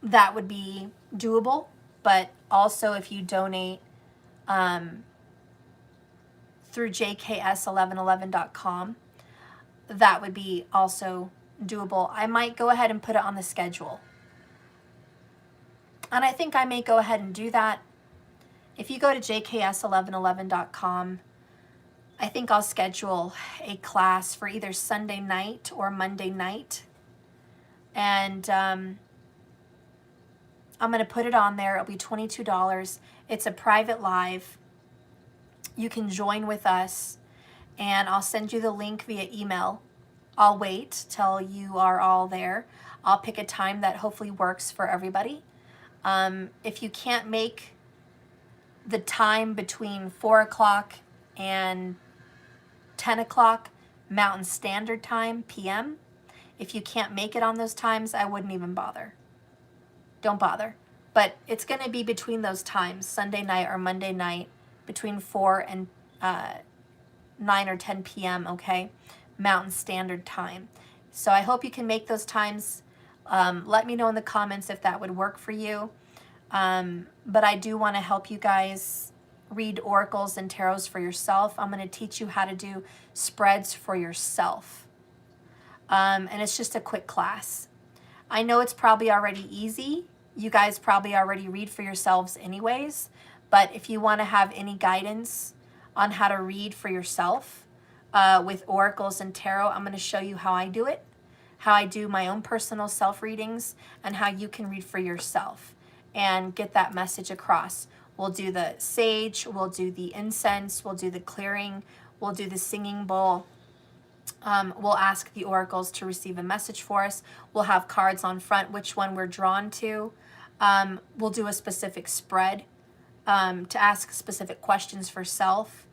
that would be doable. But also if you donate through jks1111.com, that would be also doable. I might go ahead and put it on the schedule. And I think I may go ahead and do that. If you go to jks1111.com, I think I'll schedule a class for either Sunday night or Monday night. And I'm going to put it on there. It'll be $22. It's a private live. You can join with us, and I'll send you the link via email. I'll wait till you are all there. I'll pick a time that hopefully works for everybody. If you can't make the time between 4 o'clock and 10 o'clock Mountain Standard Time, PM, if you can't make it on those times, I wouldn't even bother. Don't bother. But it's going to be between those times, Sunday night or Monday night, between 4 and 9 or 10 p.m., okay? Mountain Standard Time. So I hope you can make those times. Let me know in the comments if that would work for you. But I do want to help you guys read oracles and tarots for yourself. I'm going to teach you how to do spreads for yourself. And it's just a quick class. I know it's probably already easy. You guys probably already read for yourselves anyways. But if you want to have any guidance on how to read for yourself with oracles and tarot, I'm going to show you how I do it, how I do my own personal self-readings, and how you can read for yourself and get that message across. We'll do the sage, we'll do the incense, we'll do the clearing, we'll do the singing bowl. We'll ask the oracles to receive a message for us. We'll have cards on front, which one we're drawn to. We'll do a specific spread to ask specific questions for self,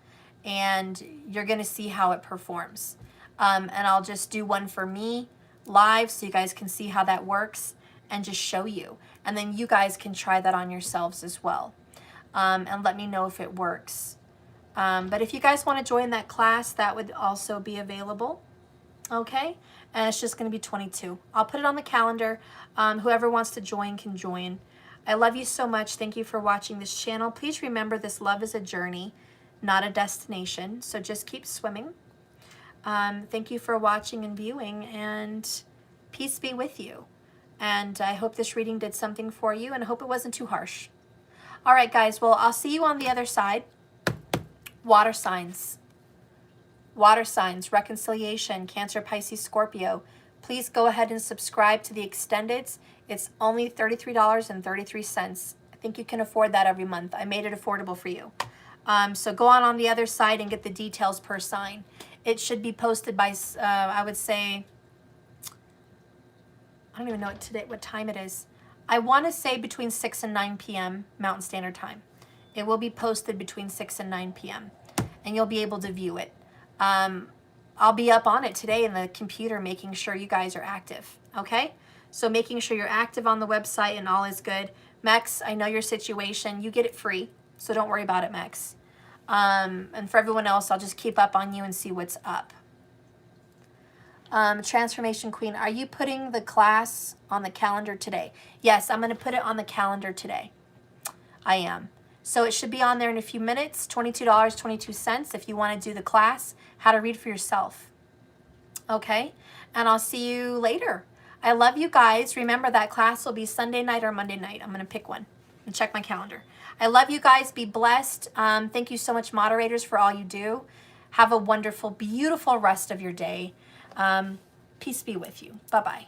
and you're going to see how it performs. And I'll just do one for me live so you guys can see how that works and just show you. And then you guys can try that on yourselves as well. And let me know if it works. But if you guys want to join that class, that would also be available. Okay? And it's just going to be $22. I'll put it on the calendar. Whoever wants to join can join. I love you so much. Thank you for watching this channel. Please remember, this love is a journey, not a destination. So just keep swimming. Thank you for watching and viewing, and peace be with you. And I hope this reading did something for you, and I hope it wasn't too harsh. All right, guys. Well, I'll see you on the other side. Water signs. Water signs, reconciliation, Cancer, Pisces, Scorpio. Please go ahead and subscribe to the extendeds. It's only $33.33. I think you can afford that every month. I made it affordable for you. So go on the other side and get the details per sign. It should be posted by, I would say, I don't even know what time it is. I want to say between 6 and 9 p.m. Mountain Standard Time. It will be posted between 6 and 9 p.m. and you'll be able to view it. I'll be up on it today in the computer making sure you guys are active, okay? So making sure you're active on the website and all is good. Mex, I know your situation. You get it free, so don't worry about it, Mex. And for everyone else, I'll just keep up on you and see what's up. Transformation Queen, are you putting the class on the calendar today? Yes, I'm going to put it on the calendar today. I am. So it should be on there in a few minutes, $22.22 if you want to do the class, how to read for yourself. Okay? And I'll see you later. I love you guys. Remember, that class will be Sunday night or Monday night. I'm going to pick one and check my calendar. I love you guys. Be blessed. Thank you so much, moderators, for all you do. Have a wonderful, beautiful rest of your day. Peace be with you. Bye-bye.